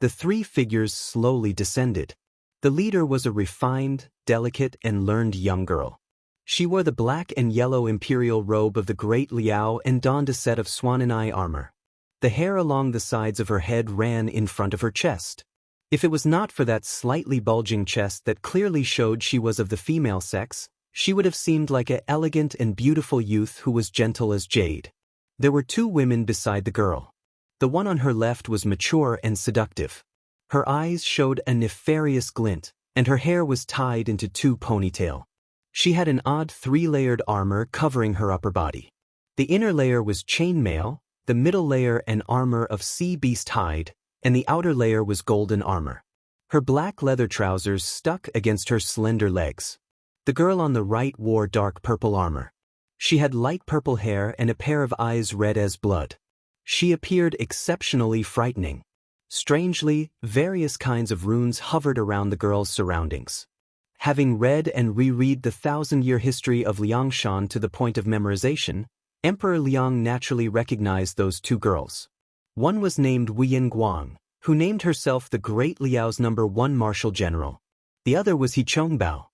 The three figures slowly descended. The leader was a refined, delicate, and learned young girl. She wore the black and yellow imperial robe of the great Liao and donned a set of swan eye armor. The hair along the sides of her head ran in front of her chest. If it was not for that slightly bulging chest that clearly showed she was of the female sex, she would have seemed like an elegant and beautiful youth who was gentle as jade. There were two women beside the girl. The one on her left was mature and seductive. Her eyes showed a nefarious glint, and her hair was tied into two ponytails. She had an odd three-layered armor covering her upper body. The inner layer was chainmail, the middle layer an armor of sea beast hide, and the outer layer was golden armor. Her black leather trousers stuck against her slender legs. The girl on the right wore dark purple armor. She had light purple hair and a pair of eyes red as blood. She appeared exceptionally frightening. Strangely, various kinds of runes hovered around the girl's surroundings. Having read and reread the 1,000-year history of Liangshan to the point of memorization, Emperor Liang naturally recognized those two girls. One was named Wuyin Guang, who named herself the Great Liao's #1 martial general. The other was He Chongbao.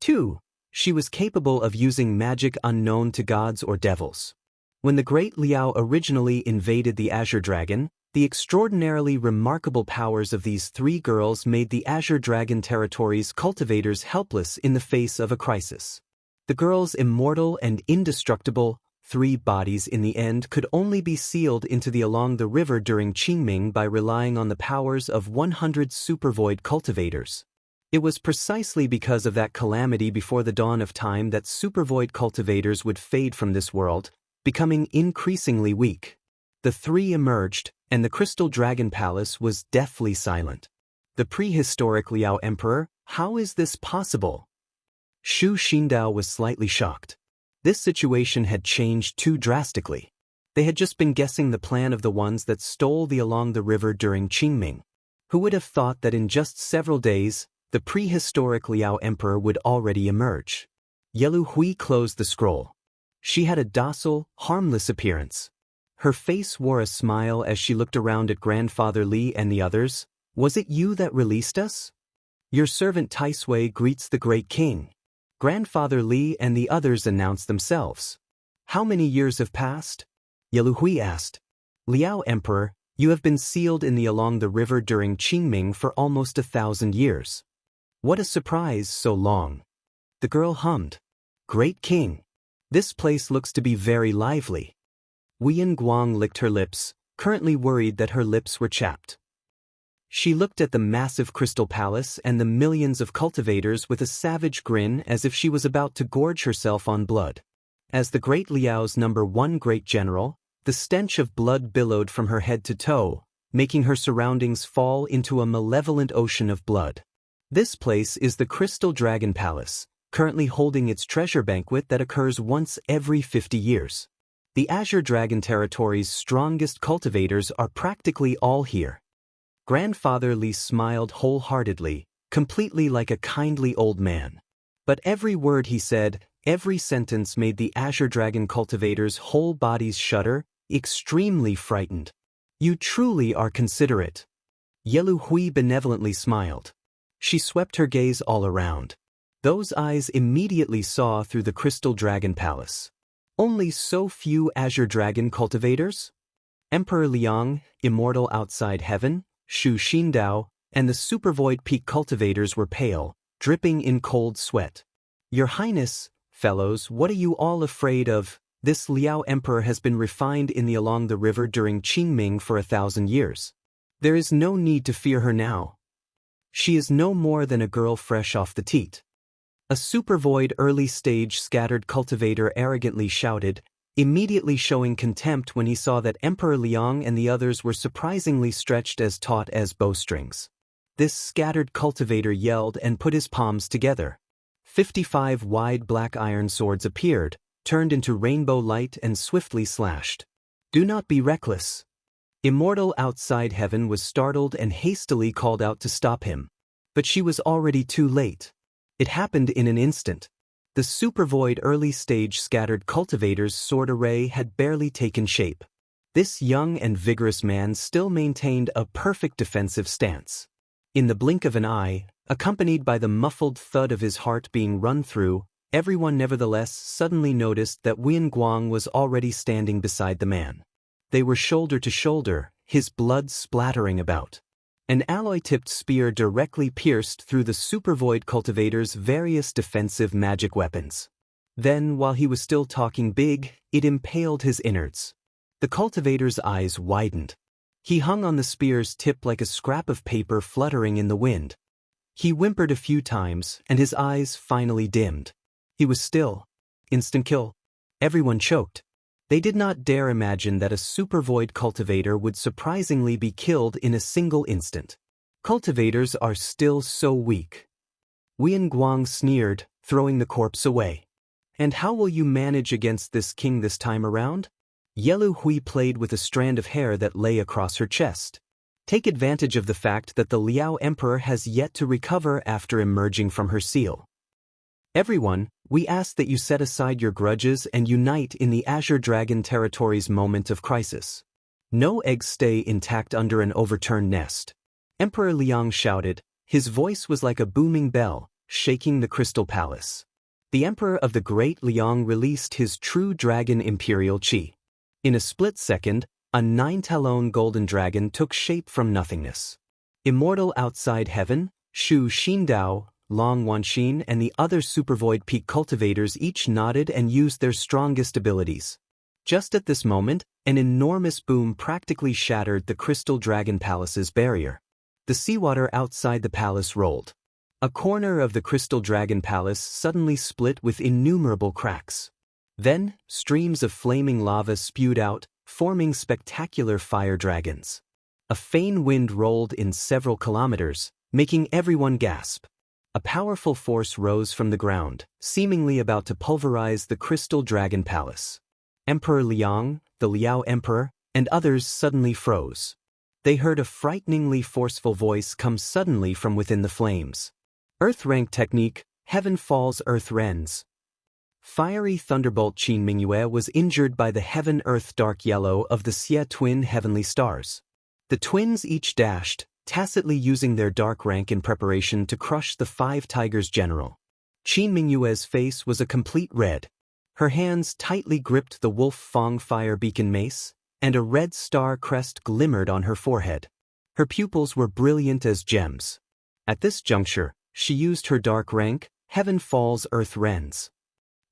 2. She was capable of using magic unknown to gods or devils. When the Great Liao originally invaded the Azure Dragon, the extraordinarily remarkable powers of these three girls made the Azure Dragon territory's cultivators helpless in the face of a crisis. The girls' immortal and indestructible three bodies in the end could only be sealed into the along the river during Qingming by relying on the powers of 100 supervoid cultivators. It was precisely because of that calamity before the dawn of time that supervoid cultivators would fade from this world, becoming increasingly weak. The three emerged, and the Crystal Dragon Palace was deathly silent. The prehistoric Liao Emperor, how is this possible? Shu Xindao was slightly shocked. This situation had changed too drastically. They had just been guessing the plan of the ones that stole the along the river during Qingming. Who would have thought that in just several days, the prehistoric Liao Emperor would already emerge? Yelu Hui closed the scroll. She had a docile, harmless appearance. Her face wore a smile as she looked around at Grandfather Li and the others. Was it you that released us? Your servant Taisui greets the great king. Grandfather Li and the others announced themselves. How many years have passed? Yelu Hui asked. Liao Emperor, you have been sealed in the along the river during Qingming for almost 1,000 years. What a surprise so long. The girl hummed. Great king. This place looks to be very lively. Wuyin Guang licked her lips, currently worried that her lips were chapped. She looked at the massive crystal palace and the millions of cultivators with a savage grin as if she was about to gorge herself on blood. As the great Liao's #1 great general, the stench of blood billowed from her head to toe, making her surroundings fall into a malevolent ocean of blood. This place is the Crystal Dragon Palace, currently holding its treasure banquet that occurs once every 50 years. The Azure Dragon territory's strongest cultivators are practically all here. Grandfather Li smiled wholeheartedly, completely like a kindly old man. But every word he said, every sentence made the Azure Dragon cultivators' whole bodies shudder, extremely frightened. You truly are considerate. Yelu Hui benevolently smiled. She swept her gaze all around. Those eyes immediately saw through the Crystal Dragon Palace. Only so few Azure Dragon cultivators? Emperor Liang, immortal outside heaven, Shu Xindao, and the Supervoid Peak cultivators were pale, dripping in cold sweat. Your Highness, fellows, what are you all afraid of? This Liao Emperor has been refined in the along the river during Qingming for 1,000 years. There is no need to fear her now. She is no more than a girl fresh off the teat. A supervoid early-stage scattered cultivator arrogantly shouted, immediately showing contempt when he saw that Emperor Liang and the others were surprisingly stretched as taut as bowstrings. This scattered cultivator yelled and put his palms together. 55 wide black iron swords appeared, turned into rainbow light and swiftly slashed. Do not be reckless. Immortal outside heaven was startled and hastily called out to stop him. But she was already too late. It happened in an instant. The supervoid early-stage scattered cultivator's sword array had barely taken shape. This young and vigorous man still maintained a perfect defensive stance. In the blink of an eye, accompanied by the muffled thud of his heart being run through, everyone nevertheless suddenly noticed that Wian Guang was already standing beside the man. They were shoulder to shoulder, his blood splattering about. An alloy-tipped spear directly pierced through the Supervoid cultivator's various defensive magic weapons. Then, while he was still talking big, it impaled his innards. The cultivator's eyes widened. He hung on the spear's tip like a scrap of paper fluttering in the wind. He whimpered a few times, and his eyes finally dimmed. He was still. Instant kill. Everyone choked. They did not dare imagine that a Supervoid cultivator would surprisingly be killed in a single instant. Cultivators are still so weak. Wian Guang sneered, throwing the corpse away. And how will you manage against this king this time around? Yelu Hui played with a strand of hair that lay across her chest. Take advantage of the fact that the Liao Emperor has yet to recover after emerging from her seal. Everyone, we ask that you set aside your grudges and unite in the Azure Dragon territory's moment of crisis. No eggs stay intact under an overturned nest. Emperor Liang shouted. His voice was like a booming bell, shaking the Crystal Palace. The Emperor of the Great Liang released his true dragon imperial qi. In a split second, a 9-talon golden dragon took shape from nothingness. Immortal outside heaven, Shu Xindao, Long Wanxin and the other Supervoid peak cultivators each nodded and used their strongest abilities. Just at this moment, an enormous boom practically shattered the Crystal Dragon Palace's barrier. The seawater outside the palace rolled. A corner of the Crystal Dragon Palace suddenly split with innumerable cracks. Then, streams of flaming lava spewed out, forming spectacular fire dragons. A faint wind rolled in several kilometers, making everyone gasp. A powerful force rose from the ground, seemingly about to pulverize the Crystal Dragon Palace. Emperor Liang, the Liao Emperor, and others suddenly froze. They heard a frighteningly forceful voice come suddenly from within the flames. Earth rank technique, heaven falls earth rends. Fiery thunderbolt Qin Mingyue was injured by the heaven-earth dark yellow of the Xie twin heavenly stars. The twins each dashed, tacitly using their dark rank in preparation to crush the 5 Tigers general. Qin Mingyue's face was a complete red. Her hands tightly gripped the Wolf Fong fire beacon mace, and a red star crest glimmered on her forehead. Her pupils were brilliant as gems. At this juncture, she used her dark rank, Heaven Falls Earth Rends.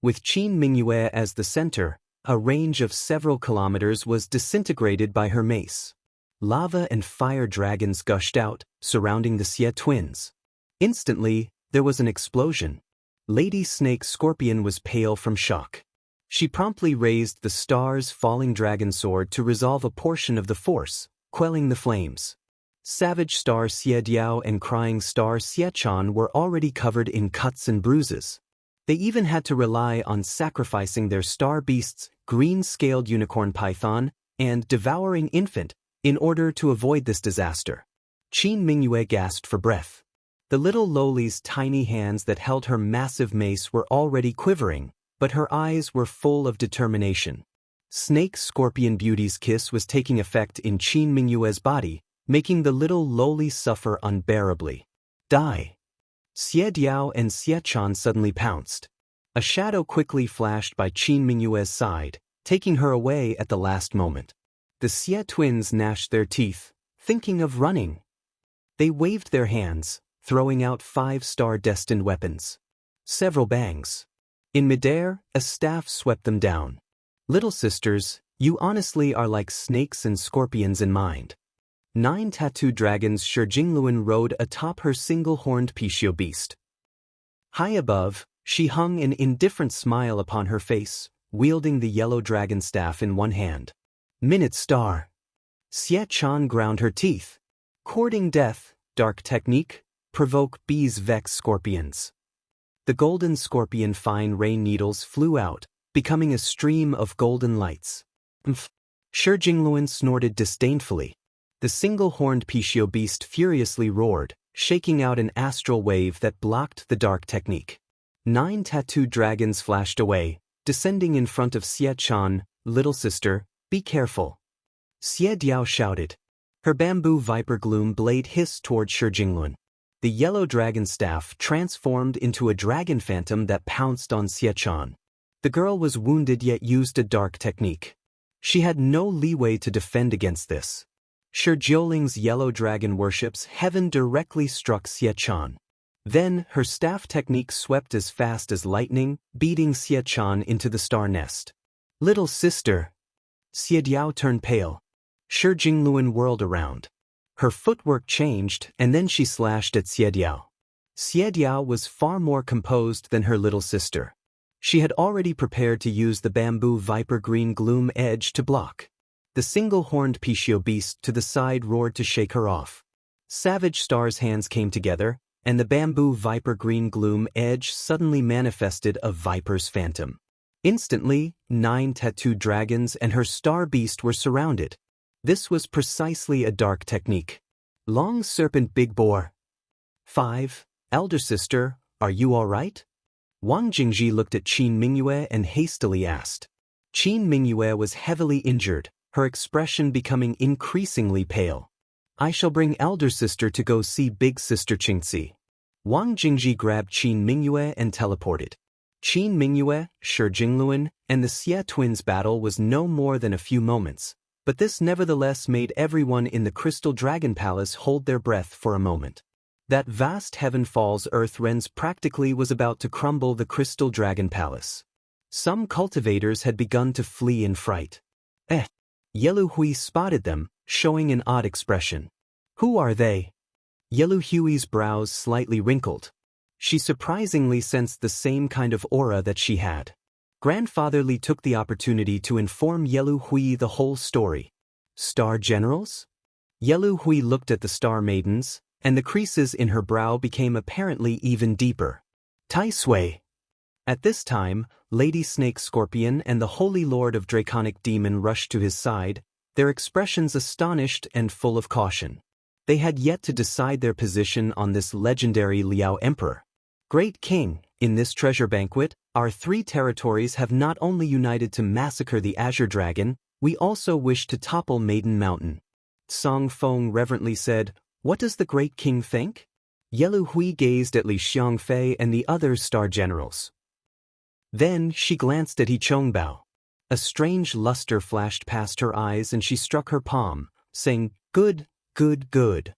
With Qin Mingyue as the center, a range of several kilometers was disintegrated by her mace. Lava and fire dragons gushed out, surrounding the Xie twins. Instantly, there was an explosion. Lady Snake Scorpion was pale from shock. She promptly raised the star's falling dragon sword to resolve a portion of the force, quelling the flames. Savage Star Xie Diao and Crying Star Xie Chan were already covered in cuts and bruises. They even had to rely on sacrificing their star beasts, green-scaled unicorn python, and devouring infant, in order to avoid this disaster. Qin Mingyue gasped for breath. The little lowly's tiny hands that held her massive mace were already quivering, but her eyes were full of determination. Snake Scorpion Beauty's kiss was taking effect in Qin Mingyue's body, making the little lowly suffer unbearably. Die! Xie Diao and Xie Chan suddenly pounced. A shadow quickly flashed by Qin Mingyue's side, taking her away at the last moment. The Xie twins gnashed their teeth, thinking of running. They waved their hands, throwing out 5-star destined weapons. Several bangs. In midair, a staff swept them down. Little sisters, you honestly are like snakes and scorpions in mind. 9 tattooed dragons Shi Jingluan rode atop her single-horned Pishio beast. High above, she hung an indifferent smile upon her face, wielding the yellow dragon staff in one hand. Minute Star. Xie Chan ground her teeth. Courting death, dark technique, provoke bees vex scorpions. The golden scorpion fine rain needles flew out, becoming a stream of golden lights. Shi Jingluan snorted disdainfully. The single-horned Pishio beast furiously roared, shaking out an astral wave that blocked the dark technique. 9 tattooed dragons flashed away, descending in front of Xie Chan. Little sister, be careful. Xie Diao shouted. Her bamboo viper gloom blade hissed toward Shi Jinglun. The yellow dragon staff transformed into a dragon phantom that pounced on Xie Chan. The girl was wounded yet used a dark technique. She had no leeway to defend against this. Shi Jiuling's yellow dragon worships heaven directly struck Xie Chan. Then, her staff technique swept as fast as lightning, beating Xie Chan into the star nest. Little sister! Xie Diao turned pale. Shi Jinglun whirled around. Her footwork changed, and then she slashed at Xie Diao. Xie Diao was far more composed than her little sister. She had already prepared to use the bamboo viper green gloom edge to block. The single-horned Pishio beast to the side roared to shake her off. Savage Star's hands came together, and the bamboo viper green gloom edge suddenly manifested a viper's phantom. Instantly, 9 tattooed dragons and her star beast were surrounded. This was precisely a dark technique. Long serpent big boar. 5. Elder sister, are you all right? Wang Jingji looked at Qin Mingyue and hastily asked. Qin Mingyue was heavily injured, her expression becoming increasingly pale. I shall bring elder sister to go see big sister Qingzi. Wang Jingji grabbed Qin Mingyue and teleported. Qin Mingyue, Shi Jinglun, and the Xie twins' battle was no more than a few moments, but this nevertheless made everyone in the Crystal Dragon Palace hold their breath for a moment. That vast Heaven Falls Earthrens practically was about to crumble the Crystal Dragon Palace. Some cultivators had begun to flee in fright. Yelu Hui spotted them, showing an odd expression. Who are they? Yelu Hui's brows slightly wrinkled. She surprisingly sensed the same kind of aura that she had. Grandfather Li took the opportunity to inform Yelu Hui the whole story. Star Generals? Yelu Hui looked at the Star Maidens, and the creases in her brow became apparently even deeper. Tai Sui. At this time, Lady Snake Scorpion and the Holy Lord of Draconic Demon rushed to his side, their expressions astonished and full of caution. They had yet to decide their position on this legendary Liao Emperor. Great King, in this treasure banquet, our 3 territories have not only united to massacre the Azure Dragon, we also wish to topple Maiden Mountain. Song Feng reverently said, What does the Great King think? Yelu Hui gazed at Li Xiangfei and the other star generals. Then she glanced at He Chongbao. A strange luster flashed past her eyes and she struck her palm, saying, Good, good, good.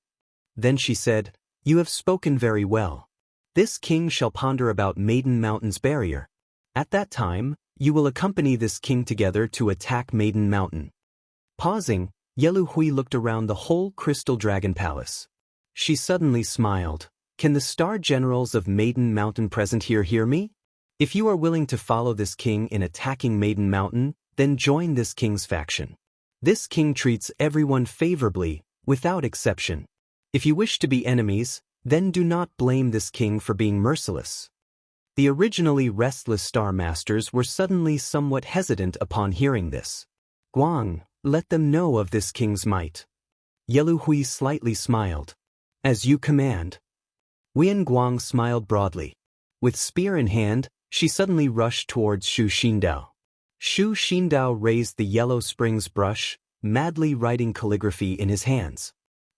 Then she said, You have spoken very well. This king shall ponder about Maiden Mountain's barrier. At that time, you will accompany this king together to attack Maiden Mountain. Pausing, Yelu Hui looked around the whole Crystal Dragon Palace. She suddenly smiled. Can the star generals of Maiden Mountain present here hear me? If you are willing to follow this king in attacking Maiden Mountain, then join this king's faction. This king treats everyone favorably, without exception. If you wish to be enemies, then do not blame this king for being merciless. The originally restless Star Masters were suddenly somewhat hesitant upon hearing this. Guang, let them know of this king's might. Yelu Hui slightly smiled. As you command. Wian Guang smiled broadly. With spear in hand, she suddenly rushed towards Shu Xindao. Shu Xindao raised the yellow springs brush, madly writing calligraphy in his hands.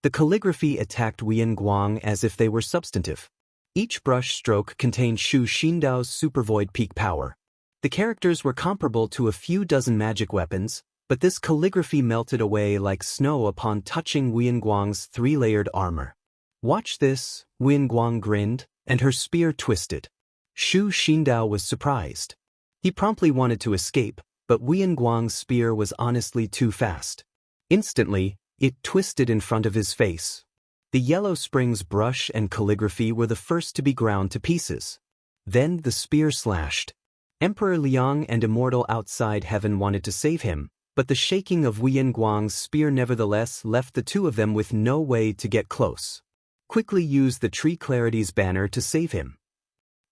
The calligraphy attacked Wian Guang as if they were substantive. Each brush stroke contained Shu Xindao's supervoid peak power. The characters were comparable to a few dozen magic weapons, but this calligraphy melted away like snow upon touching Wian Guang's 3-layered armor. Watch this, Wian Guang grinned, and her spear twisted. Shu Xindao was surprised. He promptly wanted to escape, but Wian Guang's spear was honestly too fast. Instantly, it twisted in front of his face. The yellow springs brush and calligraphy were the first to be ground to pieces. Then the spear slashed. Emperor Liang and Immortal Outside Heaven wanted to save him, but the shaking of Wian Guang's spear nevertheless left the two of them with no way to get close. Quickly use the Tree Clarity's banner to save him.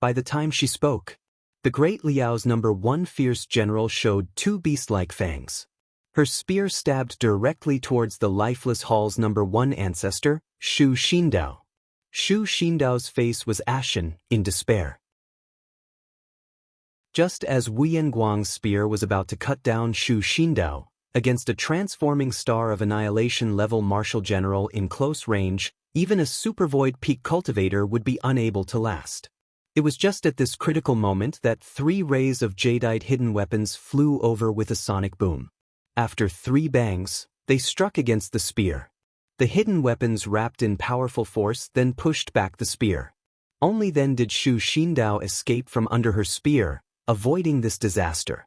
By the time she spoke, the great Liao's #1 fierce general showed 2 beast-like fangs. Her spear stabbed directly towards the lifeless hall's #1 ancestor, Shu Xindao. Shu Xindao's face was ashen, in despair. Just as Wian Guang's spear was about to cut down Shu Xindao, Against a transforming star of annihilation-level martial general in close range, even a supervoid peak cultivator would be unable to last. It was just at this critical moment that 3 rays of jadeite hidden weapons flew over with a sonic boom. After 3 bangs, they struck against the spear. The hidden weapons wrapped in powerful force then pushed back the spear. Only then did Shu Xindao escape from under her spear, avoiding this disaster.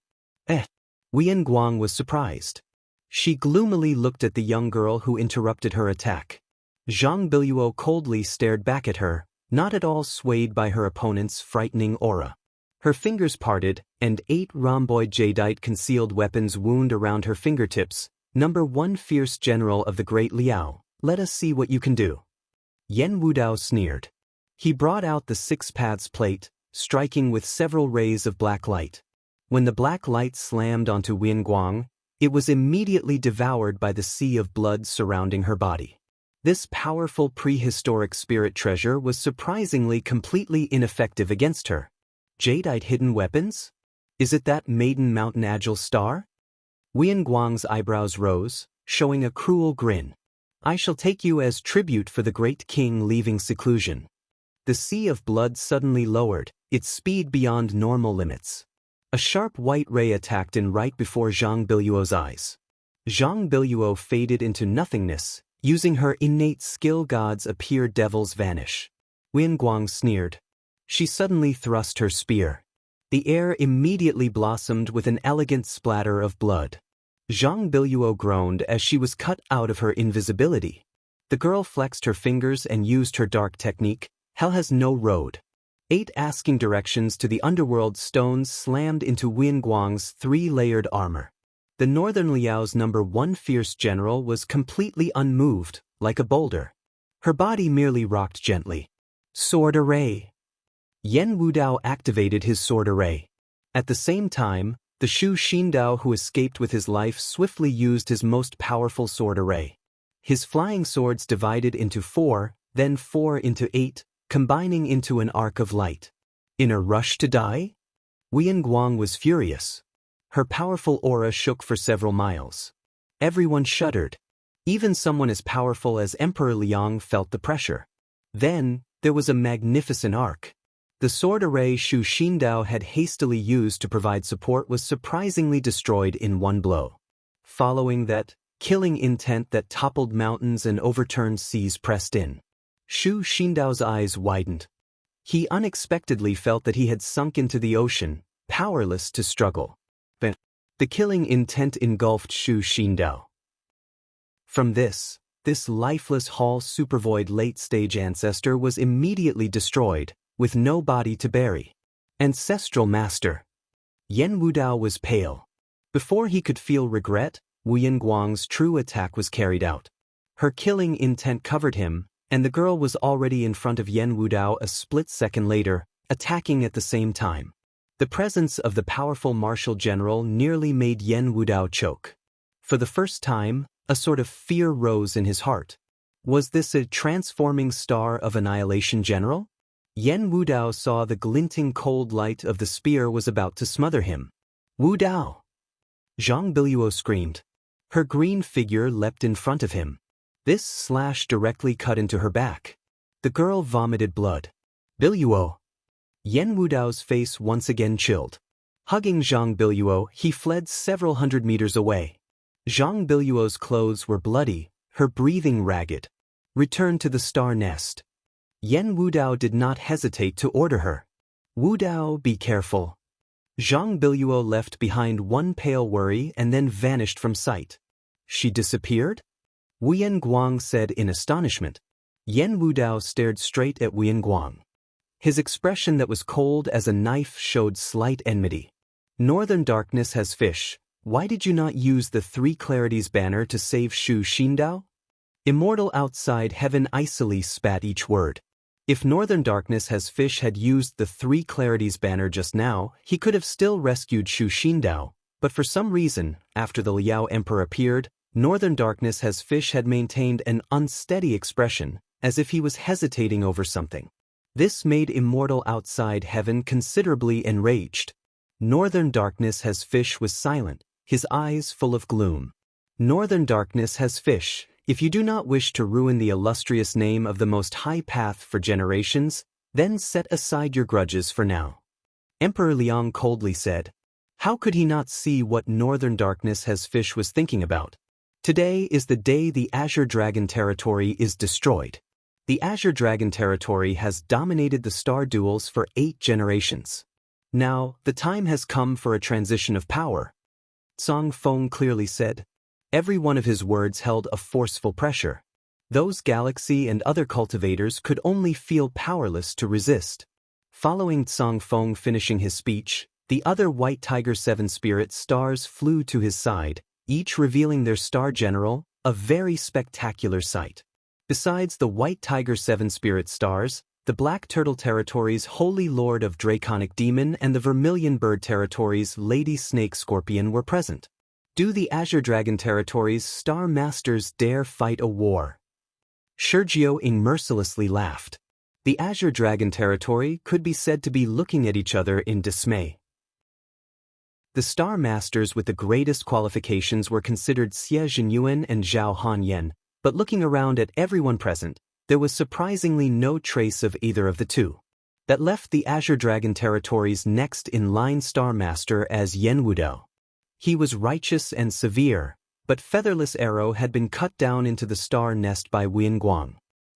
Wian Guang was surprised. She gloomily looked at the young girl who interrupted her attack. Zhang Biluo coldly stared back at her, not at all swayed by her opponent's frightening aura. Her fingers parted, and 8 rhomboid jadeite concealed weapons wound around her fingertips. Number 1 fierce general of the great Liao, let us see what you can do. Yen Wudao sneered. He brought out the 6 paths plate, striking with several rays of black light. When the black light slammed onto Wian Guang, it was immediately devoured by the sea of blood surrounding her body. This powerful prehistoric spirit treasure was surprisingly completely ineffective against her. Jadeite hidden weapons? Is it that maiden mountain agile star? Wian Guang's eyebrows rose, showing a cruel grin. I shall take you as tribute for the great king leaving seclusion. The sea of blood suddenly lowered, its speed beyond normal limits. A sharp white ray attacked in right before Zhang Biluo's eyes. Zhang Biluo faded into nothingness, using her innate skill. Gods appear, devils vanish. Wian Guang sneered. She suddenly thrust her spear. The air immediately blossomed with an elegant splatter of blood. Zhang Biluo groaned as she was cut out of her invisibility. The girl flexed her fingers and used her dark technique. Hell has no road. 8 asking directions to the underworld stones slammed into Wian Guang's 3-layered armor. The Northern Liao's number 1 fierce general was completely unmoved, like a boulder. Her body merely rocked gently. Sword array. Yen Wudao activated his sword array. At the same time, the Shu Xindao who escaped with his life swiftly used his most powerful sword array. His flying swords divided into 4, then 4 into 8, combining into an arc of light. In a rush to die? Wian Guang was furious. Her powerful aura shook for several miles. Everyone shuddered. Even someone as powerful as Emperor Liang felt the pressure. Then, there was a magnificent arc. The sword array Shu Xindao had hastily used to provide support was surprisingly destroyed in one blow. Following that, killing intent that toppled mountains and overturned seas pressed in. Shu Xindao's eyes widened. He unexpectedly felt that he had sunk into the ocean, powerless to struggle. But the killing intent engulfed Shu Xindao. From this lifeless Hall supervoid late-stage ancestor was immediately destroyed, with no body to bury. Ancestral master. Yen Wudao was pale. Before he could feel regret, Wian Guang's true attack was carried out. Her killing intent covered him, and the girl was already in front of Yen Wudao a split second later, attacking at the same time. The presence of the powerful martial general nearly made Yen Wudao choke. For the first time, a sort of fear rose in his heart. Was this a transforming star of annihilation general? Yen Wudao saw the glinting cold light of the spear was about to smother him. Wudao! Zhang Biluo screamed. Her green figure leapt in front of him. This slash directly cut into her back. The girl vomited blood. Biluo! Yen Wudao's face once again chilled. Hugging Zhang Biluo, he fled several hundred meters away. Zhang Biluo's clothes were bloody, her breathing ragged. Return to the star nest. Yen Wudao did not hesitate to order her. Wudao, be careful. Zhang Biluo left behind one pale worry and then vanished from sight. She disappeared? Wian Guang said in astonishment. Yen Wudao stared straight at Wian Guang. His expression that was cold as a knife showed slight enmity. Northern darkness has fish. Why did you not use the 3 clarities banner to save Shu Xindao? Immortal outside heaven icily spat each word. If Northern darkness has fish had used the 3 clarities banner just now, he could have still rescued Shu Xindao, but for some reason, after the Liao Emperor appeared, Northern darkness has fish had maintained an unsteady expression, as if he was hesitating over something. This made Immortal outside heaven considerably enraged. Northern darkness has fish was silent, his eyes full of gloom. Northern darkness has fish. If you do not wish to ruin the illustrious name of the most high path for generations, then set aside your grudges for now. Emperor Liang coldly said. How could he not see what Northern darkness has fish was thinking about? Today is the day the Azure Dragon territory is destroyed. The Azure Dragon territory has dominated the star duels for 8 generations. Now, the time has come for a transition of power. Song Feng clearly said. Every one of his words held a forceful pressure. Those galaxy and other cultivators could only feel powerless to resist. Following Song Feng finishing his speech, the other White Tiger 7 spirit stars flew to his side, each revealing their star general, a very spectacular sight. Besides the White Tiger 7 spirit stars, the Black Turtle territory's Holy Lord of Draconic Demon and the Vermilion Bird territory's Lady Snake Scorpion were present. Do the Azure Dragon territory's Star Masters dare fight a war? Sergio mercilessly laughed. The Azure Dragon territory could be said to be looking at each other in dismay. The Star Masters with the greatest qualifications were considered Xie Zhenyuan and Zhao Hanyan, but looking around at everyone present, there was surprisingly no trace of either of the two. That left the Azure Dragon territory's next-in-line Star Master as Yen Wudao. He was righteous and severe, but Featherless Arrow had been cut down into the star nest by Wen Guang.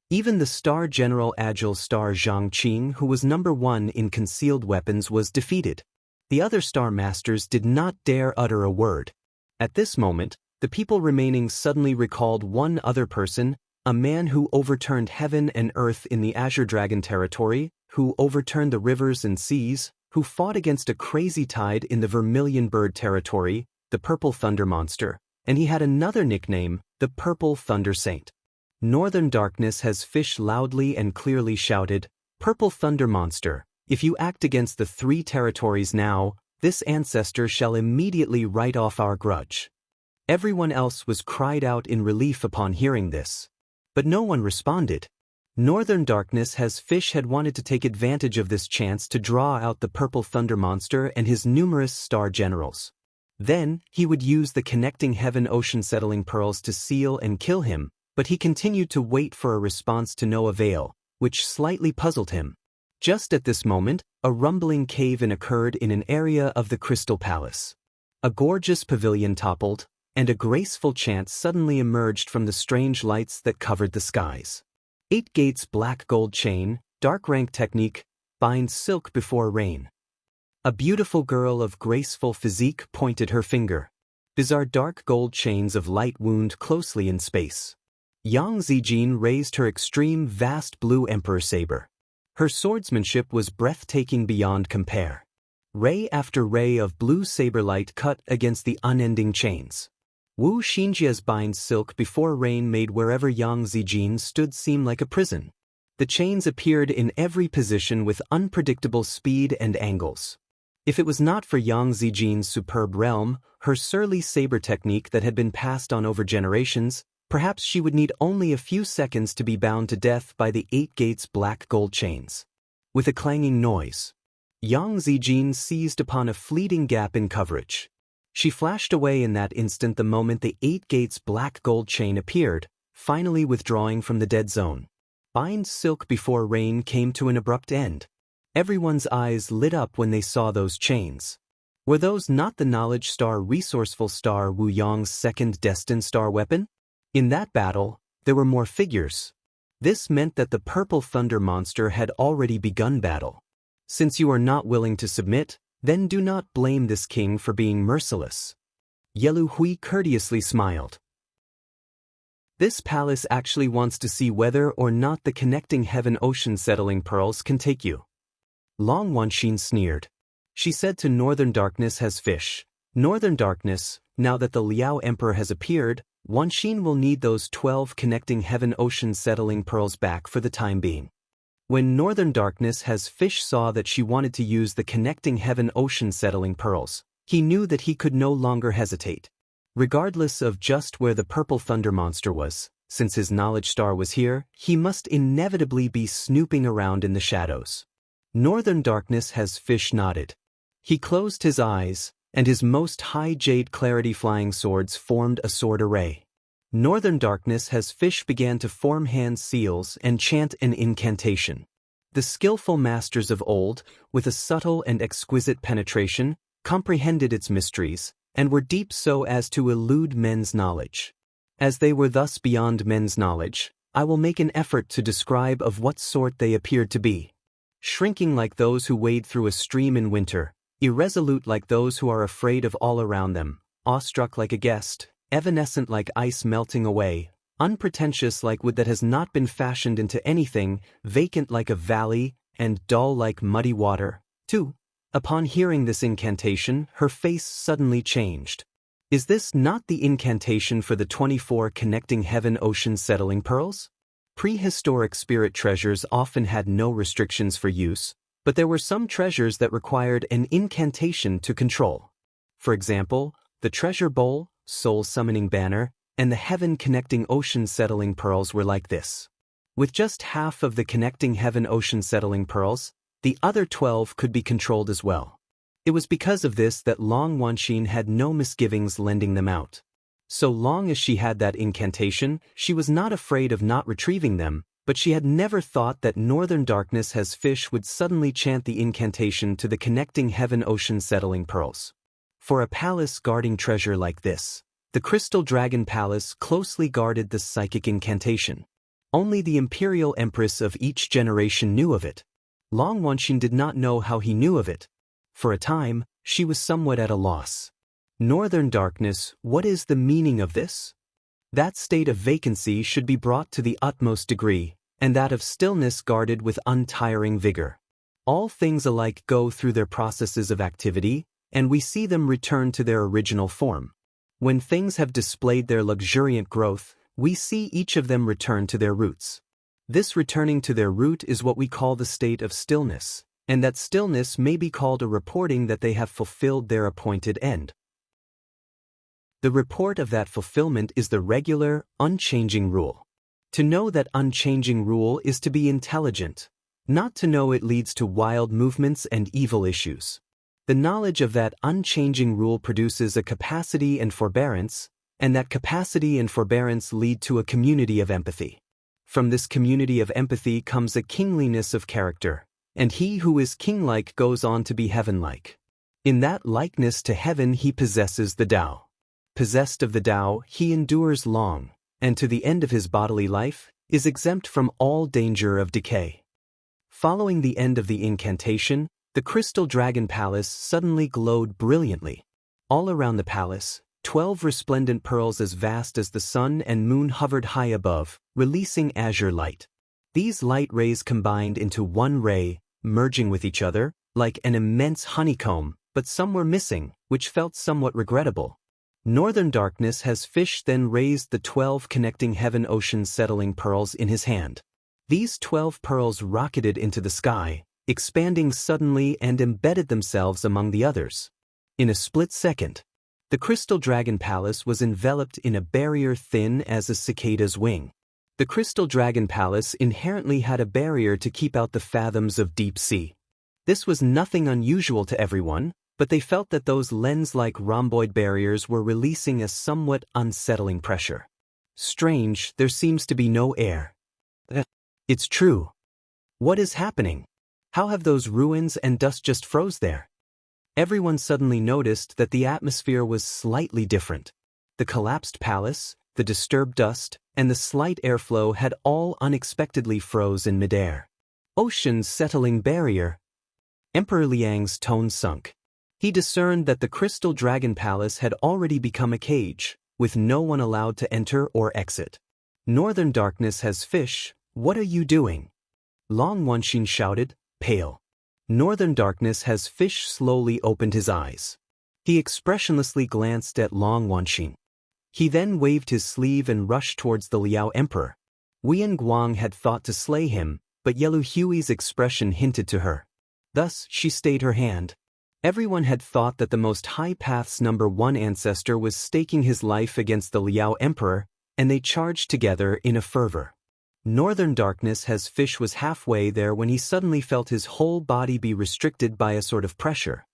Even the Star General Agile Star Zhang Qing, who was number 1 in concealed weapons, was defeated. The other Star Masters did not dare utter a word. At this moment, the people remaining suddenly recalled one other person, a man who overturned heaven and earth in the Azure Dragon territory, who overturned the rivers and seas, who fought against a crazy tide in the Vermilion Bird territory, the Purple Thunder Monster, and he had another nickname, the Purple Thunder Saint. Northern Darkness has fish loudly and clearly shouted, Purple Thunder Monster, if you act against the 3 territories now, this ancestor shall immediately write off our grudge. Everyone else was cried out in relief upon hearing this. But no one responded. Northern Darkness has fish had wanted to take advantage of this chance to draw out the Purple Thunder Monster and his numerous star generals. Then, he would use the connecting heaven-ocean settling pearls to seal and kill him, but he continued to wait for a response to no avail, which slightly puzzled him. Just at this moment, a rumbling cave-in occurred in an area of the Crystal Palace. A gorgeous pavilion toppled, and a graceful chant suddenly emerged from the strange lights that covered the skies. 8 Gates black gold chain, dark rank technique, binds silk before rain. A beautiful girl of graceful physique pointed her finger. Bizarre dark gold chains of light wound closely in space. Yang Zijin raised her extreme vast blue emperor saber. Her swordsmanship was breathtaking beyond compare. Ray after ray of blue saber light cut against the unending chains. Wu Xinjia's binds silk before rain made wherever Yang Zijin stood seem like a prison. The chains appeared in every position with unpredictable speed and angles. If it was not for Yang Zijin's superb realm, her surly saber technique that had been passed on over generations, perhaps she would need only a few seconds to be bound to death by the 8 Gates black gold chains. With a clanging noise, Yang Zijin seized upon a fleeting gap in coverage. She flashed away in that instant the moment the 8 Gates black gold chain appeared, finally withdrawing from the dead zone. Bind silk before rain came to an abrupt end. Everyone's eyes lit up when they saw those chains. Were those not the Knowledge Star Resourceful Star Wu Yang's second destined star weapon? In that battle, there were more figures. This meant that the Purple Thunder Monster had already begun battle. Since you are not willing to submit, then do not blame this king for being merciless. Yelu Hui courteously smiled. This palace actually wants to see whether or not the connecting heaven-ocean settling pearls can take you. Long Wanxin sneered. She said to Northern Darkness has fish. Northern Darkness, now that the Liao Emperor has appeared, Wanxin will need those 12 connecting heaven-ocean settling pearls back for the time being. When Northern Darkness has fish saw that she wanted to use the connecting heaven-ocean settling pearls, he knew that he could no longer hesitate. Regardless of just where the Purple Thunder Monster was, since his knowledge star was here, he must inevitably be snooping around in the shadows. Northern Darkness has fish nodded. He closed his eyes, and his most high jade clarity flying swords formed a sword array. Northern darkness has fish began to form hand seals and chant an incantation. The skillful masters of old, with a subtle and exquisite penetration, comprehended its mysteries, and were deep so as to elude men's knowledge. As they were thus beyond men's knowledge, I will make an effort to describe of what sort they appeared to be. Shrinking like those who wade through a stream in winter, irresolute like those who are afraid of all around them, awestruck like a guest, evanescent like ice melting away, unpretentious like wood that has not been fashioned into anything, vacant like a valley, and dull like muddy water. 2. Upon hearing this incantation, her face suddenly changed. Is this not the incantation for the 24 connecting heaven-ocean settling pearls? Prehistoric spirit treasures often had no restrictions for use, but there were some treasures that required an incantation to control. For example, the treasure bowl, soul-summoning banner, and the heaven-connecting ocean settling pearls were like this. With just half of the connecting heaven-ocean settling pearls, the other 12 could be controlled as well. It was because of this that Long Wanxin had no misgivings lending them out. So long as she had that incantation, she was not afraid of not retrieving them, but she had never thought that Northern Darkness has fish would suddenly chant the incantation to the connecting heaven-ocean settling pearls. For a palace guarding treasure like this, the Crystal Dragon Palace closely guarded the psychic incantation. Only the Imperial Empress of each generation knew of it. Long Wanxin did not know how he knew of it. For a time, she was somewhat at a loss. Northern Darkness, what is the meaning of this? That state of vacancy should be brought to the utmost degree, and that of stillness guarded with untiring vigor. All things alike go through their processes of activity, and we see them return to their original form. When things have displayed their luxuriant growth, we see each of them return to their roots. This returning to their root is what we call the state of stillness, and that stillness may be called a reporting that they have fulfilled their appointed end. The report of that fulfillment is the regular, unchanging rule. To know that unchanging rule is to be intelligent. Not to know it leads to wild movements and evil issues. The knowledge of that unchanging rule produces a capacity and forbearance, and that capacity and forbearance lead to a community of empathy. From this community of empathy comes a kingliness of character, and he who is king-like goes on to be heaven-like. In that likeness to heaven he possesses the Tao. Possessed of the Tao, he endures long, and to the end of his bodily life, is exempt from all danger of decay. Following the end of the incantation, the Crystal Dragon Palace suddenly glowed brilliantly. All around the palace, 12 resplendent pearls as vast as the sun and moon hovered high above, releasing azure light. These light rays combined into one ray, merging with each other, like an immense honeycomb, but some were missing, which felt somewhat regrettable. Northern Darkness has fish then raised the 12 connecting heaven-ocean settling pearls in his hand. These 12 pearls rocketed into the sky, expanding suddenly and embedded themselves among the others. In a split second, the Crystal Dragon Palace was enveloped in a barrier thin as a cicada's wing. The Crystal Dragon Palace inherently had a barrier to keep out the fathoms of deep sea. This was nothing unusual to everyone, but they felt that those lens-like rhomboid barriers were releasing a somewhat unsettling pressure. Strange, there seems to be no air. It's true. What is happening? How have those ruins and dust just froze there? Everyone suddenly noticed that the atmosphere was slightly different. The collapsed palace, the disturbed dust, and the slight airflow had all unexpectedly froze in midair. Ocean's settling barrier. Emperor Liang's tone sunk. He discerned that the Crystal Dragon Palace had already become a cage, with no one allowed to enter or exit. Northern Darkness has fish, what are you doing? Long Wanxin shouted, pale. Northern Darkness has fish slowly opened his eyes. He expressionlessly glanced at Long Wanxin. He then waved his sleeve and rushed towards the Liao Emperor. Wian Guang had thought to slay him, but Yellow Hui's expression hinted to her. Thus, she stayed her hand. Everyone had thought that the Most High Path's #1 ancestor was staking his life against the Liao Emperor, and they charged together in a fervor. Northern Darkness has fish was halfway there when he suddenly felt his whole body be restricted by a sort of pressure.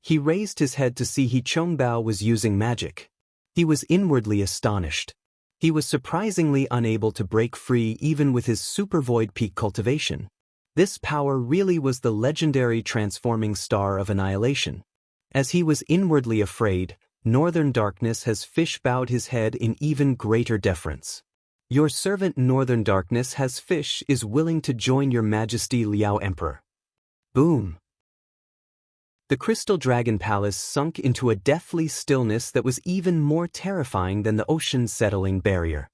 He raised his head to see He Chongbao was using magic. He was inwardly astonished. He was surprisingly unable to break free even with his super void peak cultivation. This power really was the legendary transforming star of annihilation. As he was inwardly afraid, Northern Darkness has Fish bowed his head in even greater deference. Your servant Northern Darkness has Fish is willing to join your Majesty Liao Emperor. Boom. The Crystal Dragon Palace sunk into a deathly stillness that was even more terrifying than the ocean's settling barrier.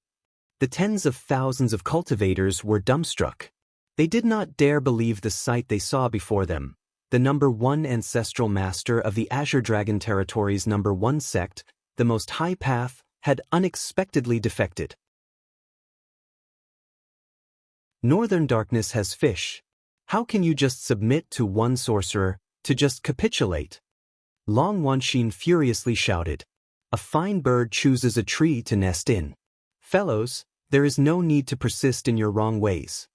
The tens of thousands of cultivators were dumbstruck. They did not dare believe the sight they saw before them. The #1 ancestral master of the Azure Dragon Territory's #1 sect, the Most High Path, had unexpectedly defected. Northern Darkness has Fish. How can you just submit to one sorcerer, to just capitulate? Long Wanxin furiously shouted. A fine bird chooses a tree to nest in. Fellows, there is no need to persist in your wrong ways.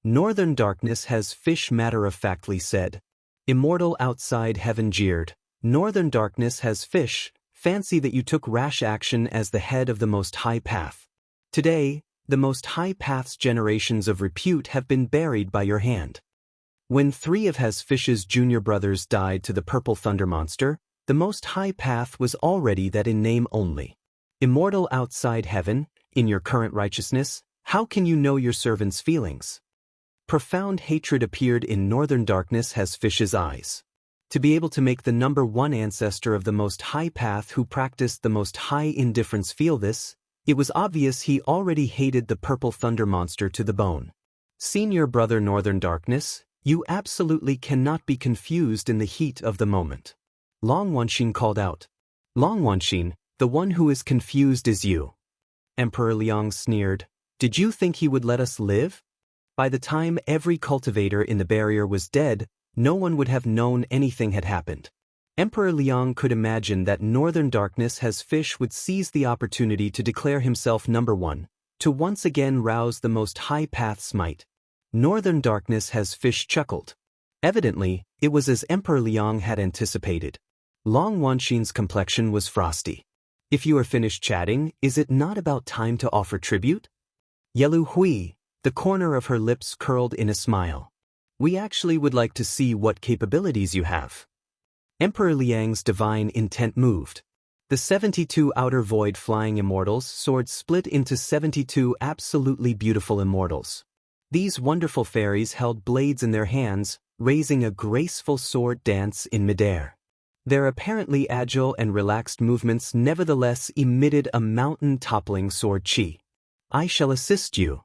Northern Darkness has Fish matter-of-factly said. Immortal Outside Heaven jeered. Northern Darkness has Fish, fancy that you took rash action as the head of the Most High Path. Today, the Most High Path's generations of repute have been buried by your hand. When 3 of Has Fish's junior brothers died to the Purple Thunder Monster, the Most High Path was already that in name only. Immortal Outside Heaven, in your current righteousness, how can you know your servant's feelings? Profound hatred appeared in Northern Darkness Has Fish's eyes. To be able to make the #1 ancestor of the Most High Path who practiced the Most High indifference feel this, it was obvious he already hated the Purple Thunder Monster to the bone. Senior brother Northern Darkness, you absolutely cannot be confused in the heat of the moment. Long Wanxin called out. Long Wanxin, the one who is confused is you. Emperor Liang sneered. Did you think he would let us live? By the time every cultivator in the barrier was dead, no one would have known anything had happened. Emperor Liang could imagine that Northern Darkness Has Fish would seize the opportunity to declare himself #1, to once again rouse the Most High Path's might. Northern Darkness Has Fish chuckled. Evidently, it was as Emperor Liang had anticipated. Long Wanxin's complexion was frosty. If you are finished chatting, is it not about time to offer tribute? Yelu Hui, the corner of her lips curled in a smile. We actually would like to see what capabilities you have. Emperor Liang's divine intent moved. The 72 outer void flying immortals' swords split into 72 absolutely beautiful immortals. These wonderful fairies held blades in their hands, raising a graceful sword dance in midair. Their apparently agile and relaxed movements nevertheless emitted a mountain-toppling sword chi. I shall assist you.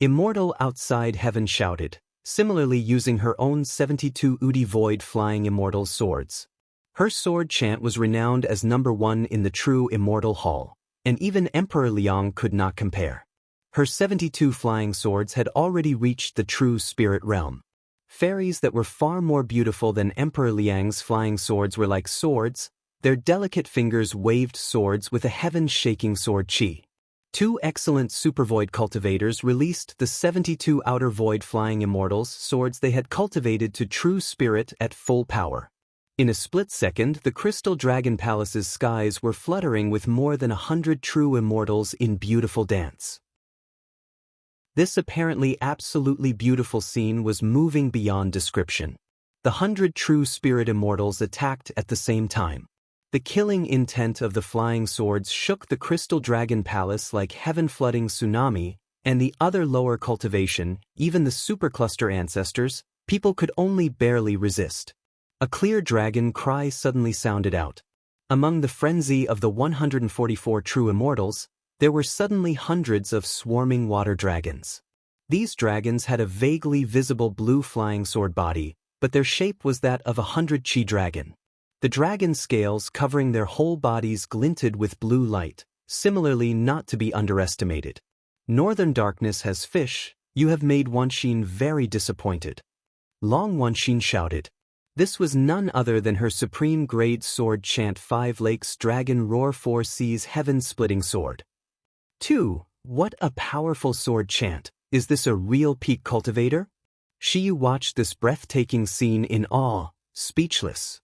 Immortal Outside Heaven shouted, similarly using her own 72 Udi Void flying immortal swords. Her sword chant was renowned as #1 in the true Immortal Hall, and even Emperor Liang could not compare. Her 72 flying swords had already reached the true spirit realm. Fairies that were far more beautiful than Emperor Liang's flying swords were like swords, their delicate fingers waved swords with a heaven-shaking sword chi. 2 excellent supervoid cultivators released the 72 outer void flying immortals swords they had cultivated to true spirit at full power. In a split second, the Crystal Dragon Palace's skies were fluttering with more than 100 true immortals in beautiful dance. This apparently absolutely beautiful scene was moving beyond description. The 100 true spirit immortals attacked at the same time. The killing intent of the flying swords shook the Crystal Dragon Palace like heaven-flooding tsunami, and the other lower cultivation, even the supercluster ancestors, people could only barely resist. A clear dragon cry suddenly sounded out. Among the frenzy of the 144 true immortals, there were suddenly hundreds of swarming water dragons. These dragons had a vaguely visible blue flying sword body, but their shape was that of a 100 chi dragon. The dragon scales covering their whole bodies glinted with blue light, similarly not to be underestimated. Northern Darkness Has Fish, you have made Wanxin very disappointed. Long Wanxin shouted. This was none other than her supreme grade sword chant 5 Lakes Dragon Roar 4 Seas Heaven-Splitting Sword. 2. What a powerful sword chant. Is this a real peak cultivator? Shi watched this breathtaking scene in awe, speechless.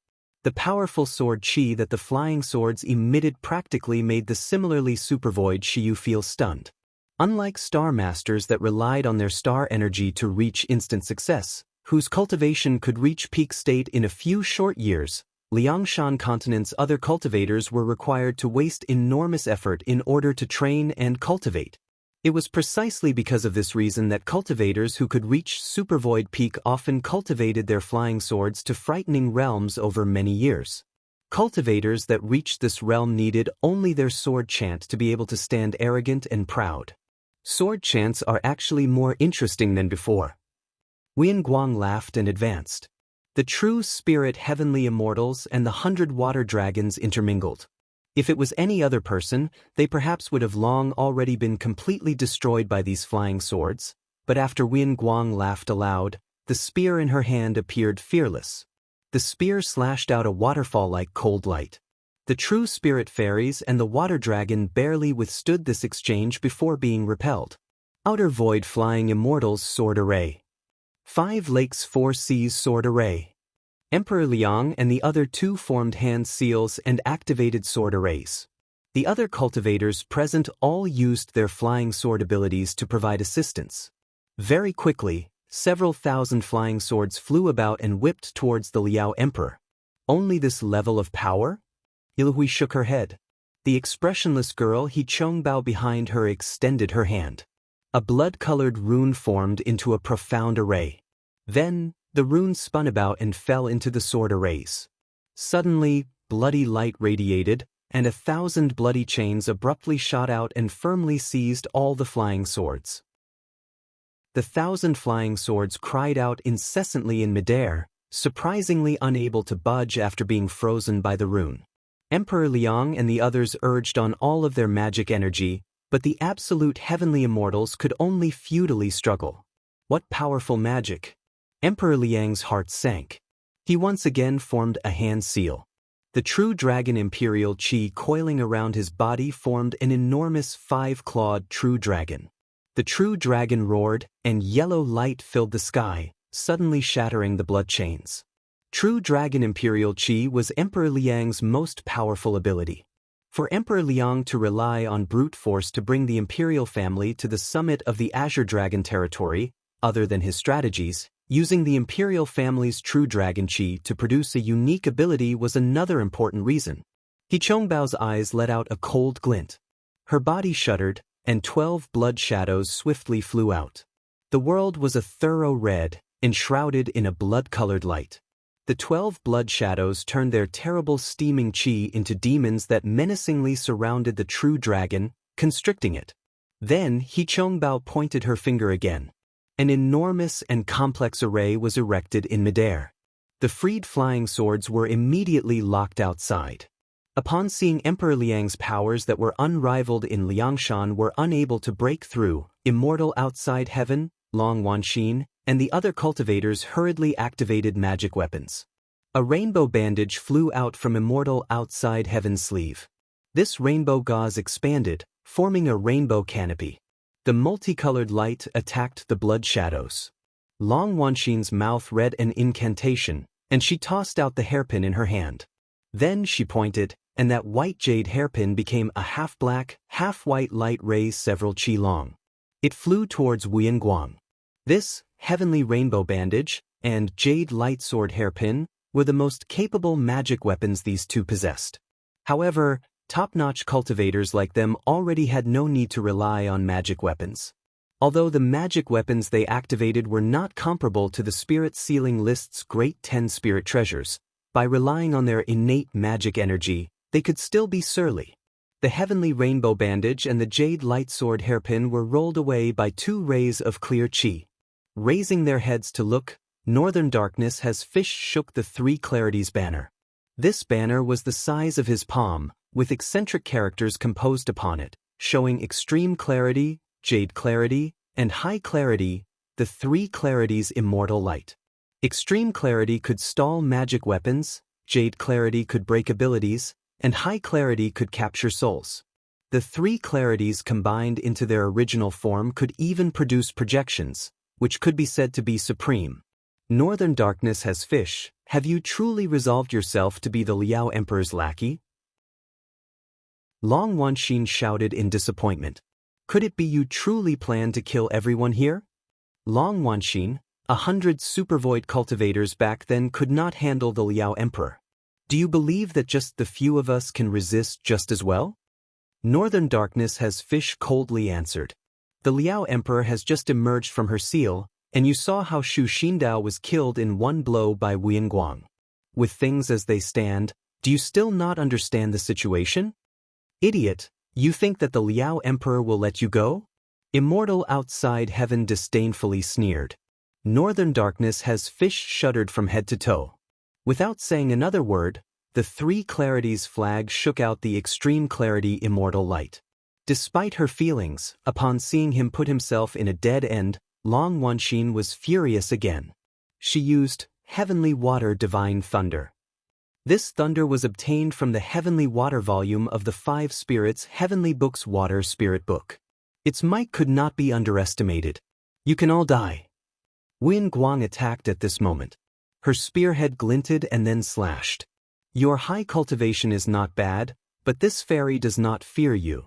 The powerful sword chi that the flying swords emitted practically made the similarly supervoid Shiyu feel stunned. Unlike star masters that relied on their star energy to reach instant success, whose cultivation could reach peak state in a few short years, Liangshan continent's other cultivators were required to waste enormous effort in order to train and cultivate. It was precisely because of this reason that cultivators who could reach supervoid peak often cultivated their flying swords to frightening realms over many years. Cultivators that reached this realm needed only their sword chant to be able to stand arrogant and proud. Sword chants are actually more interesting than before. Wian Guang laughed and advanced. The true spirit heavenly immortals and the 100 water dragons intermingled. If it was any other person, they perhaps would have long already been completely destroyed by these flying swords, but after Wian Guang laughed aloud, the spear in her hand appeared fearless. The spear slashed out a waterfall like cold light. The true spirit fairies and the water dragon barely withstood this exchange before being repelled. Outer void flying immortals sword array. 5 lakes 4 seas sword array. Emperor Liang and the other 2 formed hand seals and activated sword arrays. The other cultivators present all used their flying sword abilities to provide assistance. Very quickly, several thousand flying swords flew about and whipped towards the Liao Emperor. Only this level of power? Ilhui shook her head. The expressionless girl He Chongbao behind her extended her hand. A blood-colored rune formed into a profound array. Then, the rune spun about and fell into the sword arrays. Suddenly, bloody light radiated, and 1,000 bloody chains abruptly shot out and firmly seized all the flying swords. The 1,000 flying swords cried out incessantly in midair, surprisingly unable to budge after being frozen by the rune. Emperor Liang and the others urged on all of their magic energy, but the absolute heavenly immortals could only futilely struggle. What powerful magic! Emperor Liang's heart sank. He once again formed a hand seal. The true dragon imperial chi coiling around his body formed an enormous 5-clawed true dragon. The true dragon roared, and yellow light filled the sky, suddenly shattering the blood chains. True dragon imperial chi was Emperor Liang's most powerful ability. For Emperor Liang to rely on brute force to bring the imperial family to the summit of the Azure Dragon territory, other than his strategies, using the imperial family's true dragon chi to produce a unique ability was another important reason. He Chongbao's eyes let out a cold glint. Her body shuddered, and 12 blood shadows swiftly flew out. The world was a thorough red, enshrouded in a blood-colored light. The 12 blood shadows turned their terrible steaming chi into demons that menacingly surrounded the true dragon, constricting it. Then He Chongbao pointed her finger again. An enormous and complex array was erected in midair. The freed flying swords were immediately locked outside. Upon seeing Emperor Liang's powers that were unrivaled in Liangshan were unable to break through, Immortal Outside Heaven, Long Wanxin, and the other cultivators hurriedly activated magic weapons. A rainbow bandage flew out from Immortal Outside Heaven's sleeve. This rainbow gauze expanded, forming a rainbow canopy. The multicolored light attacked the blood shadows. Long Wanxin's mouth read an incantation, and she tossed out the hairpin in her hand. Then she pointed, and that white jade hairpin became a half-black, half-white light ray several chi long. It flew towards Wian Guang. This, heavenly rainbow bandage, and jade light sword hairpin were the most capable magic weapons these two possessed. However, top-notch cultivators like them already had no need to rely on magic weapons. Although the magic weapons they activated were not comparable to the Spirit Sealing List's Great 10 Spirit Treasures, by relying on their innate magic energy, they could still be surly. The heavenly rainbow bandage and the jade light sword hairpin were rolled away by 2 rays of clear chi. Raising their heads to look, Northern Darkness has fish shook the 3 Clarities banner. This banner was the size of his palm, with eccentric characters composed upon it, showing extreme clarity, jade clarity, and high clarity, the 3 Clarities immortal light. Extreme clarity could stall magic weapons, jade clarity could break abilities, and high clarity could capture souls. The 3 Clarities combined into their original form could even produce projections, which could be said to be supreme. Northern darkness has fish. Have you truly resolved yourself to be the Liao Emperor's lackey? Long Wanxin shouted in disappointment. Could it be you truly plan to kill everyone here? Long Wanxin, 100 supervoid cultivators back then could not handle the Liao Emperor. Do you believe that just the few of us can resist just as well? Northern darkness has fish coldly answered. The Liao Emperor has just emerged from her seal, and you saw how Shu Xindao was killed in one blow by Wuyan Guang. With things as they stand, do you still not understand the situation? Idiot, you think that the Liao Emperor will let you go? Immortal outside heaven disdainfully sneered. Northern darkness has fish shuddered from head to toe. Without saying another word, the three clarities flag shook out the extreme clarity immortal light. Despite her feelings, upon seeing him put himself in a dead end, Long Wanxin was furious again. She used heavenly water divine thunder. This thunder was obtained from the heavenly water volume of the 5 spirits heavenly book's water spirit book. Its might could not be underestimated. You can all die. Wuyan Guang attacked at this moment. Her spearhead glinted and then slashed. Your high cultivation is not bad, but this fairy does not fear you.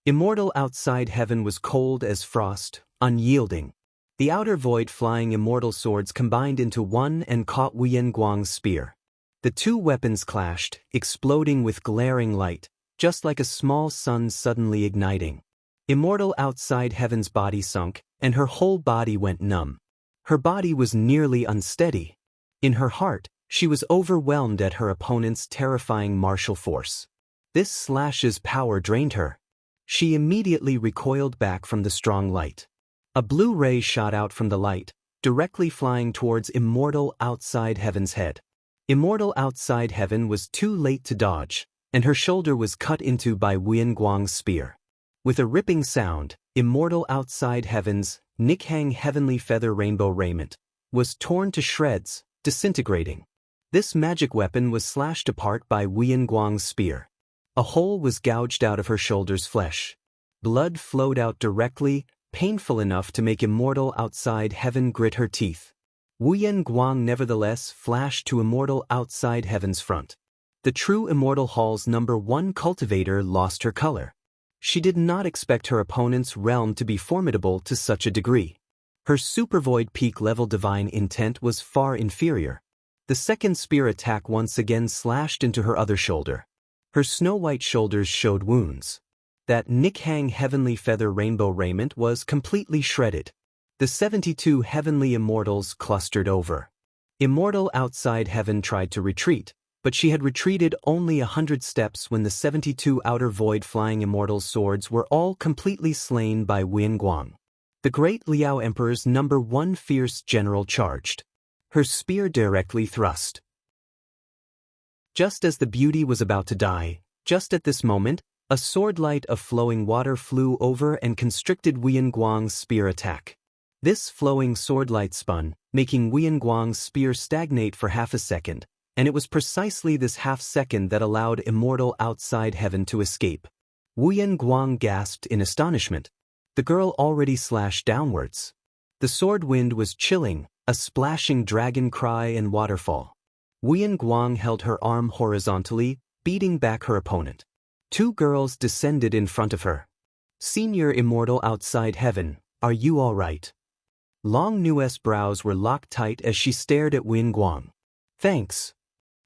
Immortal outside heaven was cold as frost, unyielding. The outer void flying immortal swords combined into one and caught Wuyan Guang's spear. The two weapons clashed, exploding with glaring light, just like a small sun suddenly igniting. Immortal outside heaven's body sunk, and her whole body went numb. Her body was nearly unsteady. In her heart, she was overwhelmed at her opponent's terrifying martial force. This slash's power drained her. She immediately recoiled back from the strong light. A blue ray shot out from the light, directly flying towards Immortal outside heaven's head. Immortal outside heaven was too late to dodge, and her shoulder was cut into by Wuyan Guang's spear. With a ripping sound, Immortal outside heaven's Nikhang heavenly feather rainbow raiment was torn to shreds, disintegrating. This magic weapon was slashed apart by Wuyan Guang's spear. A hole was gouged out of her shoulder's flesh. Blood flowed out directly, painful enough to make Immortal outside heaven grit her teeth. Wuyan Guang nevertheless flashed to Immortal outside heaven's front. The true Immortal Hall's #1 cultivator lost her color. She did not expect her opponent's realm to be formidable to such a degree. Her supervoid peak level divine intent was far inferior. The second spear attack once again slashed into her other shoulder. Her snow-white shoulders showed wounds. That Nikhang heavenly feather rainbow raiment was completely shredded. The 72 heavenly immortals clustered over. Immortal outside heaven tried to retreat, but she had retreated only 100 steps when the 72 outer void flying immortals' swords were all completely slain by Wuyan Guang. The great Liao Emperor's #1 fierce general charged. Her spear directly thrust. Just as the beauty was about to die, just at this moment, a swordlight of flowing water flew over and constricted Wuyan Guang's spear attack. This flowing swordlight spun, making Wuyan Guang's spear stagnate for half a second, and it was precisely this half second that allowed Immortal outside heaven to escape. Wuyan Guang gasped in astonishment. The girl already slashed downwards. The sword wind was chilling, a splashing dragon cry and waterfall. Wuyan Guang held her arm horizontally, beating back her opponent. Two girls descended in front of her. Senior Immortal outside heaven, are you all right? Long Nu's brows were locked tight as she stared at Wuyan Guang. Thanks.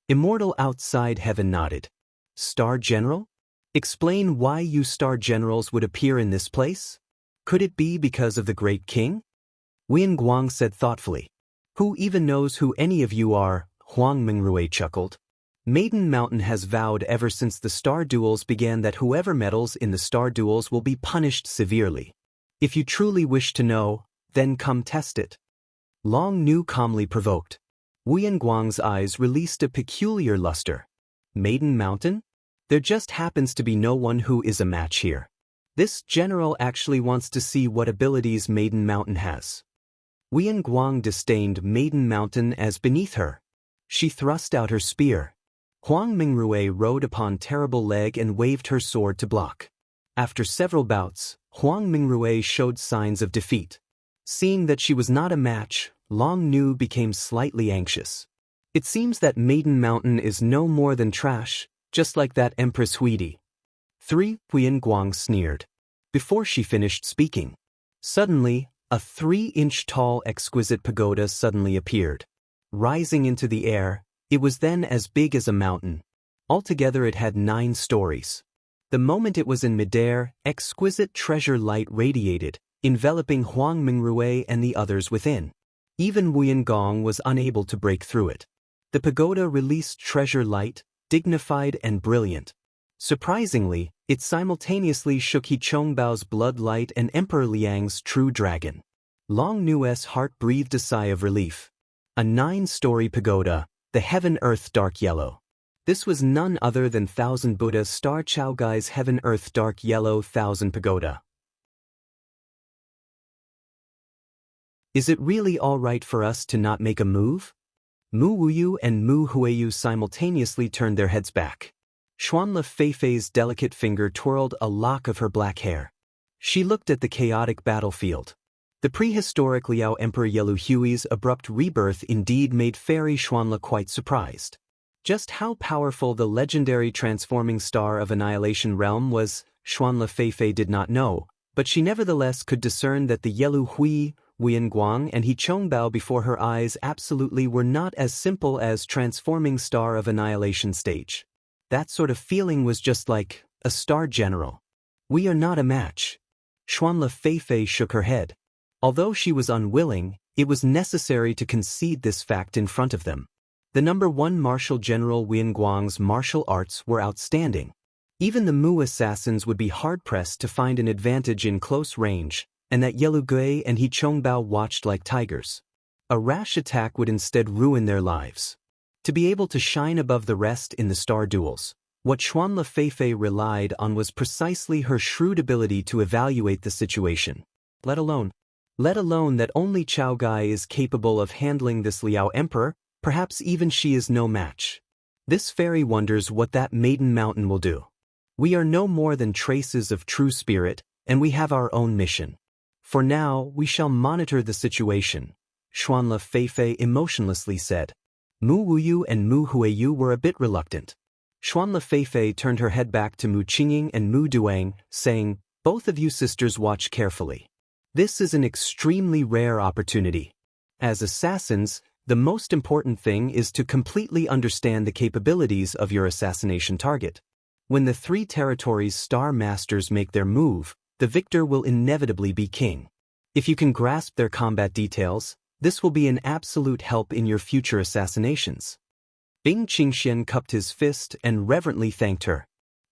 Immortal outside heaven nodded. Star General? Explain why you Star Generals would appear in this place? Could it be because of the Great King? Wuyan Guang said thoughtfully. Who even knows who any of you are? Huang Mingrui chuckled. Maiden Mountain has vowed ever since the Star Duels began that whoever meddles in the Star Duels will be punished severely. If you truly wish to know, then come test it. Long Nu calmly provoked. Wuyan Guang's eyes released a peculiar luster. Maiden Mountain? There just happens to be no one who is a match here. This general actually wants to see what abilities Maiden Mountain has. Wuyan Guang disdained Maiden Mountain as beneath her. She thrust out her spear. Huang Mingrui rode upon Terrible Leg and waved her sword to block. After several bouts, Huang Mingrui showed signs of defeat. Seeing that she was not a match, Long Nu became slightly anxious. It seems that Maiden Mountain is no more than trash, just like that Empress Huidi. 3. Huyen Guang sneered. Before she finished speaking, suddenly, a 3-inch tall exquisite pagoda suddenly appeared. Rising into the air, it was then as big as a mountain. Altogether it had 9 stories. The moment it was in midair, exquisite treasure light radiated, enveloping Huang Mingrui and the others within. Even Wuyan Gong was unable to break through it. The pagoda released treasure light, dignified and brilliant. Surprisingly, it simultaneously shook He Chongbao's blood light and Emperor Liang's true dragon. Long Nu's heart breathed a sigh of relief. A 9-story pagoda, the heaven-earth dark yellow. This was none other than Thousand Buddha Star Chao Gai's heaven-earth dark yellow thousand pagoda. Is it really all right for us to not make a move? Mu Wuyu and Mu Huiyu simultaneously turned their heads back. Xuanla Feifei's delicate finger twirled a lock of her black hair. She looked at the chaotic battlefield. The prehistoric Liao Emperor Yelu Hui's abrupt rebirth indeed made Fairy Xuanla quite surprised. Just how powerful the legendary transforming star of Annihilation Realm was, Xuanla Feifei did not know, but she nevertheless could discern that the Yelu Hui, Wuyan Guang and He Chongbao before her eyes absolutely were not as simple as transforming star of Annihilation stage. That sort of feeling was just like a star general. We are not a match. Xuanla Feifei shook her head. Although she was unwilling, it was necessary to concede this fact in front of them. The number 1 Martial General Wuyan Guang's martial arts were outstanding. Even the Mu assassins would be hard-pressed to find an advantage in close range, and that Yelu Gui and He Chongbao watched like tigers. A rash attack would instead ruin their lives. To be able to shine above the rest in the star duels, what Xuanla Feifei relied on was precisely her shrewd ability to evaluate the situation. Let alone that only Chao Gai is capable of handling this Liao Emperor, perhaps even she is no match. This fairy wonders what that Maiden Mountain will do. We are no more than traces of true spirit, and we have our own mission. For now, we shall monitor the situation, Xuanla Feifei emotionlessly said. Mu Wuyu and Mu Huiyu were a bit reluctant. Xuanla Feifei turned her head back to Mu Qingying and Mu Duang, saying, "Both of you sisters watch carefully. This is an extremely rare opportunity. As assassins, the most important thing is to completely understand the capabilities of your assassination target. When the 3 territories' star masters make their move, the victor will inevitably be king. If you can grasp their combat details, this will be an absolute help in your future assassinations." Bing Qingxian cupped his fist and reverently thanked her.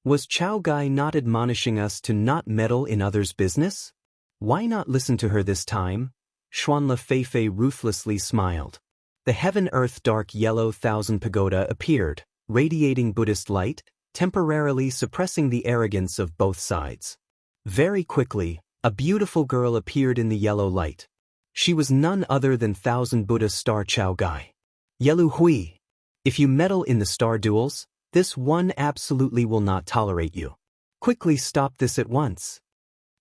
Was Chao Gai not admonishing us to not meddle in others' business? Why not listen to her this time? Xuanla Feifei ruthlessly smiled. The heaven-earth dark yellow thousand pagoda appeared, radiating Buddhist light, temporarily suppressing the arrogance of both sides. Very quickly, a beautiful girl appeared in the yellow light. She was none other than Thousand Buddha Star Chao Gai. Yelu Hui. If you meddle in the star duels, this one absolutely will not tolerate you. Quickly stop this at once.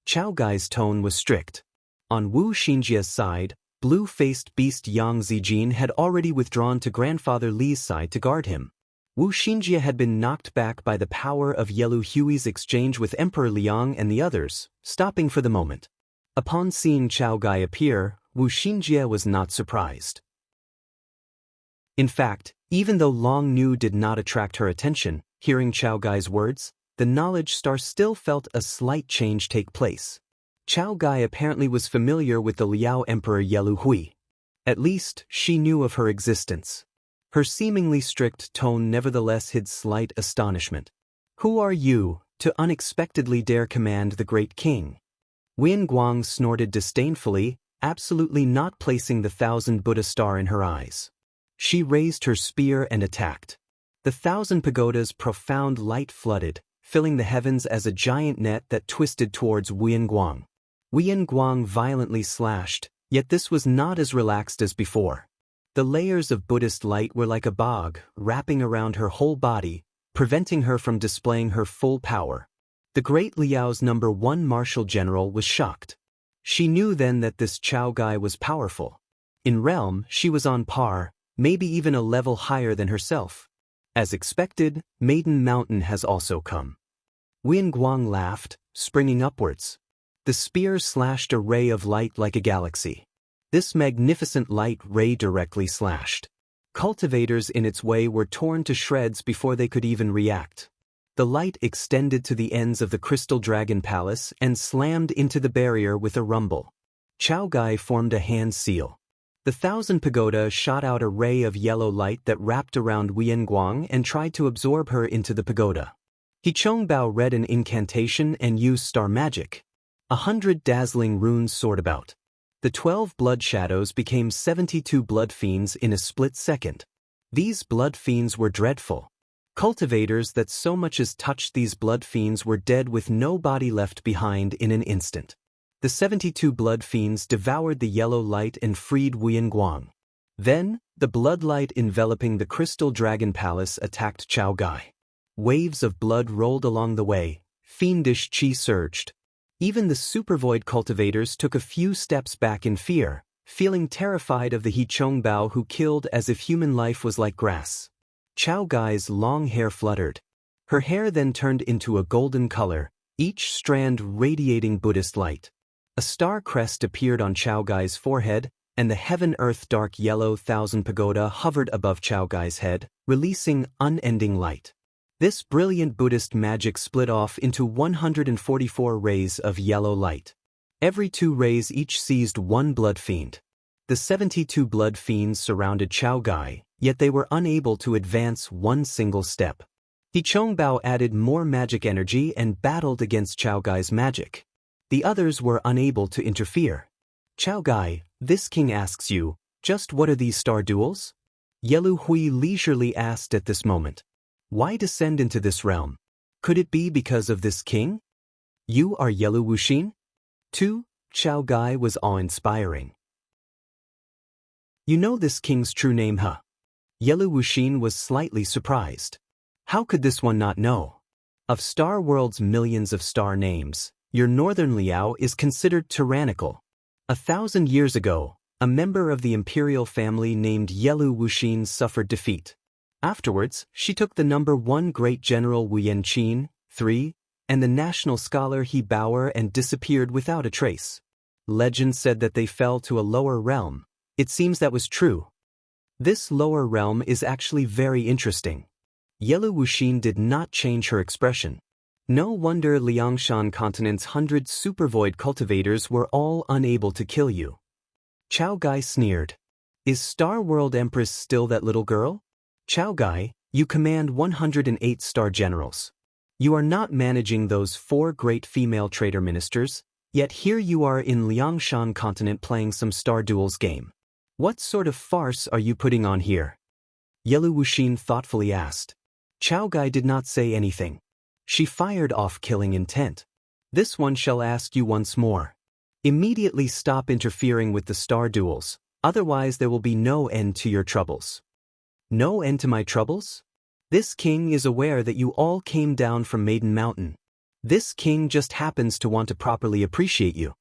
Chao Gai's tone was strict. On Wu Xinjia's side, blue-faced beast Yang Zijin had already withdrawn to grandfather Li's side to guard him. Wu Xinjia had been knocked back by the power of Yelu Hui's exchange with Emperor Liang and the others, stopping for the moment. Upon seeing Chao Gai appear, Wu Xinjia was not surprised. In fact, even though Long Nu did not attract her attention, hearing Chao Gai's words, the knowledge star still felt a slight change take place. Chao Gai apparently was familiar with the Liao Emperor Yelu Hui. At least, she knew of her existence. Her seemingly strict tone nevertheless hid slight astonishment. "Who are you, to unexpectedly dare command the great king?" Wuyan Guang snorted disdainfully, absolutely not placing the Thousand Buddha star in her eyes. She raised her spear and attacked. The Thousand Pagoda's profound light flooded, filling the heavens as a giant net that twisted towards Wuyan Guang. Wuyan Guang violently slashed, yet this was not as relaxed as before. The layers of Buddhist light were like a bog, wrapping around her whole body, preventing her from displaying her full power. The great Liao's number 1 martial general was shocked. She knew then that this Chao Gai was powerful. In realm, she was on par, maybe even a level higher than herself. As expected, Maiden Mountain has also come. Wian Guang laughed, springing upwards. The spear slashed a ray of light like a galaxy. This magnificent light ray directly slashed. Cultivators in its way were torn to shreds before they could even react. The light extended to the ends of the Crystal Dragon Palace and slammed into the barrier with a rumble. Chao Gai formed a hand seal. The Thousand Pagoda shot out a ray of yellow light that wrapped around Wian Guang and tried to absorb her into the pagoda. He Chongbao read an incantation and used star magic. 100 dazzling runes soared about. The 12 blood shadows became 72 blood fiends in a split second. These blood fiends were dreadful. Cultivators that so much as touched these blood fiends were dead with no body left behind in an instant. The 72 blood fiends devoured the yellow light and freed Wian Guang. Then, the blood light enveloping the Crystal Dragon Palace attacked Chao Gai. Waves of blood rolled along the way, fiendish qi surged. Even the supervoid cultivators took a few steps back in fear, feeling terrified of the He Chongbao who killed as if human life was like grass. Chao Gai's long hair fluttered. Her hair then turned into a golden color, each strand radiating Buddhist light. A star crest appeared on Chao Gai's forehead, and the heaven-earth dark yellow Thousand Pagoda hovered above Chao Gai's head, releasing unending light. This brilliant Buddhist magic split off into 144 rays of yellow light. Every 2 rays each seized 1 blood fiend. The 72 blood fiends surrounded Chao Gai, yet they were unable to advance one single step. He Chongbao added more magic energy and battled against Chao Gai's magic. The others were unable to interfere. Chao Gai, this king asks you, just what are these star duels? Yelu Hui leisurely asked at this moment. Why descend into this realm? Could it be because of this king? You are Yelu Wuxin? Too, Chao Gai was awe-inspiring. You know this king's true name, huh? Yelu Wuxin was slightly surprised. How could this one not know? Of Star World's millions of star names, your northern Liao is considered tyrannical. 1,000 years ago, a member of the imperial family named Yelu Wuxin suffered defeat. Afterwards, she took the number 1 great general Wu Yanqin, 3, and the national scholar He Baoer and disappeared without a trace. Legend said that they fell to a lower realm. It seems that was true. This lower realm is actually very interesting. Yelu Wuxin did not change her expression. No wonder Liangshan continent's 100 supervoid cultivators were all unable to kill you. Chao Gai sneered. Is Star World Empress still that little girl? Chao Gai, you command 108 star generals. You are not managing those 4 great female trader ministers, yet here you are in Liangshan continent playing some star duels game. What sort of farce are you putting on here? Yelu Wuxin thoughtfully asked. Chao Gai did not say anything. She fired off killing intent. This one shall ask you once more. Immediately stop interfering with the star duels, otherwise there will be no end to your troubles. No end to my troubles? This king is aware that you all came down from Maiden Mountain. This king just happens to want to properly appreciate you.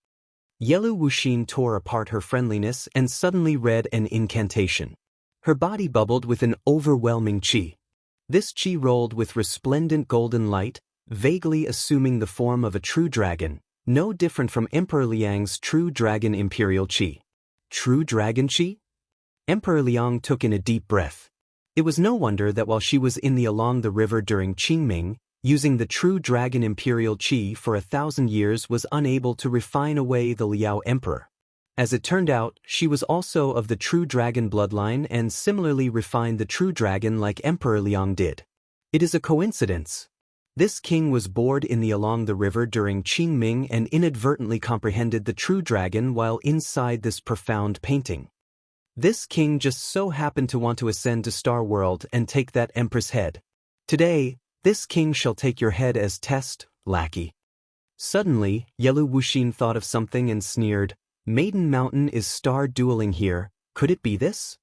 Yelu Wuxin tore apart her friendliness and suddenly read an incantation. Her body bubbled with an overwhelming qi. This qi rolled with resplendent golden light, vaguely assuming the form of a true dragon, no different from Emperor Liang's true dragon imperial qi. True dragon qi? Emperor Liang took in a deep breath. It was no wonder that while she was in the along the river during Qingming, using the true dragon imperial qi for 1,000 years was unable to refine away the Liao emperor. As it turned out, she was also of the true dragon bloodline and similarly refined the true dragon like Emperor Liang did. It is a coincidence. This king was bored in the along the river during Qingming and inadvertently comprehended the true dragon while inside this profound painting. This king just so happened to want to ascend to Star World and take that empress head. Today, this king shall take your head as test, lackey. Suddenly, Yelu Wuxin thought of something and sneered. Maiden Mountain is star dueling here, could it be this?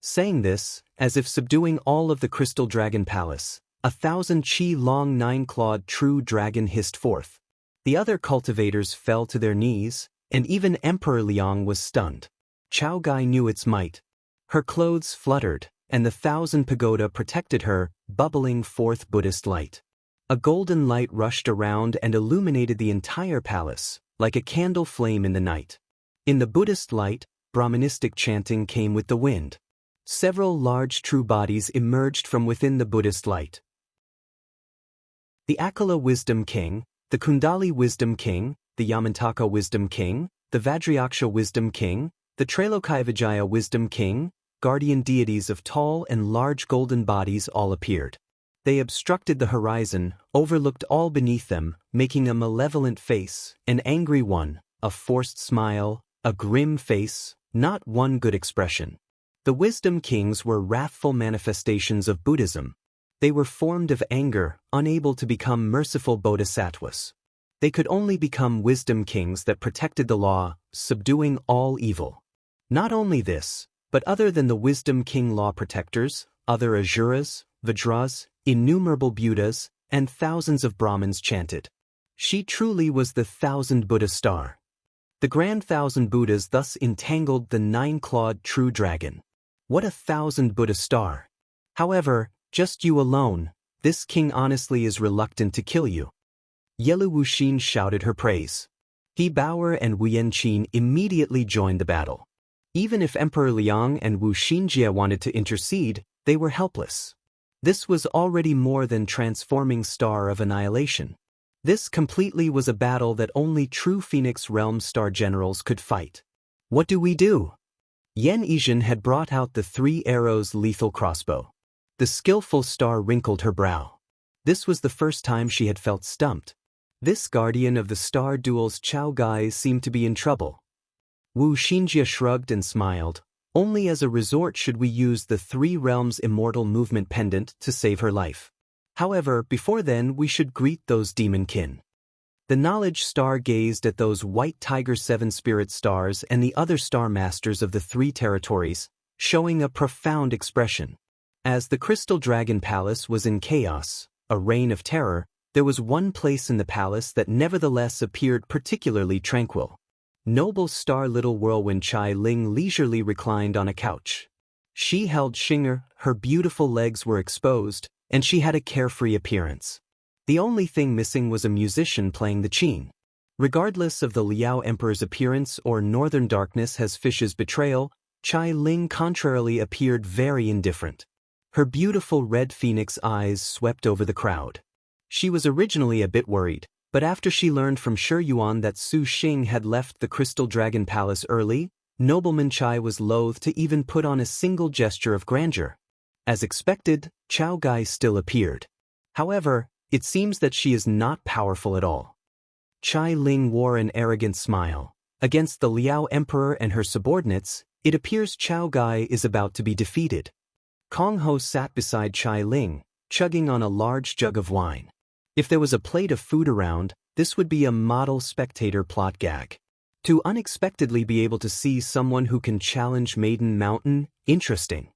Saying this, as if subduing all of the Crystal Dragon Palace, 1,000 qi-long 9-clawed true dragon hissed forth. The other cultivators fell to their knees, and even Emperor Liang was stunned. Chao Gai knew its might. Her clothes fluttered, and the 1,000 pagoda protected her, bubbling forth Buddhist light. A golden light rushed around and illuminated the entire palace, like a candle flame in the night. In the Buddhist light, Brahmanistic chanting came with the wind. Several large true bodies emerged from within the Buddhist light. The Akala Wisdom King, the Kundali Wisdom King, the Yamantaka Wisdom King, the Vajrayaksha Wisdom King, the Trailokayavijaya Wisdom King, guardian deities of tall and large golden bodies all appeared. They obstructed the horizon, overlooked all beneath them, making a malevolent face, an angry one, a forced smile, a grim face, not one good expression. The Wisdom Kings were wrathful manifestations of Buddhism. They were formed of anger, unable to become merciful bodhisattvas. They could only become Wisdom Kings that protected the law, subduing all evil. Not only this, but other than the Wisdom King law protectors, other Asuras, Vajras, innumerable Buddhas, and thousands of Brahmins chanted. She truly was the 1,000 Buddha star. The grand 1,000 Buddhas thus entangled the 9-clawed true dragon. What a 1,000 Buddha star! However, just you alone, this king honestly is reluctant to kill you. Yelu Wuxin shouted her praise. He Baoer and Wu Yanqin immediately joined the battle. Even if Emperor Liang and Wu Xinjie wanted to intercede, they were helpless. This was already more than transforming star of annihilation. This completely was a battle that only true Phoenix Realm star generals could fight. What do we do? Yan Yizhen had brought out the 3 arrows lethal crossbow. The skillful star wrinkled her brow. This was the first time she had felt stumped. This guardian of the star duel's Chao Gai seemed to be in trouble. Wu Xinjie shrugged and smiled. Only as a resort should we use the 3 realms immortal movement pendant to save her life. However, before then we should greet those demon kin. The knowledge star gazed at those white tiger 7 spirit stars and the other star masters of the 3 territories, showing a profound expression. As the crystal dragon palace was in chaos, a reign of terror, there was one place in the palace that nevertheless appeared particularly tranquil. Noble star little whirlwind Chai Ling leisurely reclined on a couch. She held Xing'er, her beautiful legs were exposed, and she had a carefree appearance. The only thing missing was a musician playing the qin. Regardless of the Liao Emperor's appearance or northern darkness has Fish's betrayal, Chai Ling contrarily appeared very indifferent. Her beautiful red phoenix eyes swept over the crowd. She was originally a bit worried, but after she learned from Shi Yuan that Su Xing had left the Crystal Dragon Palace early, Nobleman Chai was loath to even put on a single gesture of grandeur. As expected, Chao Gai still appeared. However, it seems that she is not powerful at all. Chai Ling wore an arrogant smile. Against the Liao Emperor and her subordinates, it appears Chao Gai is about to be defeated. Kong Ho sat beside Chai Ling, chugging on a large jug of wine. If there was a plate of food around, this would be a model spectator plot gag. To unexpectedly be able to see someone who can challenge Maiden Mountain, interesting.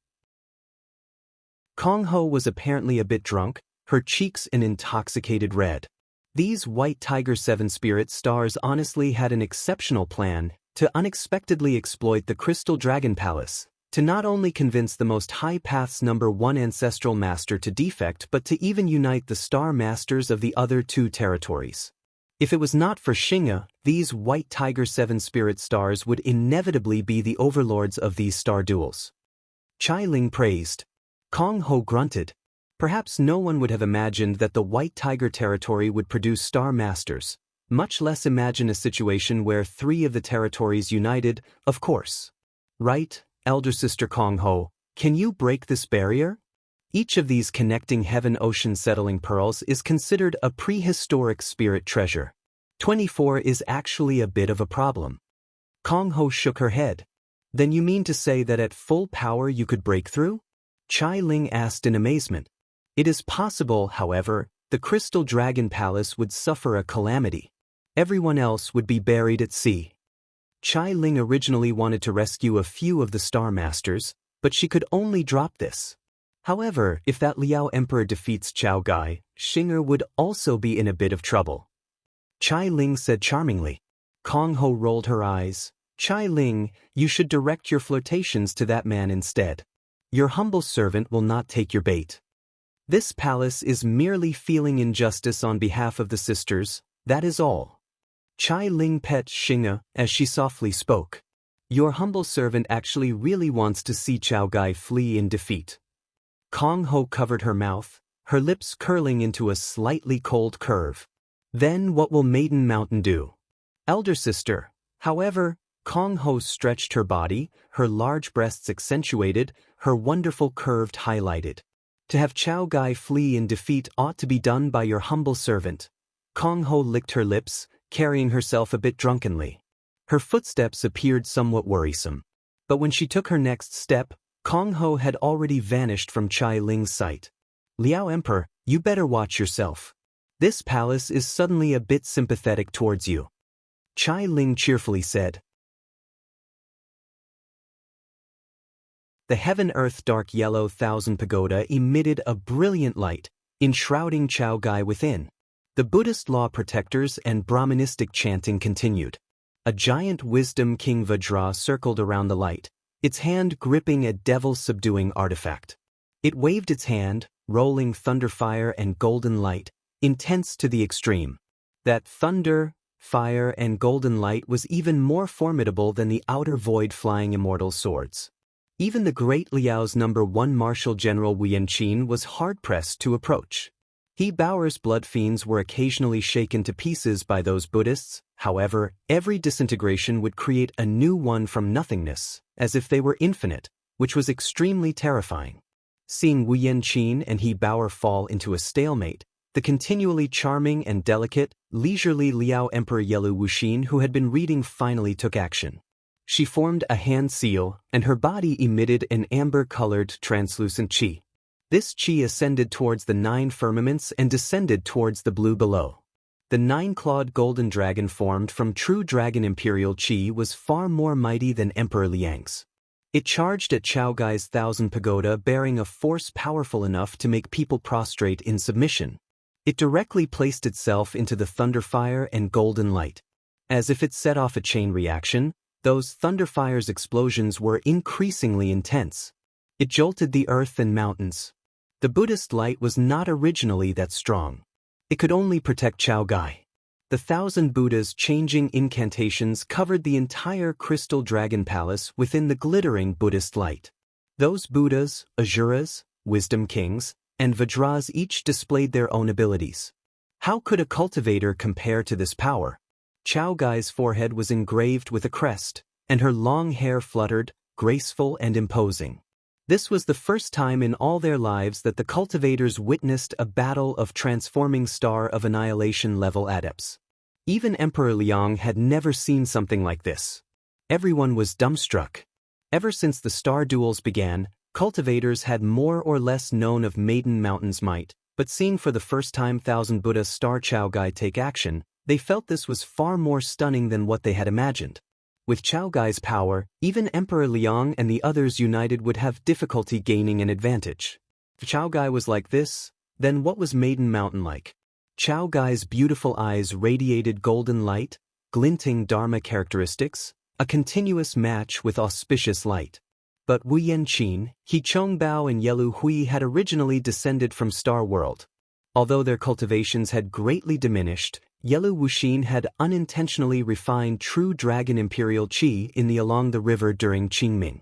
Kong Ho was apparently a bit drunk, her cheeks an intoxicated red. These white tiger 7 spirit stars honestly had an exceptional plan to unexpectedly exploit the Crystal Dragon Palace, to not only convince the most high path's #1 ancestral master to defect but to even unite the star masters of the other 2 territories. If it was not for Xing'e, these white tiger 7 spirit stars would inevitably be the overlords of these star duels. Chai Ling praised. Kong Ho grunted. Perhaps no one would have imagined that the white tiger territory would produce star masters, much less imagine a situation where 3 of the territories united, of course. Right? Elder Sister Kong Ho, can you break this barrier? Each of these connecting heaven-ocean settling pearls is considered a prehistoric spirit treasure. 24 is actually a bit of a problem. Kong Ho shook her head. Then you mean to say that at full power you could break through? Chai Ling asked in amazement. It is possible, however, the Crystal Dragon Palace would suffer a calamity. Everyone else would be buried at sea. Chai Ling originally wanted to rescue a few of the Star Masters, but she could only drop this. However, if that Liao Emperor defeats Chao Gai, Xing'er would also be in a bit of trouble. Chai Ling said charmingly. Kong Ho rolled her eyes. Chai Ling, you should direct your flirtations to that man instead. Your humble servant will not take your bait. This palace is merely feeling injustice on behalf of the sisters, that is all. Chai Ling pet Xinge as she softly spoke. Your humble servant actually really wants to see Chao Gai flee in defeat. Kong Ho covered her mouth, her lips curling into a slightly cold curve. Then what will Maiden Mountain do? Elder sister. However, Kong Ho stretched her body, her large breasts accentuated, her wonderful curved highlighted. To have Chao Gai flee in defeat ought to be done by your humble servant. Kong Ho licked her lips, carrying herself a bit drunkenly. Her footsteps appeared somewhat worrisome. But when she took her next step, Kong Ho had already vanished from Chai Ling's sight. Liao Emperor, you better watch yourself. This palace is suddenly a bit sympathetic towards you. Chai Ling cheerfully said. The heaven-earth dark yellow thousand pagoda emitted a brilliant light, enshrouding Chao Gai within. The Buddhist law protectors and Brahmanistic chanting continued. A giant wisdom king Vajra circled around the light, its hand gripping a devil-subduing artifact. It waved its hand, rolling thunderfire and golden light, intense to the extreme. That thunder, fire and golden light was even more formidable than the outer void flying immortal swords. Even the great Liao's #1 Marshal General Wu Yanqin was hard-pressed to approach. He Baoer's blood fiends were occasionally shaken to pieces by those Buddhists, however, every disintegration would create a new one from nothingness, as if they were infinite, which was extremely terrifying. Seeing Wu Yanqin and He Baoer fall into a stalemate, the continually charming and delicate, leisurely Liao Emperor Yelu Wuxin who had been reading finally took action. She formed a hand seal, and her body emitted an amber-colored, translucent qi. This qi ascended towards the 9 firmaments and descended towards the blue below. The 9-clawed golden dragon formed from true dragon imperial qi was far more mighty than Emperor Liang's. It charged at Chao Gai's 1,000 pagoda bearing a force powerful enough to make people prostrate in submission. It directly placed itself into the thunderfire and golden light. As if it set off a chain reaction, those thunderfire's explosions were increasingly intense. It jolted the earth and mountains. The Buddhist light was not originally that strong. It could only protect Chao Gai. The 1,000 Buddhas' changing incantations covered the entire crystal dragon palace within the glittering Buddhist light. Those Buddhas, Asuras, wisdom kings, and Vajras each displayed their own abilities. How could a cultivator compare to this power? Chao Gai's forehead was engraved with a crest, and her long hair fluttered, graceful and imposing. This was the first time in all their lives that the cultivators witnessed a battle of transforming star of annihilation level adepts. Even Emperor Liang had never seen something like this. Everyone was dumbstruck. Ever since the star duels began, cultivators had more or less known of Maiden Mountain's might, but seeing for the first time 1,000 Buddha star Chao Gai take action, they felt this was far more stunning than what they had imagined. With Chao Gai's power, even Emperor Liang and the others united would have difficulty gaining an advantage. If Chao Gai was like this, then what was Maiden Mountain like? Chao Gai's beautiful eyes radiated golden light, glinting Dharma characteristics, a continuous match with auspicious light. But Wu Yanqin, He Chongbao and Yelu Hui had originally descended from Star World. Although their cultivations had greatly diminished, Yelu Wuxin had unintentionally refined true dragon imperial qi in the along the river during Qingming.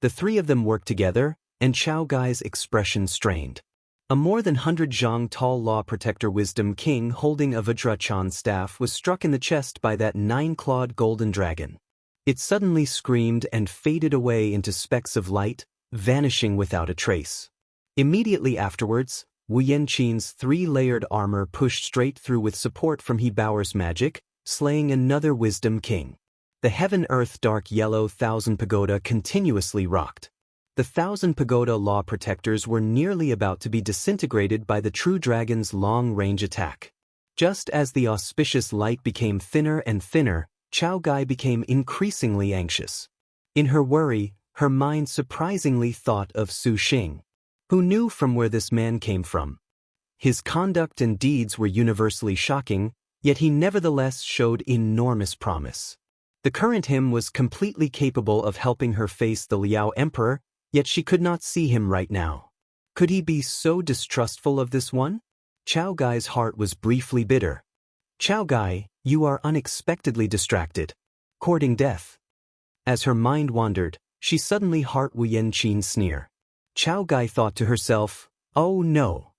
The three of them worked together, and Chao Gai's expression strained. A more than 100 zhang tall law protector wisdom king holding a Vajrachan staff was struck in the chest by that 9-clawed golden dragon. It suddenly screamed and faded away into specks of light, vanishing without a trace. Immediately afterwards, Wu Yanqin's 3-layered armor pushed straight through with support from He Baoer's magic, slaying another wisdom king. The heaven-earth dark yellow 1,000 pagoda continuously rocked. The 1,000 pagoda law protectors were nearly about to be disintegrated by the true dragon's long-range attack. Just as the auspicious light became thinner and thinner, Chao Gai became increasingly anxious. In her worry, her mind surprisingly thought of Su Xing. Who knew from where this man came from? His conduct and deeds were universally shocking, Yet he nevertheless showed enormous promise. The current him was completely capable of helping her face the Liao Emperor, yet she could not see him right now. Could he be so distrustful of this one? Chao Gai's heart was briefly bitter. Chao Gai, you are unexpectedly distracted. Courting death. As her mind wandered, she suddenly heard Wu Yanqin's sneer. Chao Gai thought to herself, oh no.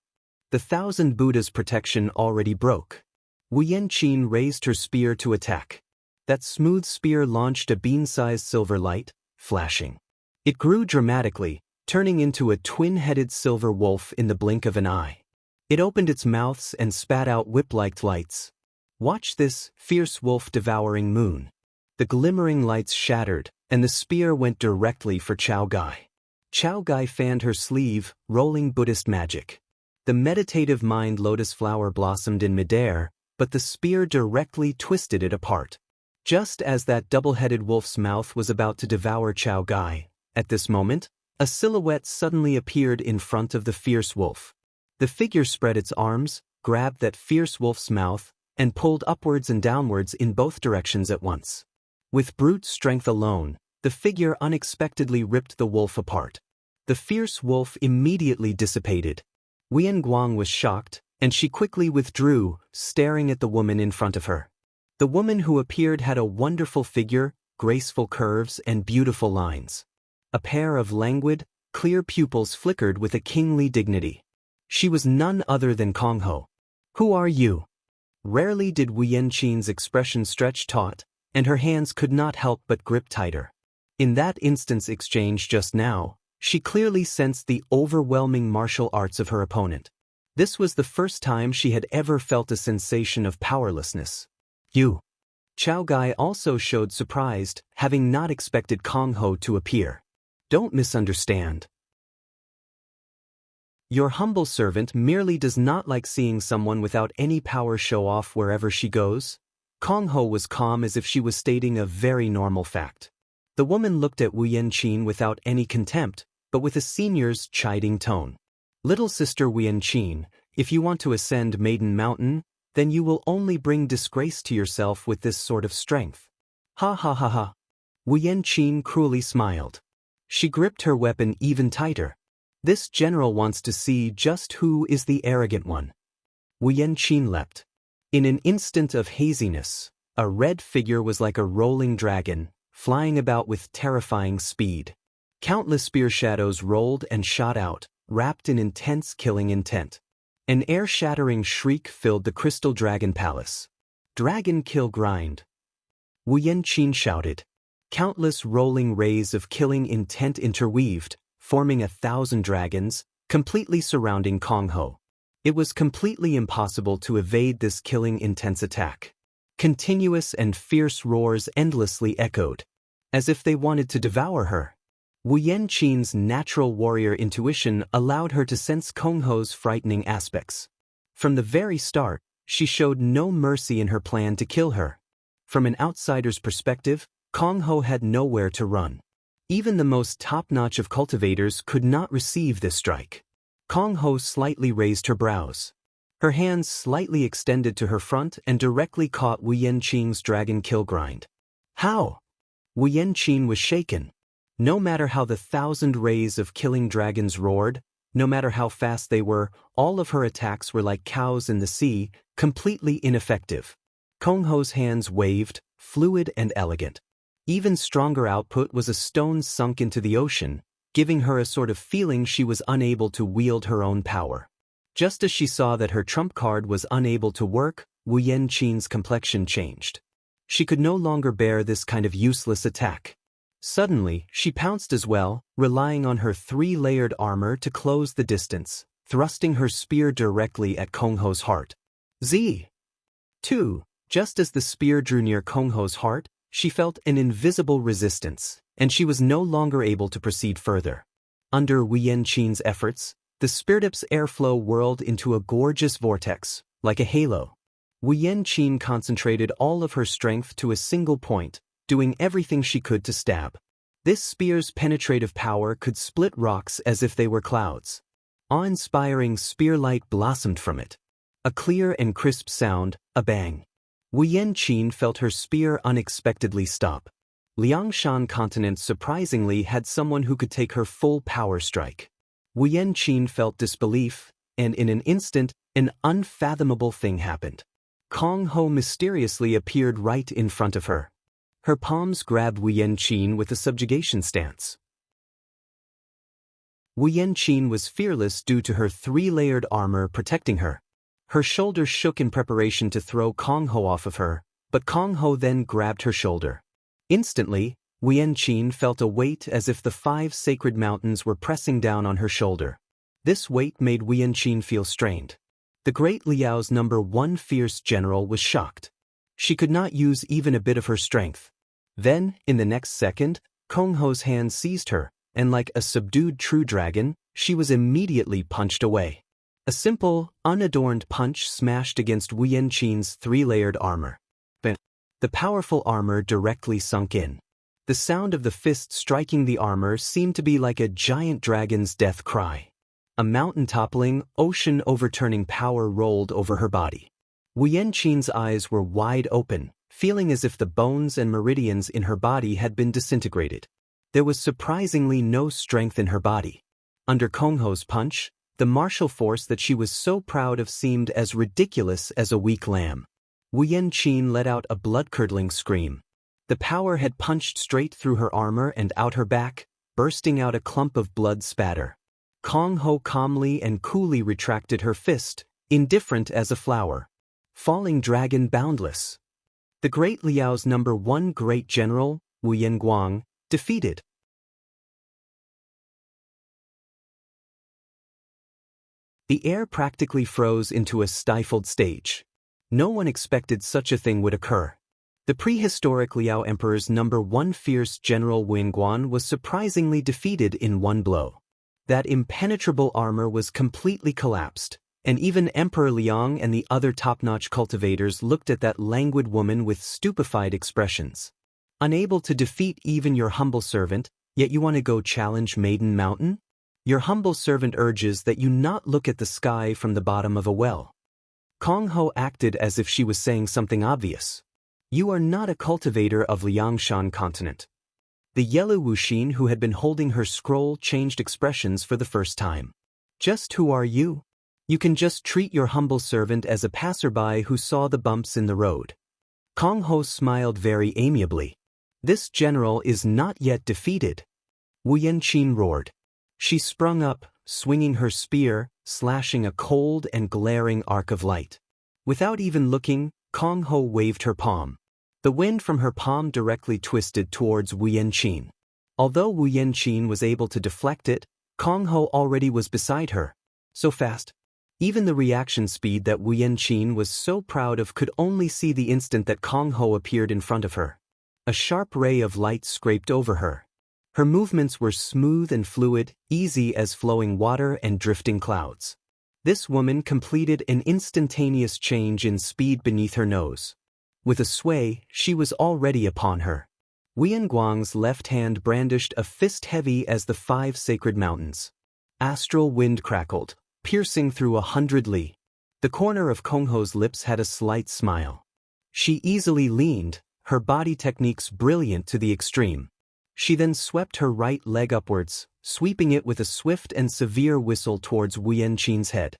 The 1,000 Buddha's protection already broke. Wu Yanqin raised her spear to attack. That smooth spear launched a bean-sized silver light, flashing. It grew dramatically, turning into a twin-headed silver wolf in the blink of an eye. It opened its mouths and spat out whip-like lights. Watch this, fierce wolf-devouring moon. The glimmering lights shattered, and the spear went directly for Chao Gai. Chao Gai fanned her sleeve, rolling Buddhist magic. The meditative mind lotus flower blossomed in midair, but the spear directly twisted it apart. Just as that double-headed wolf's mouth was about to devour Chao Gai, at this moment, a silhouette suddenly appeared in front of the fierce wolf. The figure spread its arms, grabbed that fierce wolf's mouth, and pulled upwards and downwards in both directions at once. With brute strength alone, the figure unexpectedly ripped the wolf apart. The fierce wolf immediately dissipated. Wian Guang was shocked, and she quickly withdrew, staring at the woman in front of her. The woman who appeared had a wonderful figure, graceful curves, and beautiful lines. A pair of languid, clear pupils flickered with a kingly dignity. She was none other than Kong Ho. Who are you? Rarely did Wu Yanqin's expression stretch taut, and her hands could not help but grip tighter. In that instant's exchange just now, she clearly sensed the overwhelming martial arts of her opponent. This was the first time she had ever felt a sensation of powerlessness. You. Chao Gai also showed surprised, having not expected Kong Ho to appear. Don't misunderstand. Your humble servant merely does not like seeing someone without any power show off wherever she goes. Kong Ho was calm as if she was stating a very normal fact. The woman looked at Wu Yanqin without any contempt, but with a senior's chiding tone. Little sister Wu Yanqin, if you want to ascend Maiden Mountain, then you will only bring disgrace to yourself with this sort of strength. Ha ha ha ha. Wu Yanqin cruelly smiled. She gripped her weapon even tighter. This general wants to see just who is the arrogant one. Wu Yanqin leapt. In an instant of haziness, a red figure was like a rolling dragon, flying about with terrifying speed. Countless spear shadows rolled and shot out, wrapped in intense killing intent. An air-shattering shriek filled the Crystal Dragon Palace. Dragon kill grind. Wu Yanqin shouted. Countless rolling rays of killing intent interweaved, forming 1,000 dragons, completely surrounding Kong Ho. It was completely impossible to evade this killing intense attack. Continuous and fierce roars endlessly echoed, as if they wanted to devour her. Wu Yanqin's natural warrior intuition allowed her to sense Kong Ho's frightening aspects. From the very start, she showed no mercy in her plan to kill her. From an outsider's perspective, Kong Ho had nowhere to run. Even the most top-notch of cultivators could not receive this strike. Kong Ho slightly raised her brows. Her hands slightly extended to her front and directly caught Wu Yanqin's dragon kill grind. How? Wu Yanqin was shaken. No matter how the 1,000 rays of killing dragons roared, no matter how fast they were, all of her attacks were like cows in the sea, completely ineffective. Kong Ho's hands waved, fluid and elegant. Even stronger output was a stone sunk into the ocean, giving her a sort of feeling she was unable to wield her own power. Just as she saw that her trump card was unable to work, Wu Yanqin's complexion changed. She could no longer bear this kind of useless attack. Suddenly, she pounced as well, relying on her 3-layered armor to close the distance, thrusting her spear directly at Kong Ho's heart. Z. 2. Just as the spear drew near Kong Ho's heart, she felt an invisible resistance, and she was no longer able to proceed further. Under Wu Yanqin's efforts, the spiritip's airflow whirled into a gorgeous vortex, like a halo. Wu Yanqin concentrated all of her strength to a single point, doing everything she could to stab. This spear's penetrative power could split rocks as if they were clouds. Awe-inspiring spear light blossomed from it. A clear and crisp sound, a bang. Wu Yanqin felt her spear unexpectedly stop. Liangshan continent surprisingly had someone who could take her full power strike. Wu Yanqin felt disbelief, and in an instant, an unfathomable thing happened. Kong Ho mysteriously appeared right in front of her. Her palms grabbed Wu Yanqin with a subjugation stance. Wu Yanqin was fearless due to her three-layered armor protecting her. Her shoulders shook in preparation to throw Kong Ho off of her, but Kong Ho then grabbed her shoulder. Instantly, Wu Yanqin felt a weight as if the 5 sacred mountains were pressing down on her shoulder. This weight made Wu Yanqin feel strained. The great Liao's #1 fierce general was shocked. She could not use even a bit of her strength. Then, in the next second, Kong Ho's hand seized her, and like a subdued true dragon, she was immediately punched away. A simple, unadorned punch smashed against Wu Yanqin's 3-layered armor. But the powerful armor directly sunk in. The sound of the fist striking the armor seemed to be like a giant dragon's death cry. A mountain-toppling, ocean-overturning power rolled over her body. Wu Yanqin's eyes were wide open, feeling as if the bones and meridians in her body had been disintegrated. There was surprisingly no strength in her body. Under Kong Ho's punch, the martial force that she was so proud of seemed as ridiculous as a weak lamb. Wu Yanqin let out a blood-curdling scream. The power had punched straight through her armor and out her back, bursting out a clump of blood spatter. Kong Ho calmly and coolly retracted her fist, indifferent as a flower. Falling dragon boundless. The great Liao's #1 great general, Wu Yanguang, defeated. The air practically froze into a stifled stage. No one expected such a thing would occur. The prehistoric Liao Emperor's #1 fierce general Wu Yanguang was surprisingly defeated in one blow. That impenetrable armor was completely collapsed, and even Emperor Liang and the other top-notch cultivators looked at that languid woman with stupefied expressions. Unable to defeat even your humble servant, yet you want to go challenge Maiden Mountain? Your humble servant urges that you not look at the sky from the bottom of a well. Kong Ho acted as if she was saying something obvious. You are not a cultivator of Liangshan continent. The yellow Wuxin who had been holding her scroll changed expressions for the first time. Just who are you? You can just treat your humble servant as a passerby who saw the bumps in the road. Kong Ho smiled very amiably. This general is not yet defeated. Wu Yanqin roared. She sprung up, swinging her spear, slashing a cold and glaring arc of light. Without even looking, Kong Ho waved her palm. The wind from her palm directly twisted towards Wu Yanqin. Although Wu Yanqin was able to deflect it, Kong Ho already was beside her. So fast. Even the reaction speed that Wu Yanqin was so proud of could only see the instant that Kong Ho appeared in front of her. A sharp ray of light scraped over her. Her movements were smooth and fluid, easy as flowing water and drifting clouds. This woman completed an instantaneous change in speed beneath her nose. With a sway, she was already upon her. Wu Yanguang's left hand brandished a fist heavy as the 5 sacred mountains. Astral wind crackled, piercing through 100 li. The corner of Kong Ho's lips had a slight smile. She easily leaned, her body techniques brilliant to the extreme. She then swept her right leg upwards, sweeping it with a swift and severe whistle towards Wu Yanqin's head.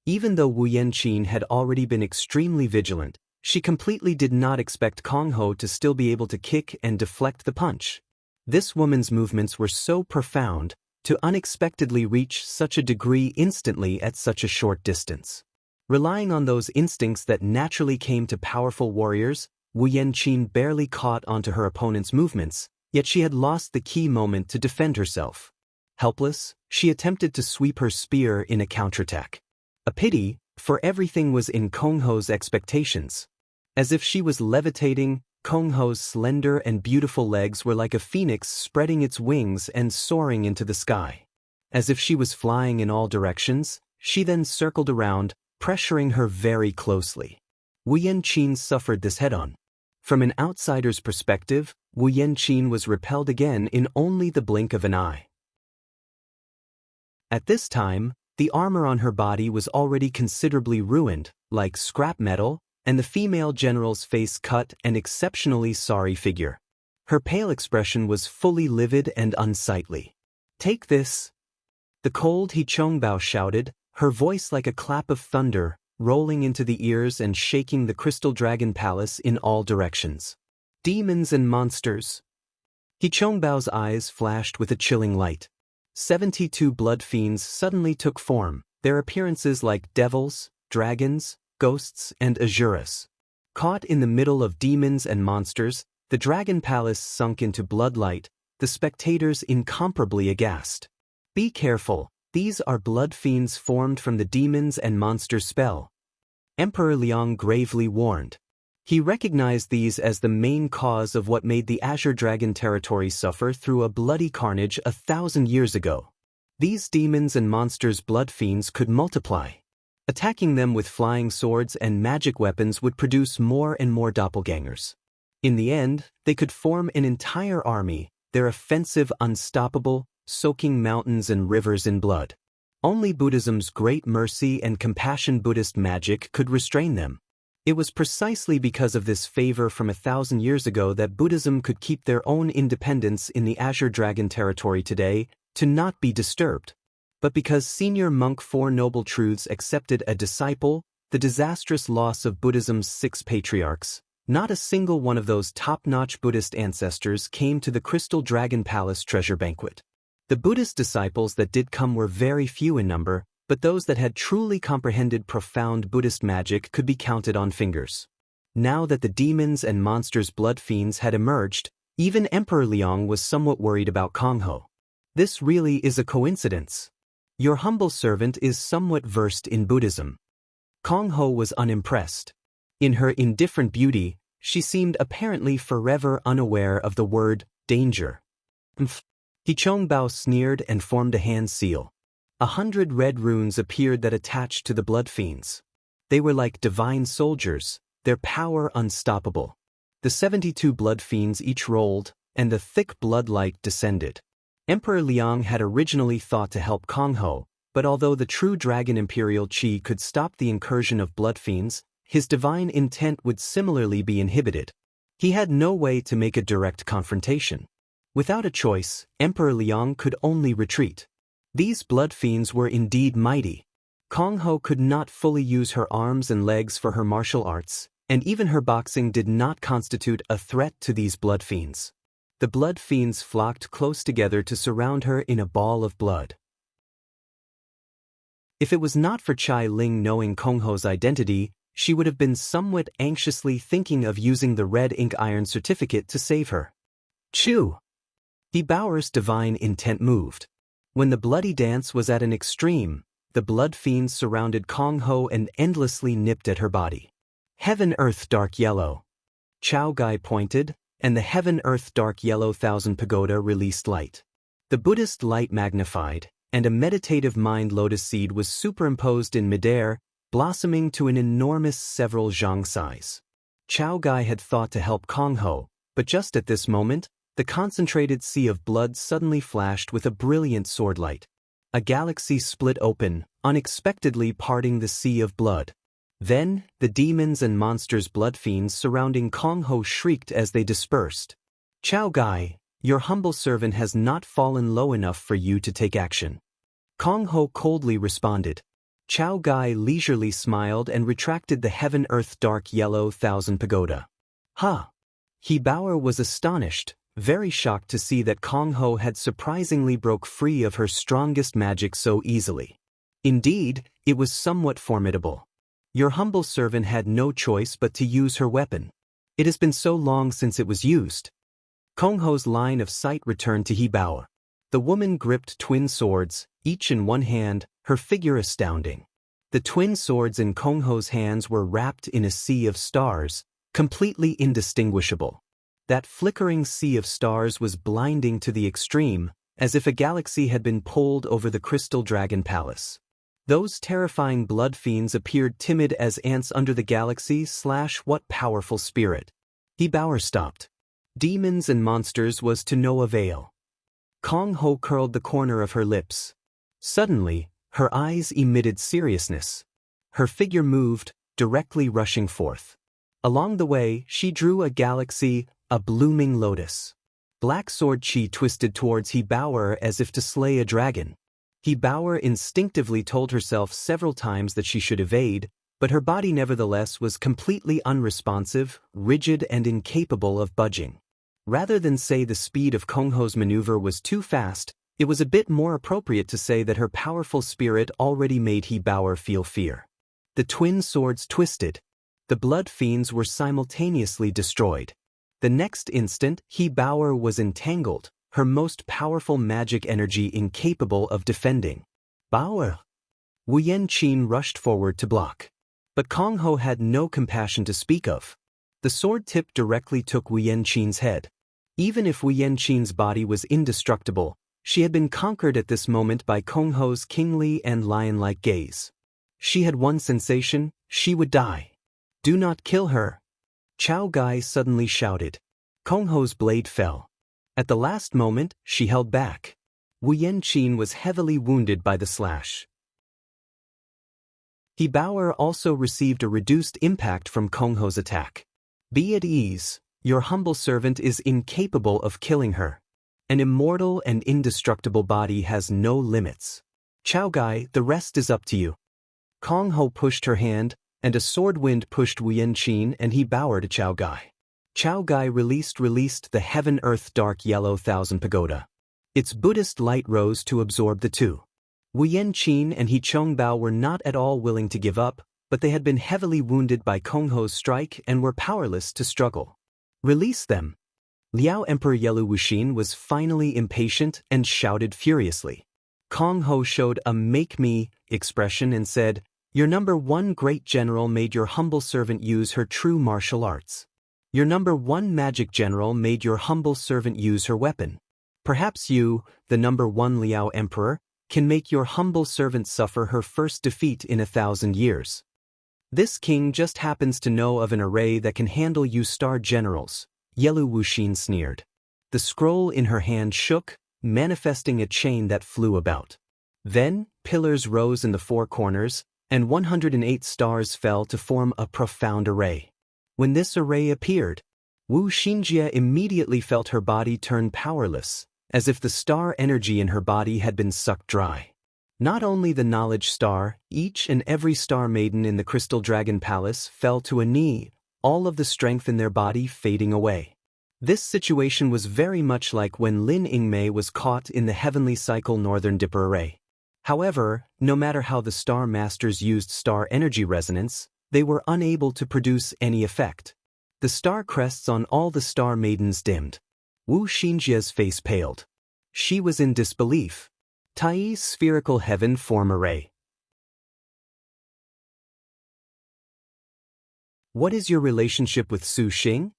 Even though Wu Yanqin had already been extremely vigilant, she completely did not expect Kong Ho to still be able to kick and deflect the punch. This woman's movements were so profound, to unexpectedly reach such a degree instantly at such a short distance. Relying on those instincts that naturally came to powerful warriors, Wu Yanqin barely caught onto her opponent's movements, yet she had lost the key moment to defend herself. Helpless, she attempted to sweep her spear in a counterattack. A pity, for everything was in Kong Ho's expectations. As if she was levitating, Kong Ho's slender and beautiful legs were like a phoenix spreading its wings and soaring into the sky. As if she was flying in all directions, she then circled around, pressuring her very closely. Wu Yanqin suffered this head-on. From an outsider's perspective, Wu Yanqin was repelled again in only the blink of an eye. At this time, the armor on her body was already considerably ruined, like scrap metal, and the female general's face cut and exceptionally sorry figure. Her pale expression was fully livid and unsightly. "Take this!" The cold He Chongbao shouted, her voice like a clap of thunder, rolling into the ears and shaking the Crystal Dragon Palace in all directions. "Demons and monsters!" He Chongbao's eyes flashed with a chilling light. 72 blood fiends suddenly took form, their appearances like devils, dragons, ghosts, and asuras. Caught in the middle of demons and monsters, the Dragon Palace sunk into bloodlight, the spectators incomparably aghast. "Be careful, these are blood fiends formed from the demons and monsters spell," Emperor Liang gravely warned. He recognized these as the main cause of what made the Azure Dragon territory suffer through a bloody carnage 1,000 years ago. These demons and monsters' blood fiends could multiply. Attacking them with flying swords and magic weapons would produce more and more doppelgangers. In the end, they could form an entire army, their offensive unstoppable, soaking mountains and rivers in blood. Only Buddhism's great mercy and compassion Buddhist magic could restrain them. It was precisely because of this favor from 1,000 years ago that Buddhism could keep their own independence in the Azure Dragon territory today, to not be disturbed. But because senior monk Four Noble Truths accepted a disciple, the disastrous loss of Buddhism's 6 patriarchs, not a single one of those top-notch Buddhist ancestors came to the Crystal Dragon Palace treasure banquet. The Buddhist disciples that did come were very few in number, but those that had truly comprehended profound Buddhist magic could be counted on fingers. Now that the demons and monsters' blood fiends had emerged, even Emperor Liang was somewhat worried about Kongho. "This really is a coincidence. Your humble servant is somewhat versed in Buddhism." Kongho was unimpressed. In her indifferent beauty, she seemed apparently forever unaware of the word danger. He Chongbao sneered and formed a hand seal. 100 red runes appeared that attached to the blood fiends. They were like divine soldiers, their power unstoppable. The 72 blood fiends each rolled, and the thick blood light descended. Emperor Liang had originally thought to help Kongho, but although the true dragon imperial chi could stop the incursion of blood fiends, his divine intent would similarly be inhibited. He had no way to make a direct confrontation. Without a choice, Emperor Liang could only retreat. These blood fiends were indeed mighty. Kongho could not fully use her arms and legs for her martial arts, and even her boxing did not constitute a threat to these blood fiends. The blood fiends flocked close together to surround her in a ball of blood. If it was not for Chai Ling knowing Kongho's identity, she would have been somewhat anxiously thinking of using the red ink iron certificate to save her. Chew! He Baoer's divine intent moved. When the bloody dance was at an extreme, the blood fiends surrounded Kongho and endlessly nipped at her body. Heaven-Earth Dark Yellow. Chao Gai pointed, and the Heaven-Earth Dark Yellow Thousand Pagoda released light. The Buddhist light magnified, and a meditative mind lotus seed was superimposed in midair, blossoming to an enormous several zhang size. Chao Gai had thought to help Kongho, but just at this moment, the concentrated sea of blood suddenly flashed with a brilliant swordlight. A galaxy split open, unexpectedly parting the sea of blood. Then, the demons and monsters' blood fiends surrounding Kongho shrieked as they dispersed. Chao Gai, your humble servant has not fallen low enough for you to take action. Kongho coldly responded. Chao Gai leisurely smiled and retracted the Heaven-Earth Dark Yellow Thousand Pagoda. Ha! He Baoer was astonished, very shocked to see that Kongho had surprisingly broke free of her strongest magic so easily. Indeed, it was somewhat formidable. Your humble servant had no choice but to use her weapon. It has been so long since it was used. Kongho's line of sight returned to He Baoer. The woman gripped twin swords, each in one hand, her figure astounding. The twin swords in Kongho's hands were wrapped in a sea of stars, completely indistinguishable. That flickering sea of stars was blinding to the extreme, as if a galaxy had been pulled over the Crystal Dragon Palace. Those terrifying blood fiends appeared timid as ants under the galaxy. What powerful spirit! He Baoer stopped. Demons and monsters was to no avail. Kongho curled the corner of her lips. Suddenly, her eyes emitted seriousness. Her figure moved, directly rushing forth. Along the way, she drew a galaxy, a blooming lotus. Black Sword Chi twisted towards He Bao as if to slay a dragon. He Bao instinctively told herself several times that she should evade, but her body nevertheless was completely unresponsive, rigid and incapable of budging. Rather than say the speed of Kong Ho's maneuver was too fast, it was a bit more appropriate to say that her powerful spirit already made He Bao feel fear. The twin swords twisted. The blood fiends were simultaneously destroyed. The next instant, He Bao was entangled, her most powerful magic energy incapable of defending. Bao! Wu Yanqin rushed forward to block. But Kong Ho had no compassion to speak of. The sword tip directly took Wu Yanqin's head. Even if Wu Yanqin's body was indestructible, she had been conquered at this moment by Kong Ho's kingly and lion-like gaze. She had one sensation: she would die. Do not kill her! Chao Gai suddenly shouted. Kong Ho's blade fell. At the last moment, she held back. Wu Yanqin was heavily wounded by the slash. He Bao also received a reduced impact from Kong Ho's attack. Be at ease, your humble servant is incapable of killing her. An immortal and indestructible body has no limits. Chao Gai, the rest is up to you. Kong Ho pushed her hand, and a sword wind pushed Wu Yanqin and He Bao to Chao Gai. Chao Gai released the heaven-earth dark yellow thousand pagoda. Its Buddhist light rose to absorb the two. Wu Yanqin and He Chongbao were not at all willing to give up, but they had been heavily wounded by Kong Ho's strike and were powerless to struggle. Release them! Liao Emperor Yelu Wuxin was finally impatient and shouted furiously. Kong Ho showed a "make-me" expression and said, "Your number one great general made your humble servant use her true martial arts. Your number one magic general made your humble servant use her weapon. Perhaps you, the number one Liao Emperor, can make your humble servant suffer her first defeat in 1,000 years. This king just happens to know of an array that can handle you star generals," Yelu Wuxin sneered. The scroll in her hand shook, manifesting a chain that flew about. Then, pillars rose in the four corners, and 108 stars fell to form a profound array. When this array appeared, Wu Xinjie immediately felt her body turn powerless, as if the star energy in her body had been sucked dry. Not only the knowledge star, each and every star maiden in the Crystal Dragon Palace fell to a knee, all of the strength in their body fading away. This situation was very much like when Lin Yingmei was caught in the Heavenly Cycle Northern Dipper Array. However, no matter how the Star Masters used star energy resonance, they were unable to produce any effect. The star crests on all the star maidens dimmed. Wu Xinjie's face paled. She was in disbelief. Tai's spherical heaven form array. What is your relationship with Su Xing?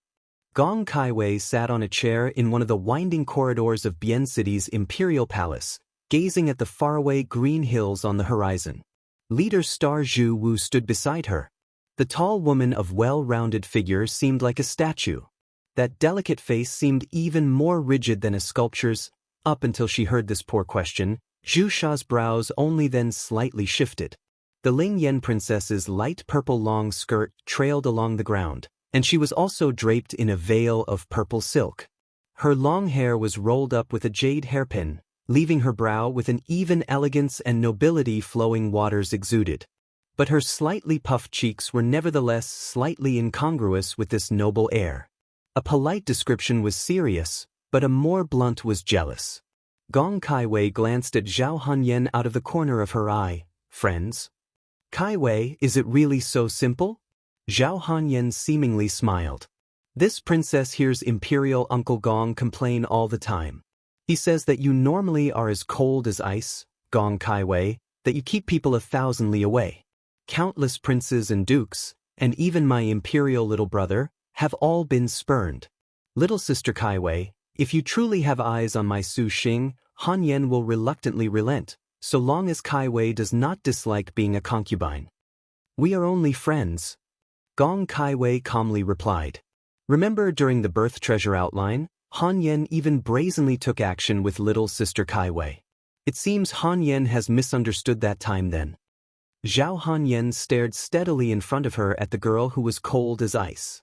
Gong Kaiwei sat on a chair in one of the winding corridors of Bian City's imperial palace, gazing at the faraway green hills on the horizon. Leader Star Zhu Wu stood beside her. The tall woman of well-rounded figure seemed like a statue. That delicate face seemed even more rigid than a sculpture's. Up until she heard this poor question, Zhu Sha's brows only then slightly shifted. The Ling Yan princess's light purple long skirt trailed along the ground, and she was also draped in a veil of purple silk. Her long hair was rolled up with a jade hairpin, leaving her brow with an even elegance and nobility flowing waters exuded. But her slightly puffed cheeks were nevertheless slightly incongruous with this noble air. A polite description was serious, but a more blunt was jealous. Gong Kaiwei glanced at Zhao Hanyan out of the corner of her eye. Friends? Kaiwei, is it really so simple? Zhao Hanyan seemingly smiled. This princess hears Imperial Uncle Gong complain all the time. He says that you normally are as cold as ice, Gong Kaiwei, that you keep people 1,000 li away. Countless princes and dukes, and even my imperial little brother, have all been spurned. Little sister Kaiwei, if you truly have eyes on my Su Xing, Han Yan will reluctantly relent, so long as Kaiwei does not dislike being a concubine. We are only friends. Gong Kaiwei calmly replied. Remember during the birth treasure outline, Han Yan even brazenly took action with little sister Kaiwei. It seems Han Yan has misunderstood that time then. Zhao Hanyan stared steadily in front of her at the girl who was cold as ice.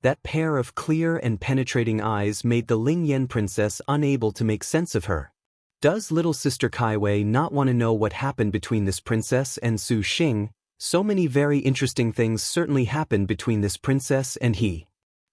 That pair of clear and penetrating eyes made the Lingyan princess unable to make sense of her. Does little sister Kaiwei not want to know what happened between this princess and Su Xing? So many very interesting things certainly happened between this princess and he.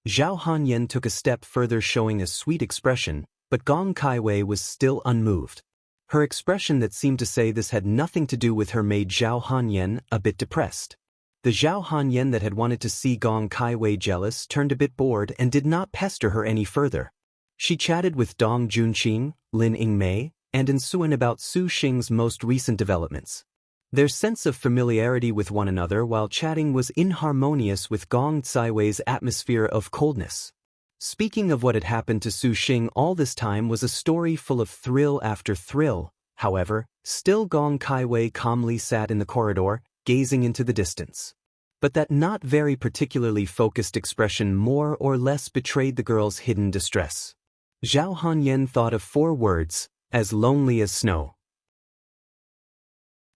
Zhao Hanyan took a step further, showing a sweet expression, but Gong Kaiwei was still unmoved. Her expression that seemed to say this had nothing to do with her made Zhao Hanyan a bit depressed. The Zhao Hanyan that had wanted to see Gong Kaiwei jealous turned a bit bored and did not pester her any further. She chatted with Dong Junqing, Lin Yingmei, and Ensuan about Su Xing's most recent developments. Their sense of familiarity with one another while chatting was inharmonious with Gong Caiwei's atmosphere of coldness. Speaking of what had happened to Su Xing all this time was a story full of thrill after thrill. However, still Gong Kaiwei calmly sat in the corridor, gazing into the distance. But that not very particularly focused expression more or less betrayed the girl's hidden distress. Zhao Hanyan thought of 4 words, as lonely as snow.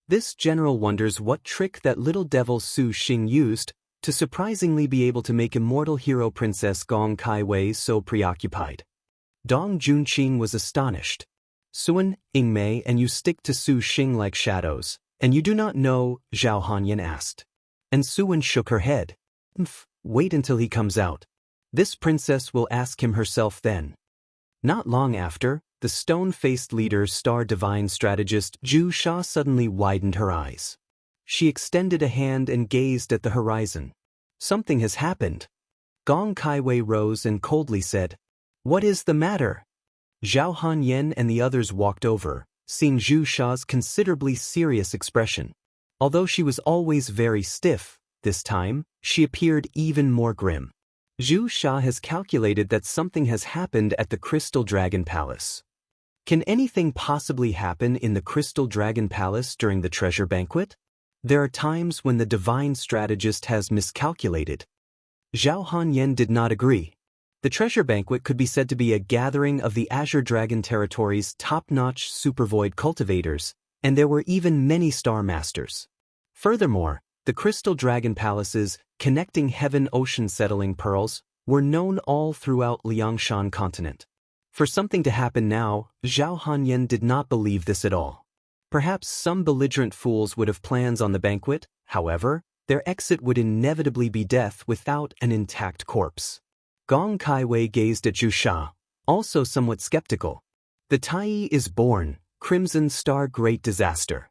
This general wonders what trick that little devil Su Xing used to surprisingly be able to make immortal hero princess Gong Kaiwei so preoccupied. Dong Junqing was astonished. Suan, Yingmei, and you stick to Su Xing like shadows, and you do not know, Zhao Hanyan asked. And Suan shook her head. Wait until he comes out. This princess will ask him herself then. Not long after, the stone-faced leader star divine strategist Zhu Sha suddenly widened her eyes. She extended a hand and gazed at the horizon. Something has happened. Gong Kaiwei rose and coldly said, "What is the matter?" Zhao Hanyan and the others walked over, seeing Zhu Sha's considerably serious expression. Although she was always very stiff, this time, she appeared even more grim. Zhu Sha has calculated that something has happened at the Crystal Dragon Palace. Can anything possibly happen in the Crystal Dragon Palace during the treasure banquet? There are times when the divine strategist has miscalculated. Zhao Hanyan did not agree. The treasure banquet could be said to be a gathering of the Azure Dragon territory's top-notch supervoid cultivators, and there were even many star masters. Furthermore, the Crystal Dragon Palace's connecting heaven-ocean settling pearls were known all throughout Liangshan continent. For something to happen now, Zhao Hanyan did not believe this at all. Perhaps some belligerent fools would have plans on the banquet, however, their exit would inevitably be death without an intact corpse. Gong Kaiwei gazed at Zhu Sha, also somewhat skeptical. The Tai is born, Crimson Star Great Disaster.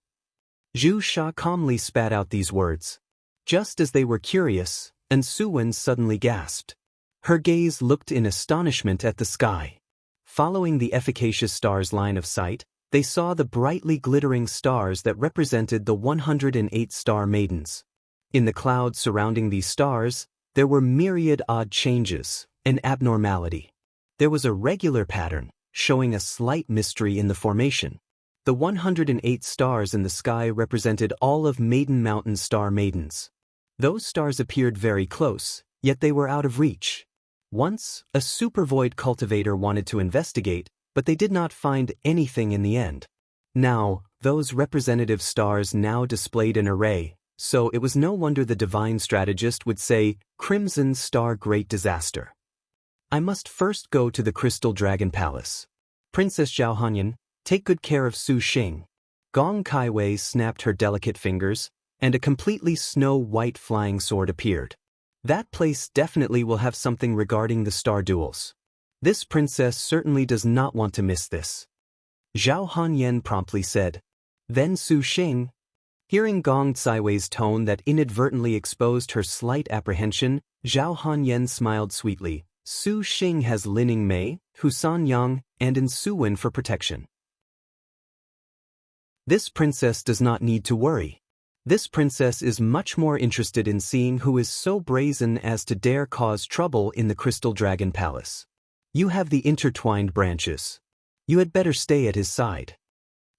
Zhu Sha calmly spat out these words. Just as they were curious, and Suwen suddenly gasped. Her gaze looked in astonishment at the sky. Following the efficacious star's line of sight, they saw the brightly glittering stars that represented the 108 star maidens. In the clouds surrounding these stars, there were myriad odd changes, an abnormality. There was a regular pattern, showing a slight mystery in the formation. The 108 stars in the sky represented all of Maiden Mountain star maidens. Those stars appeared very close, yet they were out of reach. Once, a supervoid cultivator wanted to investigate, but they did not find anything in the end. Now, those representative stars now displayed an array, so it was no wonder the divine strategist would say, Crimson Star Great Disaster. I must first go to the Crystal Dragon Palace. Princess Zhao Hanyan, take good care of Su Xing. Gong Kaiwei snapped her delicate fingers, and a completely snow-white flying sword appeared. That place definitely will have something regarding the star duels. This princess certainly does not want to miss this. Zhao Hanyan promptly said. Then Su Xing. Hearing Gong Caiwei's tone that inadvertently exposed her slight apprehension, Zhao Hanyan smiled sweetly. Su Xing has Lin Yingmei, Husan Yang, and Ensuwen for protection. This princess does not need to worry. This princess is much more interested in seeing who is so brazen as to dare cause trouble in the Crystal Dragon Palace. You have the intertwined branches. You had better stay at his side.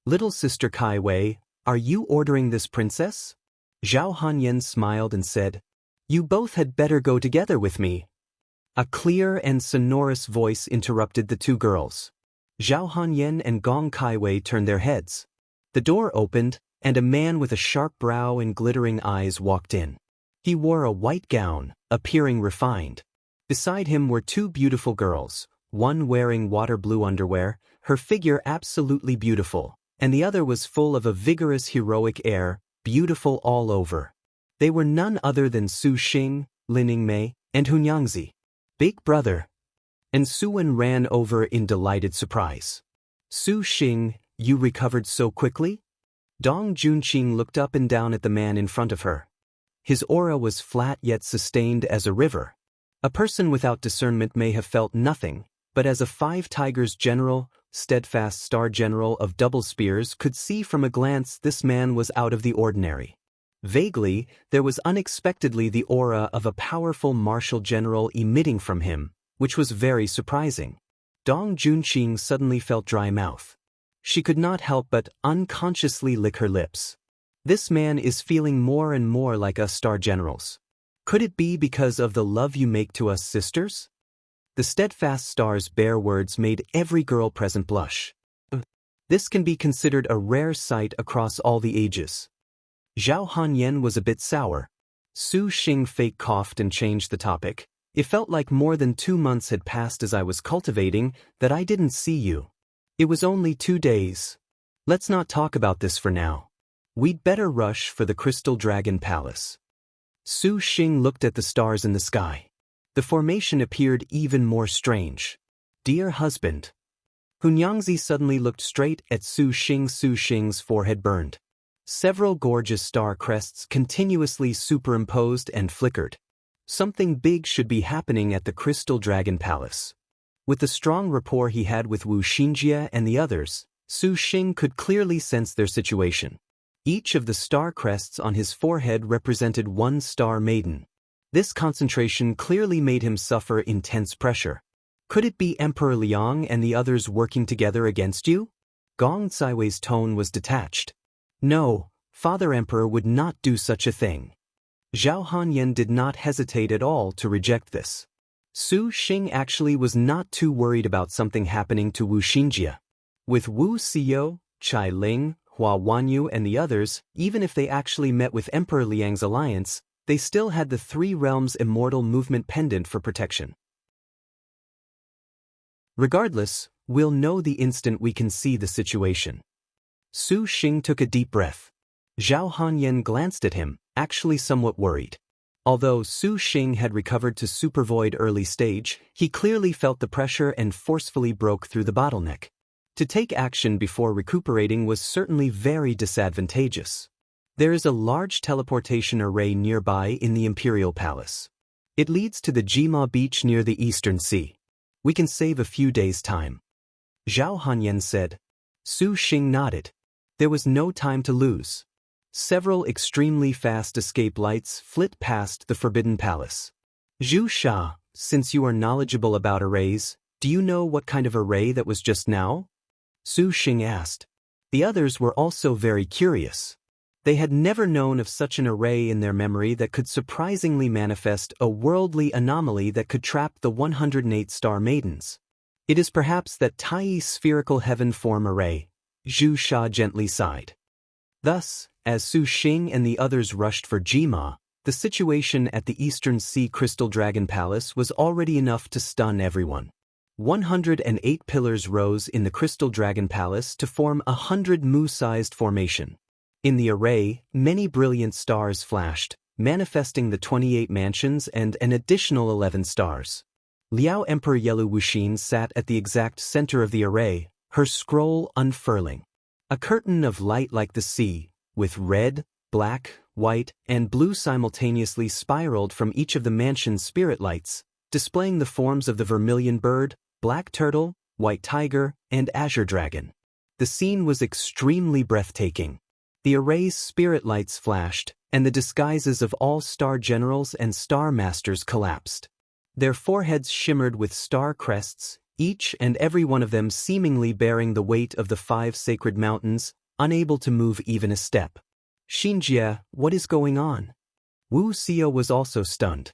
Little sister Kaiwei, are you ordering this princess? Zhao Hanyan smiled and said, You both had better go together with me. A clear and sonorous voice interrupted the two girls. Zhao Hanyan and Gong Kaiwei turned their heads. The door opened, and a man with a sharp brow and glittering eyes walked in. He wore a white gown, appearing refined. Beside him were two beautiful girls, one wearing water blue underwear, her figure absolutely beautiful, and the other was full of a vigorous heroic air, beautiful all over. They were none other than Su Xing, Lin Mei, and Hunyangzi. Big brother. And Su Wen ran over in delighted surprise. Su Xing, you recovered so quickly? Dong Junqing looked up and down at the man in front of her. His aura was flat yet sustained as a river. A person without discernment may have felt nothing, but as a Five Tigers general, steadfast star general of double spears could see from a glance this man was out of the ordinary. Vaguely, there was unexpectedly the aura of a powerful martial general emitting from him, which was very surprising. Dong Junqing suddenly felt dry mouth. She could not help but unconsciously lick her lips. This man is feeling more and more like us star generals. Could it be because of the love you make to us sisters? The steadfast star's bare words made every girl present blush. This can be considered a rare sight across all the ages. Zhao Hanyan was a bit sour. Su Xing fake coughed and changed the topic. It felt like more than 2 months had passed as I was cultivating that I didn't see you. It was only 2 days. Let's not talk about this for now. We'd better rush for the Crystal Dragon Palace. Su Xing looked at the stars in the sky. The formation appeared even more strange. Dear husband. Hunyangzi suddenly looked straight at Su Xing. Su Xing's forehead burned. Several gorgeous star crests continuously superimposed and flickered. Something big should be happening at the Crystal Dragon Palace. With the strong rapport he had with Wu Xinjie and the others, Su Xing could clearly sense their situation. Each of the star crests on his forehead represented one star maiden. This concentration clearly made him suffer intense pressure. Could it be Emperor Liang and the others working together against you? Gong Caiwei's tone was detached. No, Father Emperor would not do such a thing. Zhao Hanyan did not hesitate at all to reject this. Su Xing actually was not too worried about something happening to Wu Xinjie. With Wu Xiao, Chai Ling, Hua Wanyu and the others, even if they actually met with Emperor Liang's alliance, they still had the Three Realms Immortal Movement Pendant for protection. Regardless, we'll know the instant we can see the situation. Su Xing took a deep breath. Zhao Hanyan glanced at him, actually somewhat worried. Although Su Xing had recovered to supervoid early stage, he clearly felt the pressure and forcefully broke through the bottleneck. To take action before recuperating was certainly very disadvantageous. There is a large teleportation array nearby in the Imperial Palace. It leads to the Jima beach near the Eastern Sea. We can save a few days' time. Zhao Hanyan said. Su Xing nodded. There was no time to lose. Several extremely fast escape lights flit past the Forbidden Palace. Zhu Sha, since you are knowledgeable about arrays, do you know what kind of array that was just now? Su Xing asked. The others were also very curious. They had never known of such an array in their memory that could surprisingly manifest a worldly anomaly that could trap the 108 star maidens. It is perhaps that Tai spherical heaven form array. Zhu Sha gently sighed. Thus, as Su Xing and the others rushed for Jima, the situation at the Eastern Sea Crystal Dragon Palace was already enough to stun everyone. 108 pillars rose in the Crystal Dragon Palace to form a 100 mu-sized formation. In the array, many brilliant stars flashed, manifesting the 28 mansions and an additional 11 stars. Liao Emperor Yelu Wuxin sat at the exact center of the array, her scroll unfurling. A curtain of light like the sea, with red, black, white, and blue simultaneously spiraled from each of the mansion's spirit lights, displaying the forms of the vermilion bird, black turtle, white tiger, and azure dragon. The scene was extremely breathtaking. The array's spirit lights flashed, and the disguises of all star generals and star masters collapsed. Their foreheads shimmered with star crests, each and every one of them seemingly bearing the weight of the 5 sacred mountains, unable to move even a step. Xinjie, what is going on? Wu Xiao was also stunned.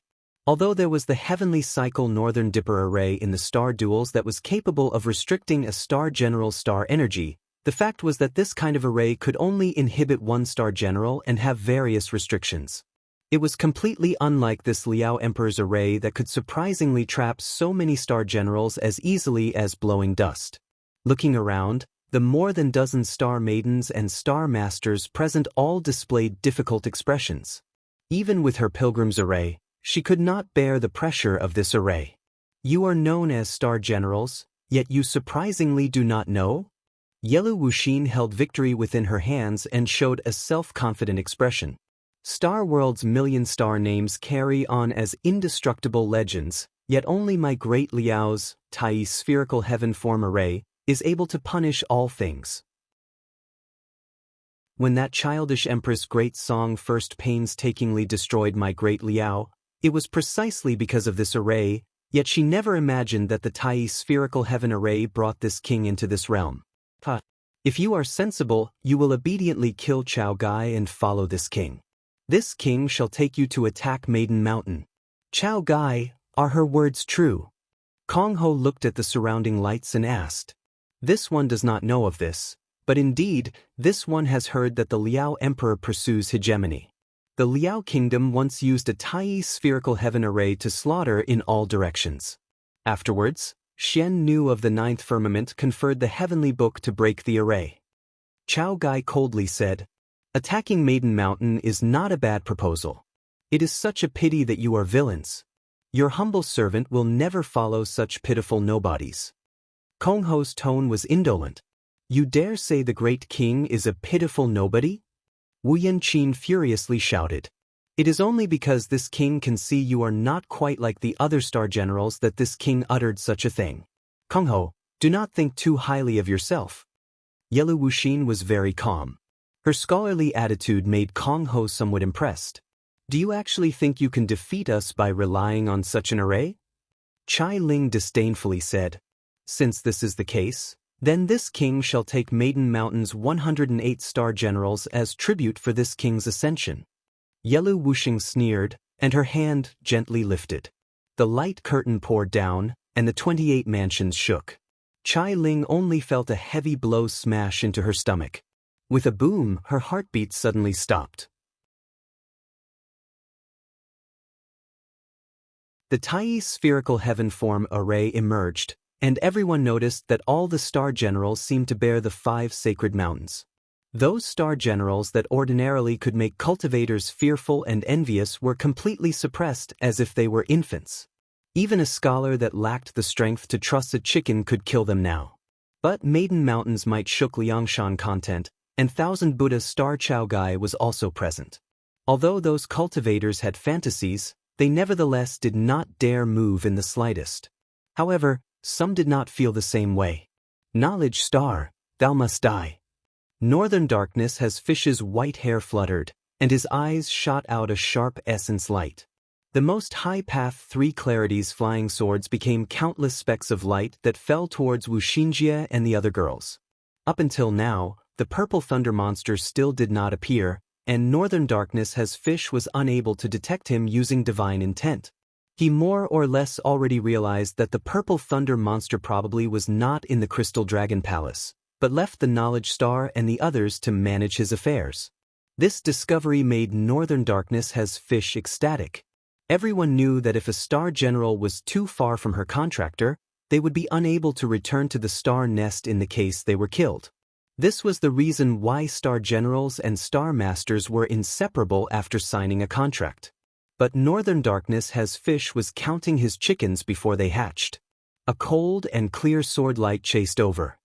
Although there was the heavenly cycle Northern Dipper array in the star duels that was capable of restricting a star general's star energy, The fact was that this kind of array could only inhibit one star general and have various restrictions. It was completely unlike this Liao Emperor's array that could surprisingly trap so many star generals as easily as blowing dust. Looking around, the more than dozen star maidens and star masters present all displayed difficult expressions. Even with her pilgrim's array, she could not bear the pressure of this array. You are known as star generals, yet you surprisingly do not know? Yelu Wuxin held victory within her hands and showed a self-confident expression. Star World's million star names carry on as indestructible legends, yet only my great Liao's Tai spherical heaven form array is able to punish all things. When that childish empress' great song first painstakingly destroyed my great Liao, it was precisely because of this array, yet she never imagined that the Tai spherical heaven array brought this king into this realm. If you are sensible, you will obediently kill Chao Gai and follow this king. This king shall take you to attack Maiden Mountain. Chao Gai, are her words true? Kong Ho looked at the surrounding lights and asked. This one does not know of this, but indeed, this one has heard that the Liao Emperor pursues hegemony. The Liao Kingdom once used a Tai spherical heaven array to slaughter in all directions. Afterwards, Xian knew of the ninth firmament conferred the heavenly book to break the array. Chao Gai coldly said, attacking Maiden Mountain is not a bad proposal. It is such a pity that you are villains. Your humble servant will never follow such pitiful nobodies. Kong Ho's tone was indolent. You dare say the great king is a pitiful nobody? Wu Yanqin furiously shouted. It is only because this king can see you are not quite like the other star generals that this king uttered such a thing. Kong Ho, do not think too highly of yourself. Yelu Wuxin was very calm. Her scholarly attitude made Kong Ho somewhat impressed. Do you actually think you can defeat us by relying on such an array? Chai Ling disdainfully said. Since this is the case, then this king shall take Maiden Mountain's 108 star generals as tribute for this king's ascension. Yelu Wuxing sneered, and her hand gently lifted. The light curtain poured down, and the 28 mansions shook. Chai Ling only felt a heavy blow smash into her stomach. With a boom, her heartbeat suddenly stopped. The Tai spherical heaven form array emerged, and everyone noticed that all the star generals seemed to bear the 5 sacred mountains. Those star generals that ordinarily could make cultivators fearful and envious were completely suppressed as if they were infants. Even a scholar that lacked the strength to trust a chicken could kill them now. But Maiden Mountains might shook Liangshan content, and Thousand Buddha Star Chao Gai was also present. Although those cultivators had fantasies, they nevertheless did not dare move in the slightest. However, some did not feel the same way. Knowledge Star, thou must die. Northern Darkness has Fish's white hair fluttered, and his eyes shot out a sharp essence light. The most high path 3 clarities flying swords became countless specks of light that fell towards Wu Xinjie and the other girls. Up until now, the purple thunder monster still did not appear, and Northern Darkness has Fish was unable to detect him using divine intent. He more or less already realized that the purple thunder monster probably was not in the Crystal Dragon Palace, but left the Knowledge Star and the others to manage his affairs. This discovery made Northern Darkness has Fish ecstatic. Everyone knew that if a star general was too far from her contractor, they would be unable to return to the star nest in the case they were killed. This was the reason why star generals and star masters were inseparable after signing a contract. But Northern Darkness has Fish was counting his chickens before they hatched. A cold and clear sword light chased over.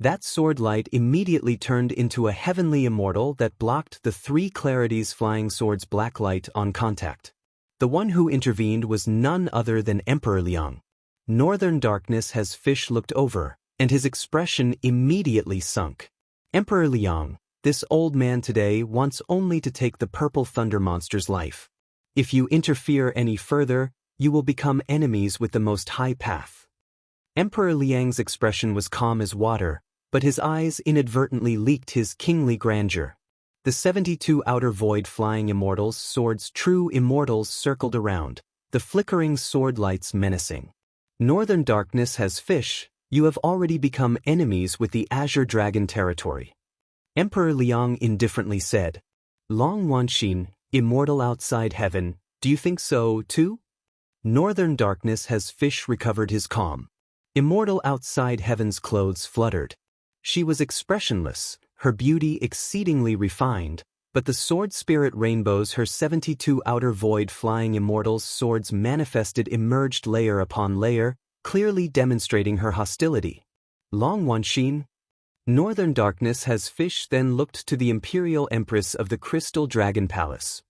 That sword light immediately turned into a heavenly immortal that blocked the 3 clarities flying sword's black light on contact. The one who intervened was none other than Emperor Liang. Northern Darkness has Fish looked over, and his expression immediately sunk. Emperor Liang, this old man today wants only to take the purple thunder monster's life. If you interfere any further, you will become enemies with the Most High Path. Emperor Liang's expression was calm as water, but his eyes inadvertently leaked his kingly grandeur. The 72 outer void flying immortals' swords true immortals circled around, the flickering sword lights menacing. Northern Darkness has Fish, You have already become enemies with the Azure Dragon territory. Emperor Liang indifferently said. Long Wanxin, immortal outside heaven, do you think so, too? Northern darkness has fish recovered his calm. Immortal outside heaven's clothes fluttered. She was expressionless, her beauty exceedingly refined, but the sword spirit rainbows her 72 outer void flying immortals' swords manifested emerged layer upon layer, clearly demonstrating her hostility. Long Wanxin. Northern darkness has fish then looked to the imperial empress of the Crystal Dragon Palace.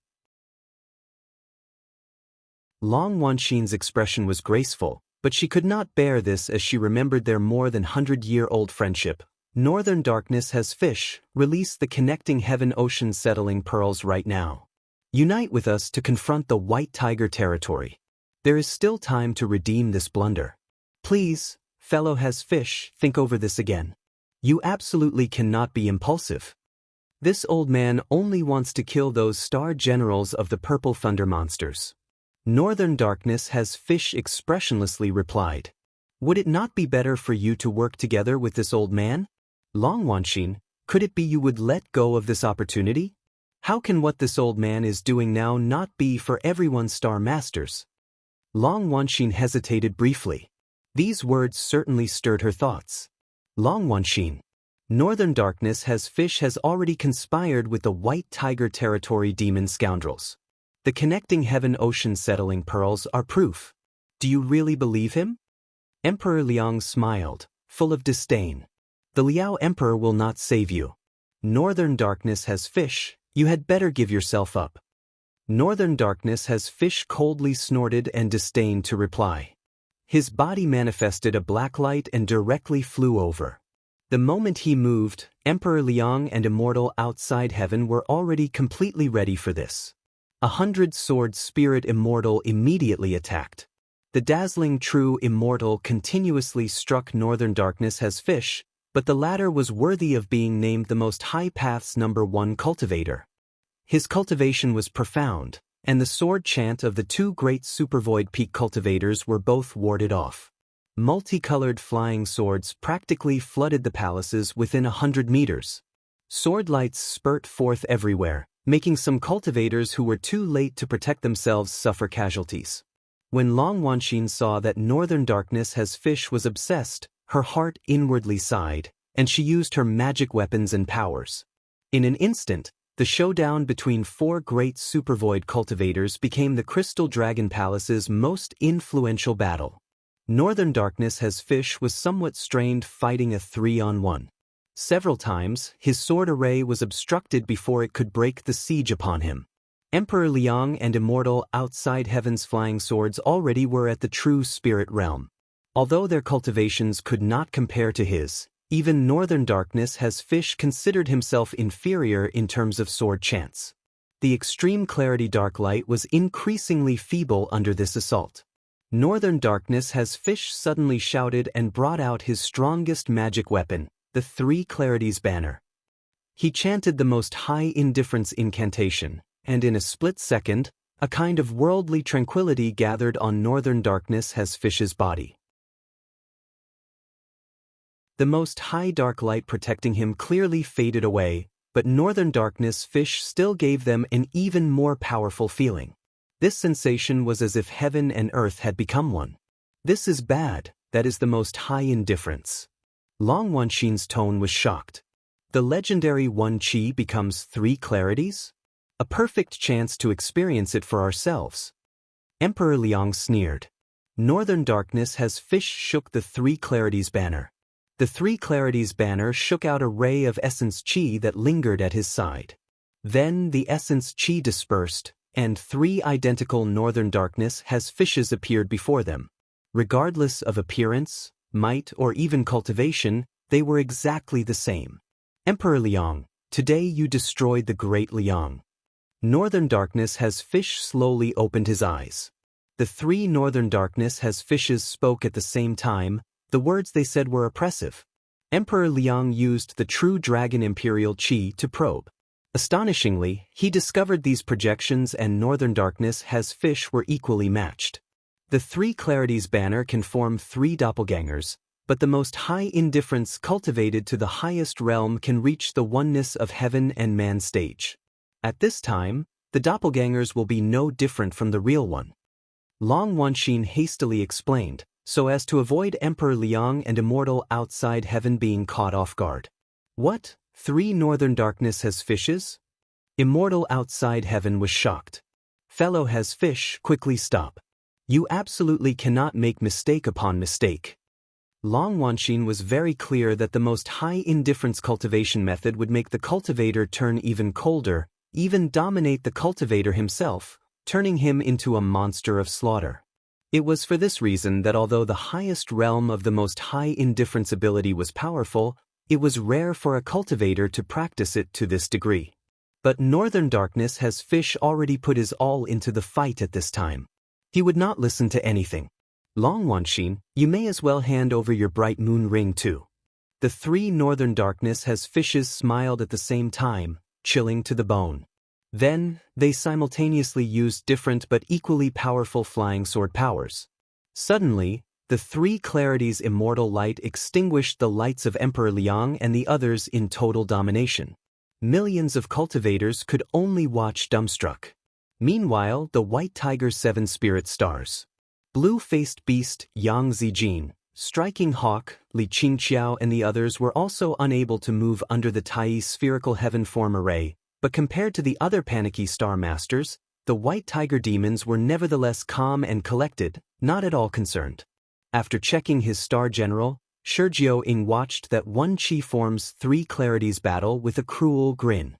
Long Wanxin's expression was graceful, but she could not bear this as she remembered their more than 100-year-old friendship. Northern darkness has fish, release the connecting heaven-ocean settling pearls right now. Unite with us to confront the White Tiger territory. There is still time to redeem this blunder. Please, fellow has fish, think over this again. You absolutely cannot be impulsive. This old man only wants to kill those star generals of the Purple Thunder monsters. Northern darkness has fish expressionlessly replied. Would it not be better for you to work together with this old man? Long Wanxin, could it be you would let go of this opportunity? How can what this old man is doing now not be for everyone's star masters? Long Wanxin hesitated briefly. These words certainly stirred her thoughts. Long Wanxin. Northern darkness has fish has already conspired with the White Tiger territory demon scoundrels. The connecting heaven-ocean settling pearls are proof. Do you really believe him? Emperor Liang smiled, full of disdain. The Liao Emperor will not save you. Northern darkness has fish, you had better give yourself up. Northern darkness has fish coldly snorted and disdained to reply. His body manifested a black light and directly flew over. The moment he moved, Emperor Liang and immortal outside heaven were already completely ready for this. 100-sword spirit immortal immediately attacked. The dazzling true immortal continuously struck Northern darkness as fish, but the latter was worthy of being named the most high path's #1 cultivator. His cultivation was profound, and the sword chant of the two great supervoid peak cultivators were both warded off. Multicolored flying swords practically flooded the palaces within 100 meters. Sword lights spurt forth everywhere, making some cultivators who were too late to protect themselves suffer casualties. When Long Wanxin saw that Northern darkness has fish was obsessed, her heart inwardly sighed, and she used her magic weapons and powers. In an instant, the showdown between four great supervoid cultivators became the Crystal Dragon Palace's most influential battle. Northern darkness has fish was somewhat strained fighting a 3-on-1. Several times, his sword array was obstructed before it could break the siege upon him. Emperor Liang and immortal outside heaven's flying swords already were at the true spirit realm. Although their cultivations could not compare to his, even Northern darkness has fish considered himself inferior in terms of sword chance. The extreme clarity dark light was increasingly feeble under this assault. Northern darkness has fish suddenly shouted and brought out his strongest magic weapon, the Three Clarities banner. He chanted the most high indifference incantation, and in a split second, a kind of worldly tranquility gathered on Northern darkness has fish's body. The most high dark light protecting him clearly faded away, but Northern darkness fish still gave them an even more powerful feeling. This sensation was as if heaven and earth had become one. This is bad, that is the most high indifference. Long Wanxin's tone was shocked. The legendary 1 Qi becomes 3 clarities? A perfect chance to experience it for ourselves. Emperor Liang sneered. Northern darkness has fish shook the 3 clarities banner. The 3 clarities banner shook out a ray of essence Qi that lingered at his side. Then the essence Qi dispersed, and 3 identical Northern darkness has fishes appeared before them. Regardless of appearance, might, or even cultivation, they were exactly the same. Emperor Liang, today you destroyed the great Liang. Northern darkness has fish slowly opened his eyes. The 3 Northern darkness has fishes spoke at the same time. The words they said were oppressive. Emperor Liang used the true dragon imperial Qi to probe. Astonishingly, he discovered these projections and Northern darkness has fish were equally matched. The 3 clarities banner can form 3 doppelgangers, but the most high indifference cultivated to the highest realm can reach the oneness of heaven and man stage. At this time, the doppelgangers will be no different from the real one. Long Wanxin hastily explained, so as to avoid Emperor Liang and Immortal outside heaven being caught off guard. What? 3 northern darkness has fishes? Immortal outside heaven was shocked. Fellow has fish, quickly stop. You absolutely cannot make mistake upon mistake. Long Wanxin was very clear that the most high indifference cultivation method would make the cultivator turn even colder, even dominate the cultivator himself, turning him into a monster of slaughter. It was for this reason that although the highest realm of the most high indifference ability was powerful, it was rare for a cultivator to practice it to this degree. But Northern Darkness has fish already put his all into the fight at this time. He would not listen to anything. Long Wanxin, you may as well hand over your bright moon ring too. The 3 Northern Darkness has fishes smiled at the same time, chilling to the bone. Then, they simultaneously used different but equally powerful flying sword powers. Suddenly, the 3 clarities immortal light extinguished the lights of Emperor Liang and the others in total domination. Millions of cultivators could only watch dumbstruck. Meanwhile, the White Tiger's 7 spirit stars. Blue-faced beast Yang Zijin, Striking Hawk, Li Qingqiao and the others were also unable to move under the Tai spherical heaven form array, but compared to the other panicky star masters, the White Tiger demons were nevertheless calm and collected, not at all concerned. After checking his star general, Shurjiao Ying watched that one Qi forms 3 clarities battle with a cruel grin.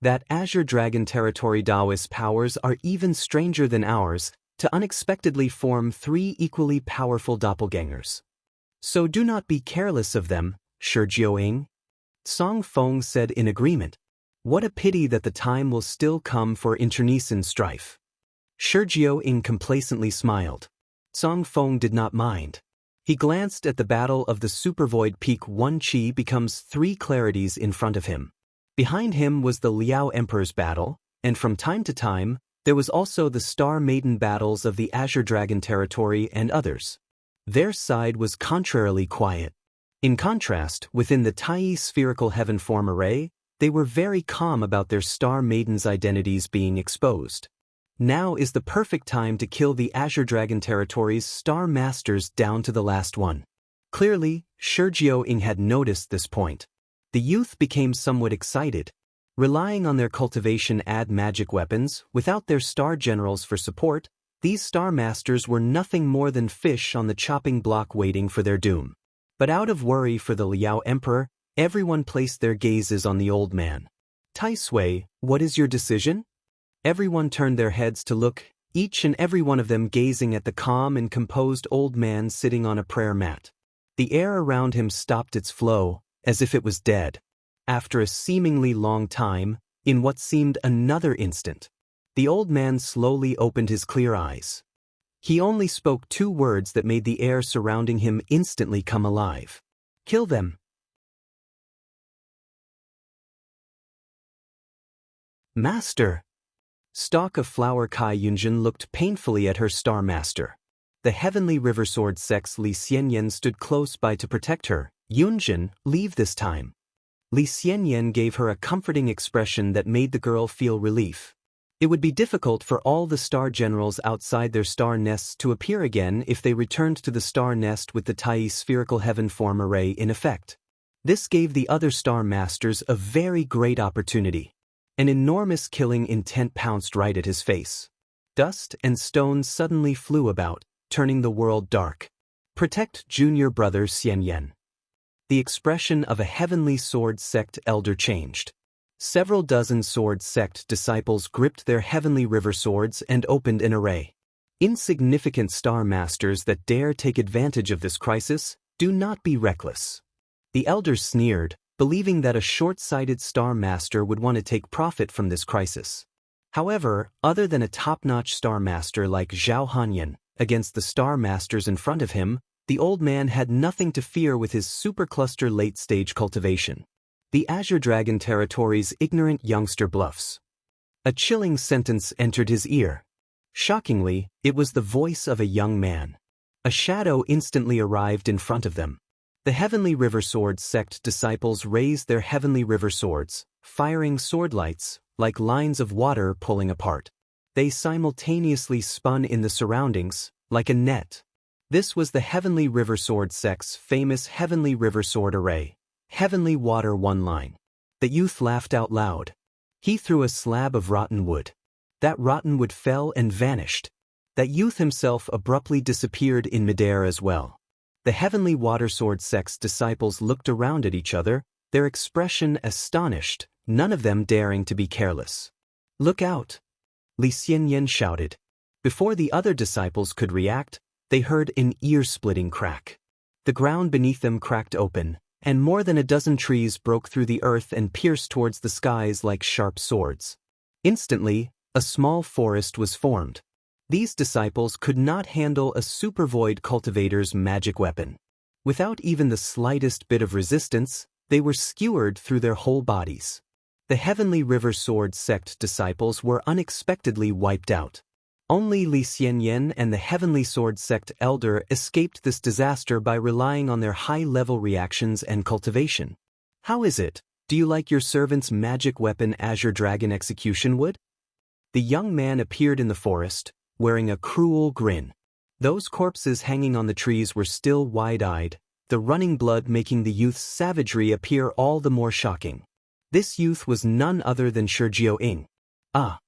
That Azure Dragon territory Taoist powers are even stranger than ours, to unexpectedly form 3 equally powerful doppelgangers. So do not be careless of them, Shurjiao Ying. Song Feng said in agreement. What a pity that the time will still come for internecine strife. Shurjiao Ying complacently smiled. Song Feng did not mind. He glanced at the battle of the Supervoid Peak. 1 Qi becomes 3 clarities in front of him. Behind him was the Liao Emperor's battle, and from time to time, there was also the Star Maiden battles of the Azure Dragon territory and others. Their side was contrarily quiet. In contrast, within the Tai spherical heaven form array, they were very calm about their Star Maidens' identities being exposed. Now is the perfect time to kill the Azure Dragon territory's Star Masters down to the last one. Clearly, Shurjiao Ying had noticed this point. The youth became somewhat excited. Relying on their cultivation add magic weapons, without their star generals for support, these Star Masters were nothing more than fish on the chopping block waiting for their doom. But out of worry for the Liao Emperor, everyone placed their gazes on the old man. Tai Sui, what is your decision? Everyone turned their heads to look, each and every one of them gazing at the calm and composed old man sitting on a prayer mat. The air around him stopped its flow, as if it was dead. After a seemingly long time, in what seemed another instant, the old man slowly opened his clear eyes. He only spoke 2 words that made the air surrounding him instantly come alive. Kill them. Master. Stalk of Flower Kai Yunjin looked painfully at her star master. The heavenly river sword sex Li Xianyan stood close by to protect her. Yunjin, leave this time. Li Xianyan gave her a comforting expression that made the girl feel relief. It would be difficult for all the star generals outside their star nests to appear again if they returned to the star nest with the Tai spherical heaven form array in effect. This gave the other star masters a very great opportunity. An enormous killing intent pounced right at his face. Dust and stones suddenly flew about, turning the world dark. Protect junior brother Xianyan. The expression of a heavenly sword sect elder changed. Several dozen sword sect disciples gripped their heavenly river swords and opened an array. Insignificant star masters that dare take advantage of this crisis, do not be reckless. The elders sneered, believing that a short-sighted star master would want to take profit from this crisis. However, other than a top-notch star master like Zhao Hanyan, against the star masters in front of him, the old man had nothing to fear with his supercluster late-stage cultivation. The Azure Dragon territory's ignorant youngster bluffs. A chilling sentence entered his ear. Shockingly, it was the voice of a young man. A shadow instantly arrived in front of them. The Heavenly River Sword sect disciples raised their Heavenly River Swords, firing sword lights, like lines of water pulling apart. They simultaneously spun in the surroundings, like a net. This was the Heavenly River Sword sect's famous Heavenly River Sword array. Heavenly Water one line. The youth laughed out loud. He threw a slab of rotten wood. That rotten wood fell and vanished. That youth himself abruptly disappeared in midair as well. The Heavenly Water Sword sect's disciples looked around at each other, their expression astonished, none of them daring to be careless. "Look out!" Li Xianyan shouted. Before the other disciples could react, they heard an ear-splitting crack. The ground beneath them cracked open, and more than a dozen trees broke through the earth and pierced towards the skies like sharp swords. Instantly, a small forest was formed. These disciples could not handle a supervoid cultivator's magic weapon. Without even the slightest bit of resistance, they were skewered through their whole bodies. The Heavenly River Sword sect disciples were unexpectedly wiped out. Only Li Xianyan and the Heavenly Sword sect elder escaped this disaster by relying on their high-level reactions and cultivation. "How is it? Do you like your servant's magic weapon Azure Dragon Execution Wood?" The young man appeared in the forest, wearing a cruel grin. Those corpses hanging on the trees were still wide-eyed, the running blood making the youth's savagery appear all the more shocking. This youth was none other than Shurjiao Ying. Ah!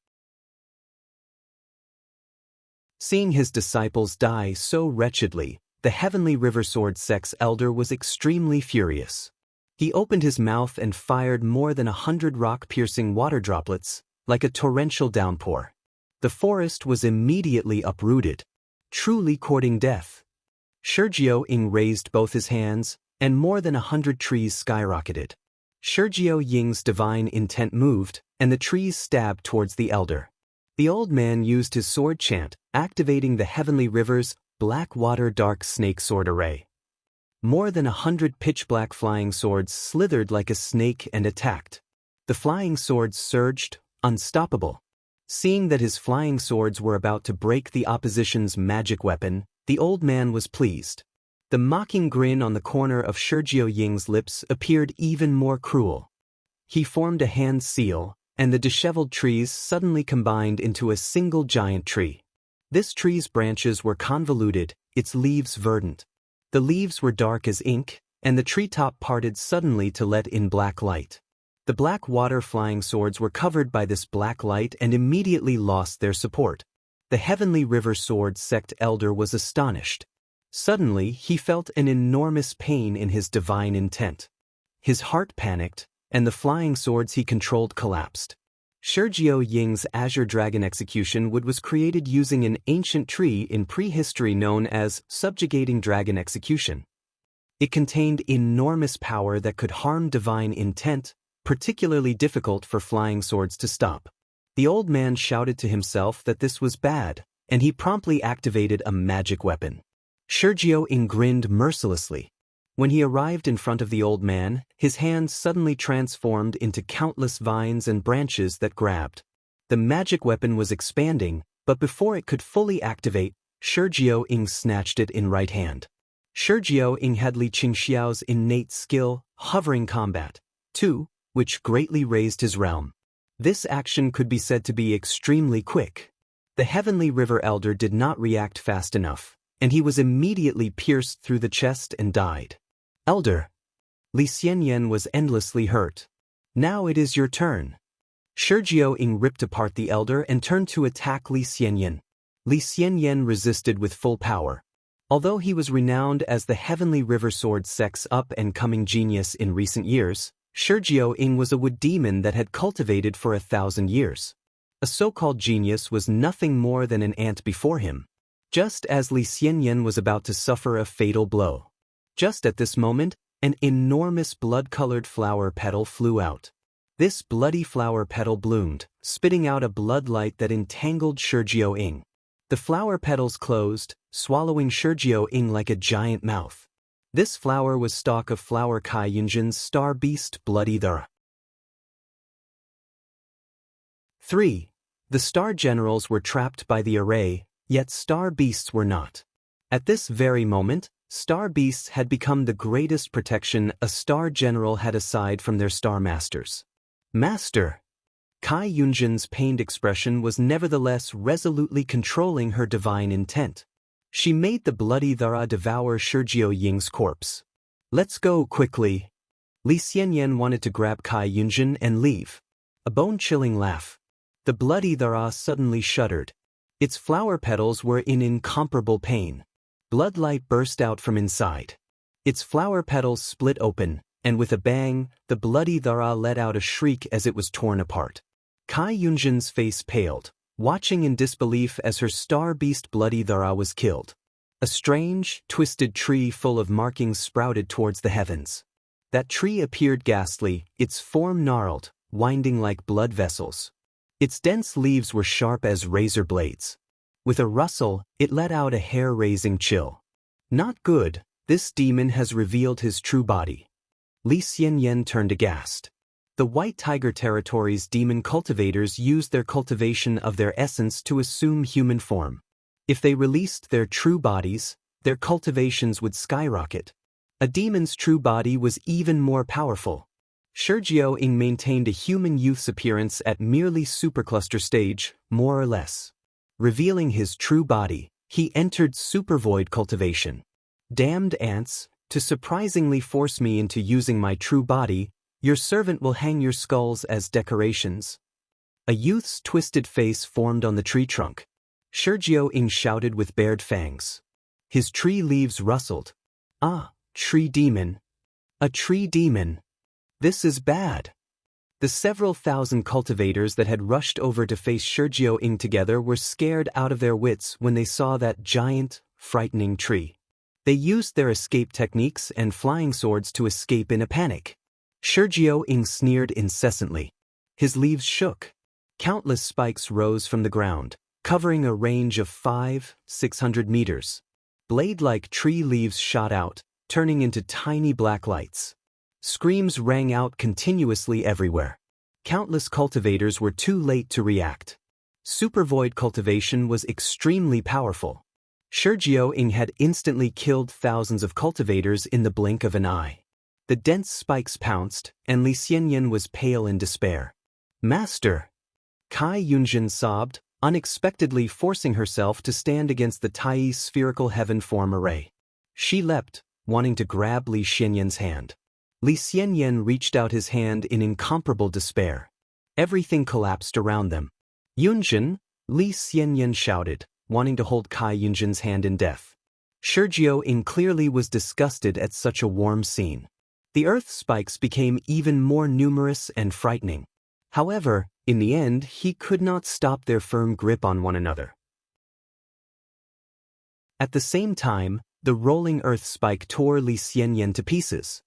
Seeing his disciples die so wretchedly, the Heavenly River Sword sect's elder was extremely furious. He opened his mouth and fired more than 100 rock-piercing water droplets, like a torrential downpour. The forest was immediately uprooted, truly courting death. Shurjiao Ying raised both his hands, and more than 100 trees skyrocketed. Shurjiao Ying's divine intent moved, and the trees stabbed towards the elder. The old man used his sword chant, activating the Heavenly River's Black Water Dark Snake Sword array. More than 100 pitch-black flying swords slithered like a snake and attacked. The flying swords surged, unstoppable. Seeing that his flying swords were about to break the opposition's magic weapon, the old man was pleased. The mocking grin on the corner of Shurjiao Ying's lips appeared even more cruel. He formed a hand seal, and the disheveled trees suddenly combined into a single giant tree. This tree's branches were convoluted, its leaves verdant. The leaves were dark as ink, and the treetop parted suddenly to let in black light. The black water flying swords were covered by this black light and immediately lost their support. The Heavenly River Sword sect elder was astonished. Suddenly, he felt an enormous pain in his divine intent. His heart panicked, and the flying swords he controlled collapsed. Shurjiao Ying's Azure Dragon Execution Wood was created using an ancient tree in prehistory known as Subjugating Dragon Execution. It contained enormous power that could harm divine intent, particularly difficult for flying swords to stop. The old man shouted to himself that this was bad, and he promptly activated a magic weapon. Shurjiao Ying grinned mercilessly. When he arrived in front of the old man, his hands suddenly transformed into countless vines and branches that grabbed. The magic weapon was expanding, but before it could fully activate, Shurjiao Ying snatched it in right hand. Shurjiao Ying had Li Qingxiao's innate skill, hovering combat, too, which greatly raised his realm. This action could be said to be extremely quick. The Heavenly River Elder did not react fast enough, and he was immediately pierced through the chest and died. "Elder!" Li Xianyan was endlessly hurt. "Now it is your turn." Shurjiao Ying ripped apart the elder and turned to attack Li Xianyan. Li Xianyan resisted with full power. Although he was renowned as the Heavenly River Sword sect's up-and-coming genius in recent years, Shurjiao Ying was a wood demon that had cultivated for 1,000 years. A so-called genius was nothing more than an ant before him. Just as Li Xianyan was about to suffer a fatal blow. Just at this moment, an enormous blood-colored flower petal flew out. This bloody flower petal bloomed, spitting out a blood light that entangled Shurjiao Ying. The flower petals closed, swallowing Shurjiao Ying like a giant mouth. This flower was stalk of Flower Kai Yunjin's star beast Bloody Thera. 3. The star generals were trapped by the array, yet star beasts were not. At this very moment, star beasts had become the greatest protection a star general had aside from their star masters. Master! Kai Yunjin's pained expression was nevertheless resolutely controlling her divine intent. She made the bloody Thara devour Shurjio Ying's corpse. Let's go quickly. Li Xianyan wanted to grab Kai Yunjin and leave. A bone-chilling laugh. The bloody Thara suddenly shuddered. Its flower petals were in incomparable pain. Bloodlight burst out from inside. Its flower petals split open, and with a bang, the bloody Thara let out a shriek as it was torn apart. Kai Yunjin's face paled, watching in disbelief as her star beast bloody Thara was killed. A strange, twisted tree full of markings sprouted towards the heavens. That tree appeared ghastly, its form gnarled, winding like blood vessels. Its dense leaves were sharp as razor blades. With a rustle, it let out a hair-raising chill. Not good, this demon has revealed his true body. Li Xianyan turned aghast. The White Tiger Territory's demon cultivators used their cultivation of their essence to assume human form. If they released their true bodies, their cultivations would skyrocket. A demon's true body was even more powerful. Shurjio Ying maintained a human youth's appearance at merely supercluster stage, more or less. Revealing his true body, he entered supervoid cultivation. Damned ants, to surprisingly force me into using my true body, your servant will hang your skulls as decorations. A youth's twisted face formed on the tree trunk. Shurjio Ying shouted with bared fangs. His tree leaves rustled. Ah, tree demon. A tree demon. This is bad. The several thousand cultivators that had rushed over to face Shurjio Ying together were scared out of their wits when they saw that giant, frightening tree. They used their escape techniques and flying swords to escape in a panic. Shurjio Ying sneered incessantly. His leaves shook. Countless spikes rose from the ground, covering a range of 500-600 meters. Blade-like tree leaves shot out, turning into tiny black lights. Screams rang out continuously everywhere. Countless cultivators were too late to react. Supervoid cultivation was extremely powerful. Shurjio Ying had instantly killed thousands of cultivators in the blink of an eye. The dense spikes pounced, and Li Xianyan was pale in despair. Master! Kai Yunjin sobbed, unexpectedly forcing herself to stand against the Tai's spherical heaven form array. She leapt, wanting to grab Li Xianyan's hand. Li Xianyan reached out his hand in incomparable despair. Everything collapsed around them. Yunjin, Li Xianyan shouted, wanting to hold Kai Yunjin's hand in death. Shurjio Ying clearly was disgusted at such a warm scene. The earth spikes became even more numerous and frightening. However, in the end, he could not stop their firm grip on one another. At the same time, the rolling earth spike tore Li Xianyan to pieces.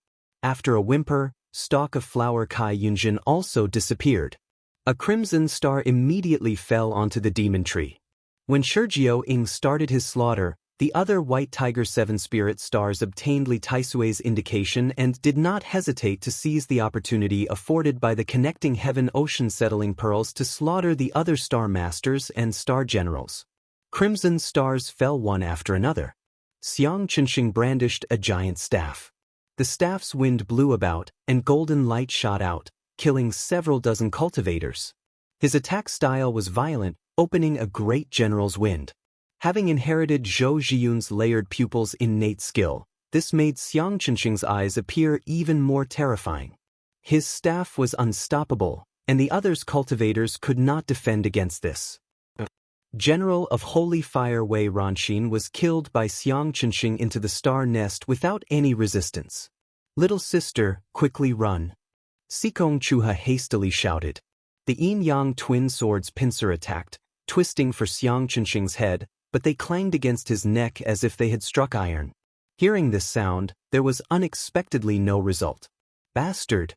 After a whimper, stalk of flower Kai Yunjin also disappeared. A crimson star immediately fell onto the demon tree. When Shurjio Ying started his slaughter, the other White Tiger 7 spirit stars obtained Li Taisui's indication and did not hesitate to seize the opportunity afforded by the connecting heaven-ocean settling pearls to slaughter the other star masters and star generals. Crimson stars fell one after another. Xiang Qinsheng brandished a giant staff. The staff's wind blew about, and golden light shot out, killing several dozen cultivators. His attack style was violent, opening a great general's wind. Having inherited Zhou Zhiyun's layered pupils' innate skill, this made Xiang Qinsheng's eyes appear even more terrifying. His staff was unstoppable, and the other's cultivators could not defend against this. General of Holy Fire Wei Ronxin was killed by Xiang Qinsheng into the star nest without any resistance. Little sister, quickly run. Sikong Chuha hastily shouted. The yin-yang twin swords pincer attacked, twisting for Xiang Qinsheng's head, but they clanged against his neck as if they had struck iron. Hearing this sound, there was unexpectedly no result. Bastard!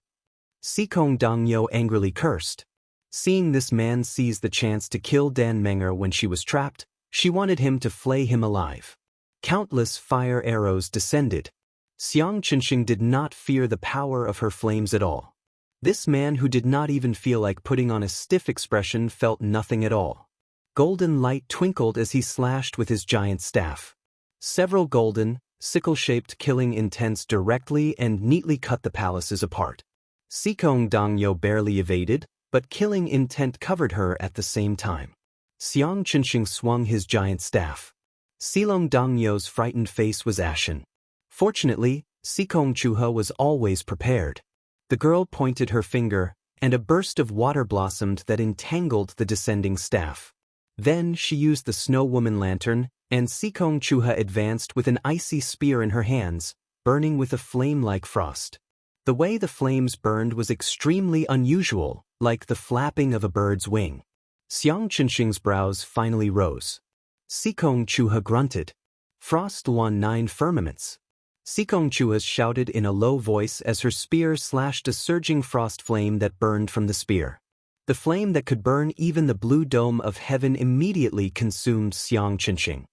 Sikong Dangyou angrily cursed. Seeing this man seize the chance to kill Dan Menger when she was trapped, she wanted him to flay him alive. Countless fire arrows descended. Xiang Qinsheng did not fear the power of her flames at all. This man who did not even feel like putting on a stiff expression felt nothing at all. Golden light twinkled as he slashed with his giant staff. Several golden, sickle-shaped killing intents directly and neatly cut the palaces apart. Sikong Dongyo barely evaded, but killing intent covered her at the same time. Xiang Chenxing swung his giant staff. Silong Dongyo's frightened face was ashen. Fortunately, Sikong Chuha was always prepared. The girl pointed her finger, and a burst of water blossomed that entangled the descending staff. Then she used the Snow Woman lantern, and Sikong Chuha advanced with an icy spear in her hands, burning with a flame like frost. The way the flames burned was extremely unusual, like the flapping of a bird's wing. Xiang Chenxing's brows finally rose. Sikong Chuha grunted. Frost won 9 firmaments. Sikong Chuha shouted in a low voice as her spear slashed a surging frost flame that burned from the spear. The flame that could burn even the blue dome of heaven immediately consumed Xiang Chenxing.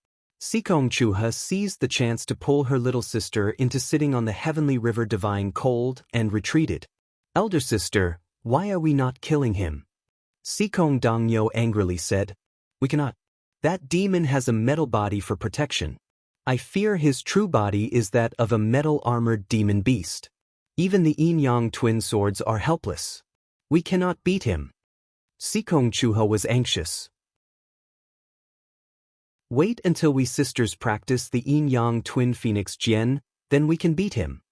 Sikong Chuha seized the chance to pull her little sister into sitting on the heavenly river divine cold and retreated. "Elder sister, why are we not killing him?" Sikong Dongyo angrily said. "We cannot. That demon has a metal body for protection. I fear his true body is that of a metal-armored demon beast. Even the yin-yang twin swords are helpless. We cannot beat him." Sikong Chuha was anxious. "Wait until we sisters practice the yin-yang twin phoenix jian, then we can beat him."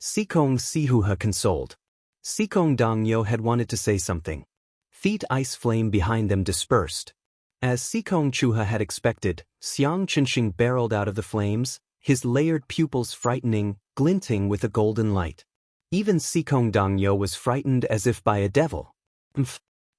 Sikong Sihuha consoled. Sikong Dongyo had wanted to say something. Feet ice flame behind them dispersed. As Sikong Chuha had expected, Xiang Chenxing barreled out of the flames, his layered pupils frightening, glinting with a golden light. Even Sikong Dongyo was frightened as if by a devil.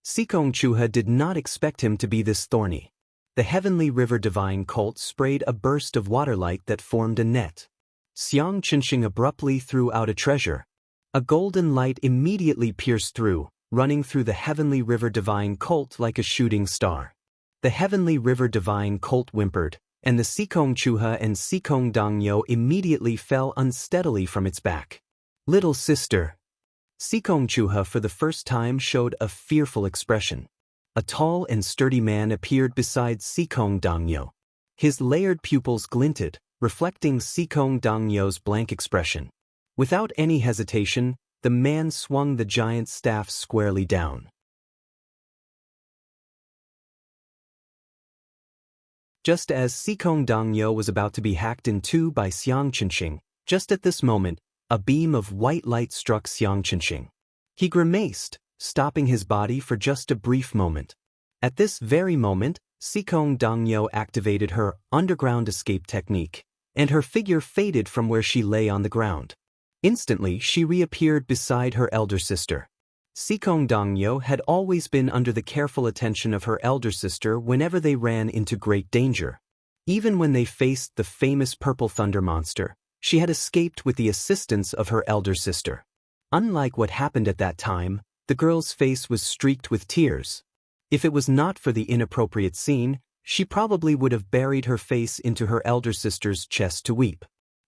Sikong Chuha did not expect him to be this thorny. The heavenly river divine colt sprayed a burst of waterlight that formed a net. Xiang Chenxing abruptly threw out a treasure. A golden light immediately pierced through, running through the heavenly river divine colt like a shooting star. The heavenly river divine colt whimpered, and the Sikong Chuha and Sikong Dongyo immediately fell unsteadily from its back. "Little sister." Sikong Chuha for the first time showed a fearful expression. A tall and sturdy man appeared beside Sikong Dongyo. His layered pupils glinted, reflecting Sikong Dongyo's blank expression. Without any hesitation, the man swung the giant staff squarely down. Just as Sikong Dongyo was about to be hacked in two by Xiang Chenxing, just at this moment, a beam of white light struck Xiang Chenxing. He grimaced, stopping his body for just a brief moment. At this very moment, Sikong Dongyo activated her underground escape technique, and her figure faded from where she lay on the ground. Instantly, she reappeared beside her elder sister. Sikong Dongyo had always been under the careful attention of her elder sister whenever they ran into great danger. Even when they faced the famous Purple Thunder monster, she had escaped with the assistance of her elder sister. Unlike what happened at that time, the girl's face was streaked with tears. If it was not for the inappropriate scene, she probably would have buried her face into her elder sister's chest to weep.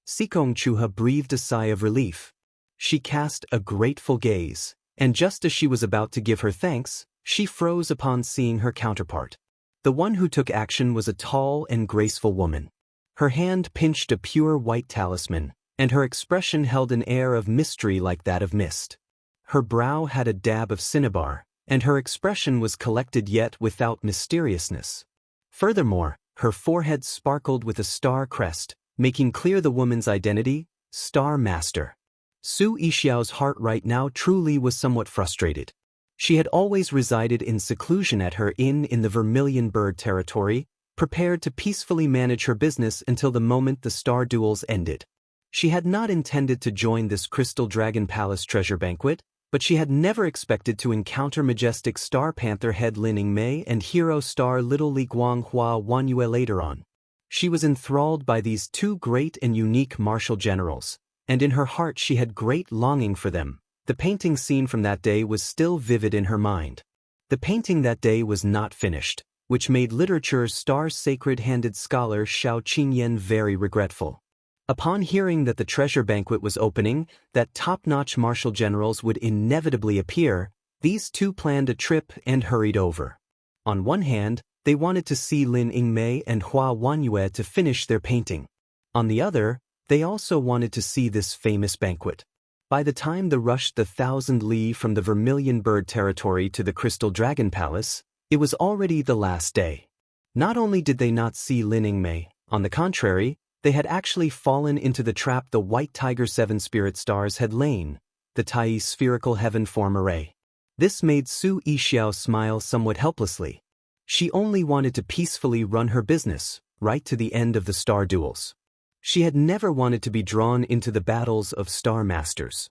Sikong Chuha breathed a sigh of relief. She cast a grateful gaze, and just as she was about to give her thanks, she froze upon seeing her counterpart. The one who took action was a tall and graceful woman. Her hand pinched a pure white talisman, and her expression held an air of mystery like that of mist. Her brow had a dab of cinnabar, and her expression was collected yet without mysteriousness. Furthermore, her forehead sparkled with a star crest, making clear the woman's identity, Star Master. Su Yixiao's heart right now truly was somewhat frustrated. She had always resided in seclusion at her inn in the Vermilion Bird territory, prepared to peacefully manage her business until the moment the star duels ended. She had not intended to join this Crystal Dragon Palace treasure banquet, but she had never expected to encounter majestic Star Panther head Lin Yingmei and hero star Little Li Guanghua Wanyue later on. She was enthralled by these two great and unique martial generals, and in her heart she had great longing for them. The painting scene from that day was still vivid in her mind. The painting that day was not finished, which made literature's star-sacred-handed scholar Xiao Qingyan very regretful. Upon hearing that the treasure banquet was opening, that top-notch martial generals would inevitably appear, these two planned a trip and hurried over. On one hand, they wanted to see Lin Yingmei and Hua Wanyue to finish their painting. On the other, they also wanted to see this famous banquet. By the time they rushed the 1,000 li from the Vermilion Bird territory to the Crystal Dragon Palace, it was already the last day. Not only did they not see Lin Yingmei, on the contrary, they had actually fallen into the trap the White Tiger 7 spirit stars had lain, the Tai spherical heaven form array. This made Su Yixiao smile somewhat helplessly. She only wanted to peacefully run her business, right to the end of the star duels. She had never wanted to be drawn into the battles of star masters.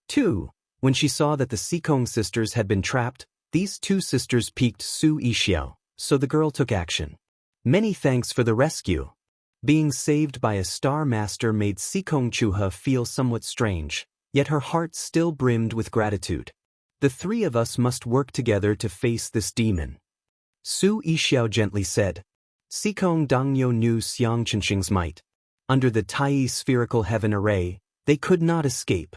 2. When she saw that the Sikong sisters had been trapped, these two sisters piqued Su Yixiao, so the girl took action. Many thanks for the rescue. Being saved by a star master made Sikong Chuha feel somewhat strange, yet her heart still brimmed with gratitude. The three of us must work together to face this demon. Su Yixiao gently said. Sikong Dongyo knew Xiang Qinxing's might. Under the Tai spherical heaven array, they could not escape.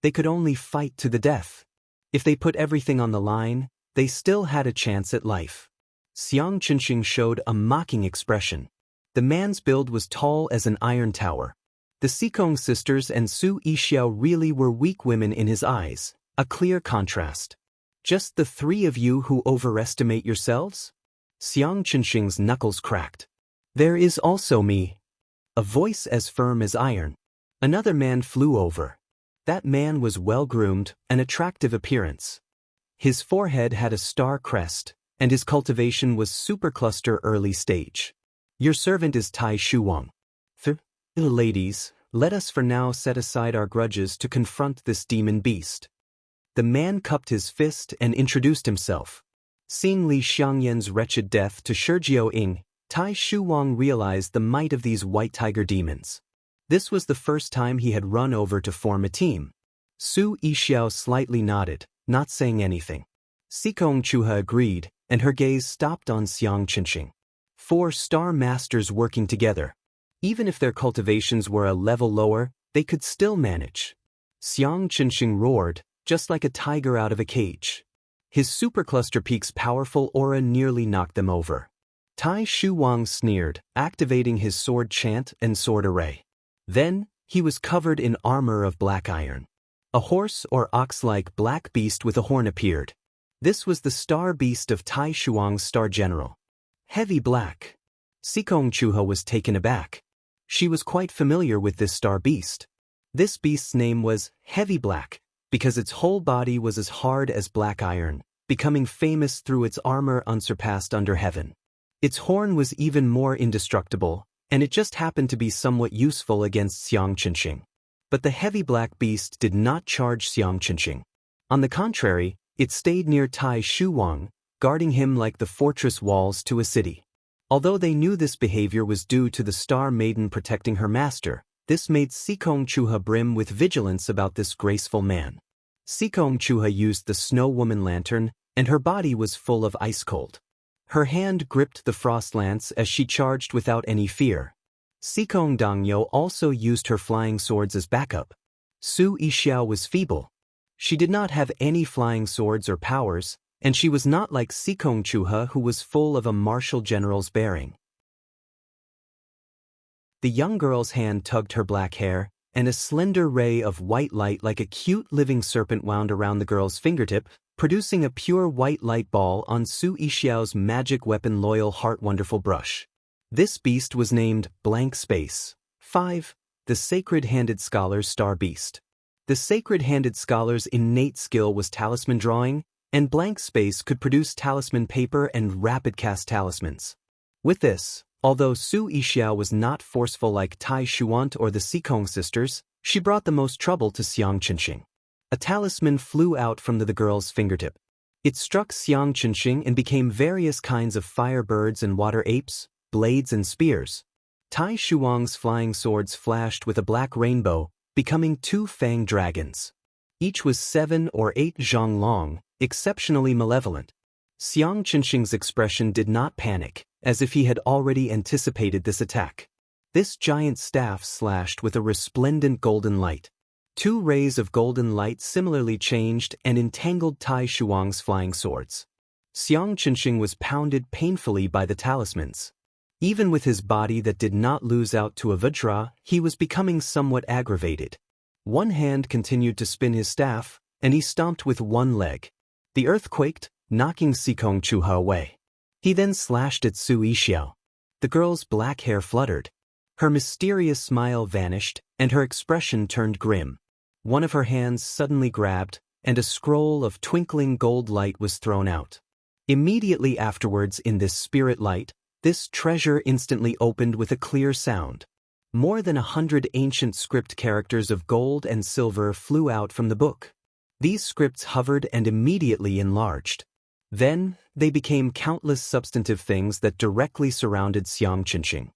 They could only fight to the death. If they put everything on the line, they still had a chance at life. Xiang Qinxing showed a mocking expression. The man's build was tall as an iron tower. The Sikong sisters and Su Yixiao really were weak women in his eyes, a clear contrast. Just the three of you who overestimate yourselves? Xiang Qinxing's knuckles cracked. There is also me. A voice as firm as iron. Another man flew over. That man was well-groomed, an attractive appearance. His forehead had a star crest, and his cultivation was supercluster early stage. Your servant is Tai Shuwang. Ladies, let us for now set aside our grudges to confront this demon beast. The man cupped his fist and introduced himself. Seeing Li Xiangyan's wretched death to Shurjiao Ying, Tai Shuwang realized the might of these white tiger demons. This was the first time he had run over to form a team. Su Yixiao slightly nodded, not saying anything. Sikong Chuha agreed, and her gaze stopped on Xiang Qinxing. 4 star masters working together. Even if their cultivations were a level lower, they could still manage. Xiang Qinxing roared, just like a tiger out of a cage. His supercluster peak's powerful aura nearly knocked them over. Tai Shuwang sneered, activating his sword chant and sword array. Then, he was covered in armor of black iron. A horse or ox-like black beast with a horn appeared. This was the star beast of Tai Shuwang's star general. Heavy black. Sikong Chuha was taken aback. She was quite familiar with this star beast. This beast's name was Heavy Black, because its whole body was as hard as black iron, becoming famous through its armor unsurpassed under heaven. Its horn was even more indestructible, and it just happened to be somewhat useful against Xiang Qinxing. But the heavy black beast did not charge Xiang Qinxing. On the contrary, it stayed near Tai Shuwang, guarding him like the fortress walls to a city. Although they knew this behavior was due to the star maiden protecting her master, this made Sikong Chuha brim with vigilance about this graceful man. Sikong Chuha used the Snow Woman lantern, and her body was full of ice cold. Her hand gripped the frost lance as she charged without any fear. Sikong Dongyo also used her flying swords as backup. Su Yixiao was feeble. She did not have any flying swords or powers, and she was not like Sikong Chuha, who was full of a martial general's bearing. The young girl's hand tugged her black hair, and a slender ray of white light like a cute living serpent wound around the girl's fingertip, producing a pure white light ball on Su Yixiao's magic weapon Loyal Heart Wonderful Brush. This beast was named Blank Space. 5. The Sacred-Handed Scholar's Star Beast. The Sacred-Handed Scholar's innate skill was talisman drawing, and Blank Space could produce talisman paper and rapid cast talismans. With this, although Su Yixiao was not forceful like Tai Shuwang or the Sikong sisters, she brought the most trouble to Xiang Qinxing. A talisman flew out from the girl's fingertip. It struck Xiang Qinxing and became various kinds of fire birds and water apes, blades and spears. Tai Shuwang's flying swords flashed with a black rainbow, becoming 2 fang dragons. Each was 7 or 8 zhang long, exceptionally malevolent. Xiang Qinxing's expression did not panic, as if he had already anticipated this attack. This giant staff slashed with a resplendent golden light. 2 rays of golden light similarly changed and entangled Tai Shuwang's flying swords. Xiang Qinxing was pounded painfully by the talismans. Even with his body that did not lose out to a Vajra, he was becoming somewhat aggravated. One hand continued to spin his staff, and he stomped with one leg. The earth quaked, knocking Sikong Chuha away. He then slashed at Su Yixiao. The girl's black hair fluttered. Her mysterious smile vanished, and her expression turned grim. One of her hands suddenly grabbed, and a scroll of twinkling gold light was thrown out. Immediately afterwards, in this spirit light, this treasure instantly opened with a clear sound. More than 100 ancient script characters of gold and silver flew out from the book. These scripts hovered and immediately enlarged. Then, they became countless substantive things that directly surrounded Xiang Qinxing.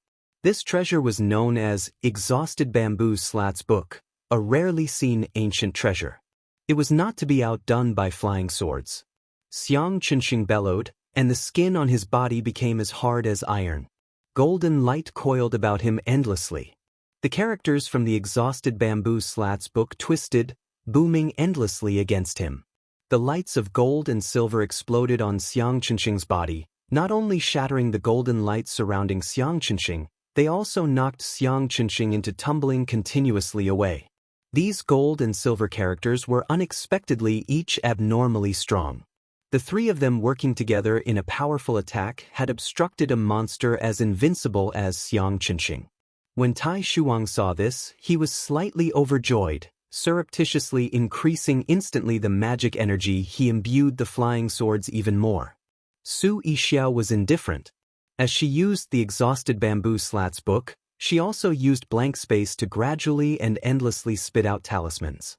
This treasure was known as Exhausted Bamboo Slats Book, a rarely seen ancient treasure. It was not to be outdone by flying swords. Xiang Qinxing bellowed, and the skin on his body became as hard as iron. Golden light coiled about him endlessly. The characters from the Exhausted Bamboo Slats Book twisted, booming endlessly against him. The lights of gold and silver exploded on Xiang Qinxing's body, not only shattering the golden lights surrounding Xiang Qinxing, they also knocked Xiang Qinxing into tumbling continuously away. These gold and silver characters were unexpectedly each abnormally strong. The three of them working together in a powerful attack had obstructed a monster as invincible as Xiang Qinxing. When Tai Shuang saw this, he was slightly overjoyed, surreptitiously increasing instantly the magic energy he imbued the flying swords even more. Su Yixiao was indifferent. As she used the Exhausted Bamboo Slats Book, she also used blank space to gradually and endlessly spit out talismans.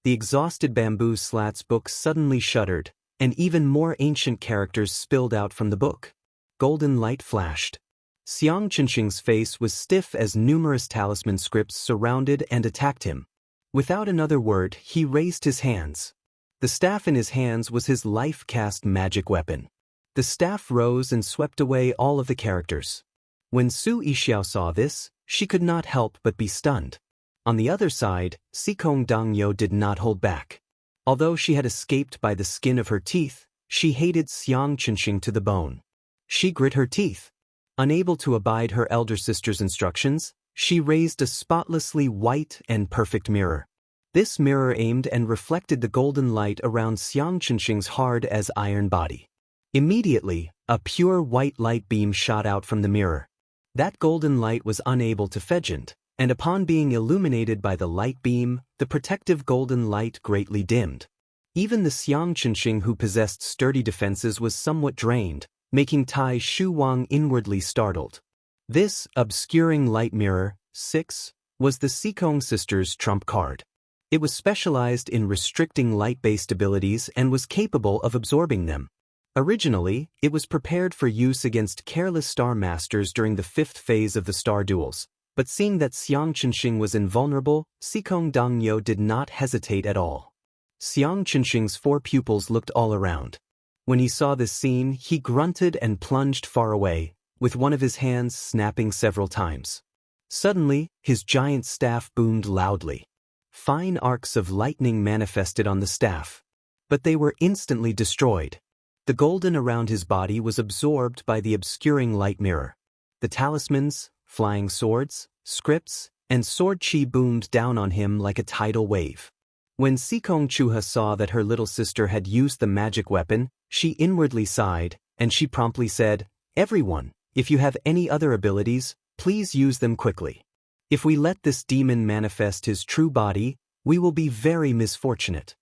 The Exhausted Bamboo Slats Book suddenly shuddered, and even more ancient characters spilled out from the book. Golden light flashed. Xiang Qinxing's face was stiff as numerous talisman scripts surrounded and attacked him. Without another word, he raised his hands. The staff in his hands was his life-cast magic weapon. The staff rose and swept away all of the characters. When Su Yixiao saw this, she could not help but be stunned. On the other side, Sikong Dangyou did not hold back. Although she had escaped by the skin of her teeth, she hated Xiang Qinxing to the bone. She grit her teeth. Unable to abide her elder sister's instructions, she raised a spotlessly white and perfect mirror. This mirror aimed and reflected the golden light around Xiang Qinxing's hard as iron body. Immediately, a pure white light beam shot out from the mirror. That golden light was unable to feigned, and upon being illuminated by the light beam, the protective golden light greatly dimmed. Even the Xiang Qinxing who possessed sturdy defenses was somewhat drained, making Tai Shuang inwardly startled. This obscuring light mirror, 6, was the Sikong sisters' trump card. It was specialized in restricting light-based abilities and was capable of absorbing them. Originally, it was prepared for use against careless star masters during the 5th phase of the star duels. But seeing that Xiang Qinxing was invulnerable, Sikong Dangyou did not hesitate at all. Xiang Qinxing's 4 pupils looked all around. When he saw this scene, he grunted and plunged far away, with one of his hands snapping several times. Suddenly, his giant staff boomed loudly. Fine arcs of lightning manifested on the staff. But they were instantly destroyed. The golden around his body was absorbed by the obscuring light mirror. The talismans, flying swords, scripts, and sword chi boomed down on him like a tidal wave. When Sikong Chuha saw that her little sister had used the magic weapon, she inwardly sighed, and she promptly said, "Everyone, if you have any other abilities, please use them quickly. If we let this demon manifest his true body, we will be very misfortunate."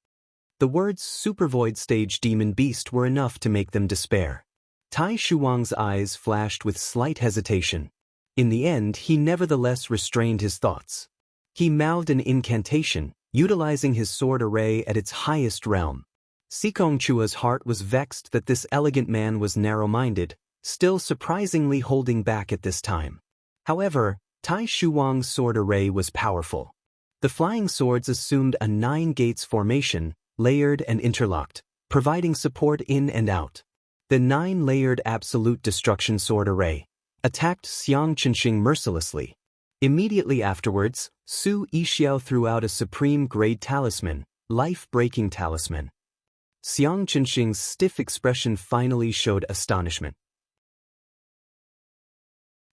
The words Supervoid Stage Demon Beast were enough to make them despair. Tai Shuang's eyes flashed with slight hesitation. In the end, he nevertheless restrained his thoughts. He mouthed an incantation, utilizing his sword array at its highest realm. Sikong Chua's heart was vexed that this elegant man was narrow-minded, still surprisingly holding back at this time. However, Tai Shuang's sword array was powerful. The flying swords assumed a 9-gates formation, layered and interlocked, providing support in and out. The 9-layered Absolute Destruction Sword Array attacked Xiang Qinxing mercilessly. Immediately afterwards, Su Yixiao threw out a supreme-grade talisman, life-breaking talisman. Xiang Qinxing's stiff expression finally showed astonishment.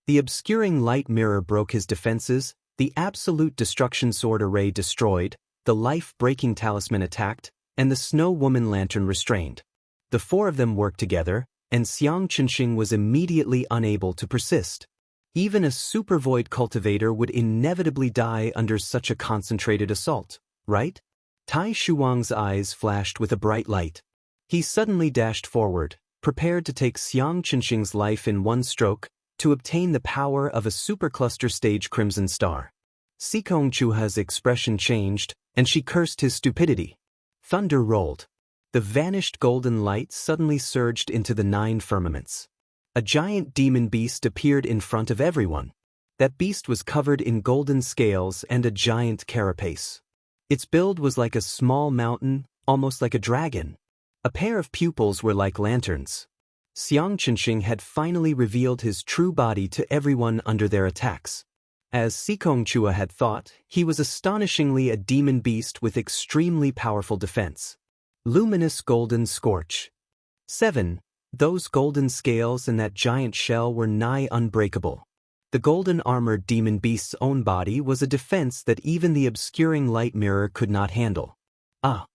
The obscuring light mirror broke his defenses, the absolute destruction sword array destroyed, the life-breaking talisman attacked, and the snow woman lantern restrained. The four of them worked together, and Xiang Qinxing was immediately unable to persist. Even a super void cultivator would inevitably die under such a concentrated assault, right? Tai Shuang's eyes flashed with a bright light. He suddenly dashed forward, prepared to take Xiang Qinxing's life in one stroke, to obtain the power of a supercluster stage Crimson Star. Sikong Chuha's expression changed, and she cursed his stupidity. Thunder rolled. The vanished golden light suddenly surged into the 9 firmaments. A giant demon beast appeared in front of everyone. That beast was covered in golden scales and a giant carapace. Its build was like a small mountain, almost like a dragon. A pair of pupils were like lanterns. Xiang Qinxing had finally revealed his true body to everyone under their attacks. As Sikong Chua had thought, he was astonishingly a demon beast with extremely powerful defense. Luminous Golden Scorch. 7. Those golden scales and that giant shell were nigh unbreakable. The golden armored demon beast's own body was a defense that even the obscuring light mirror could not handle. Ah!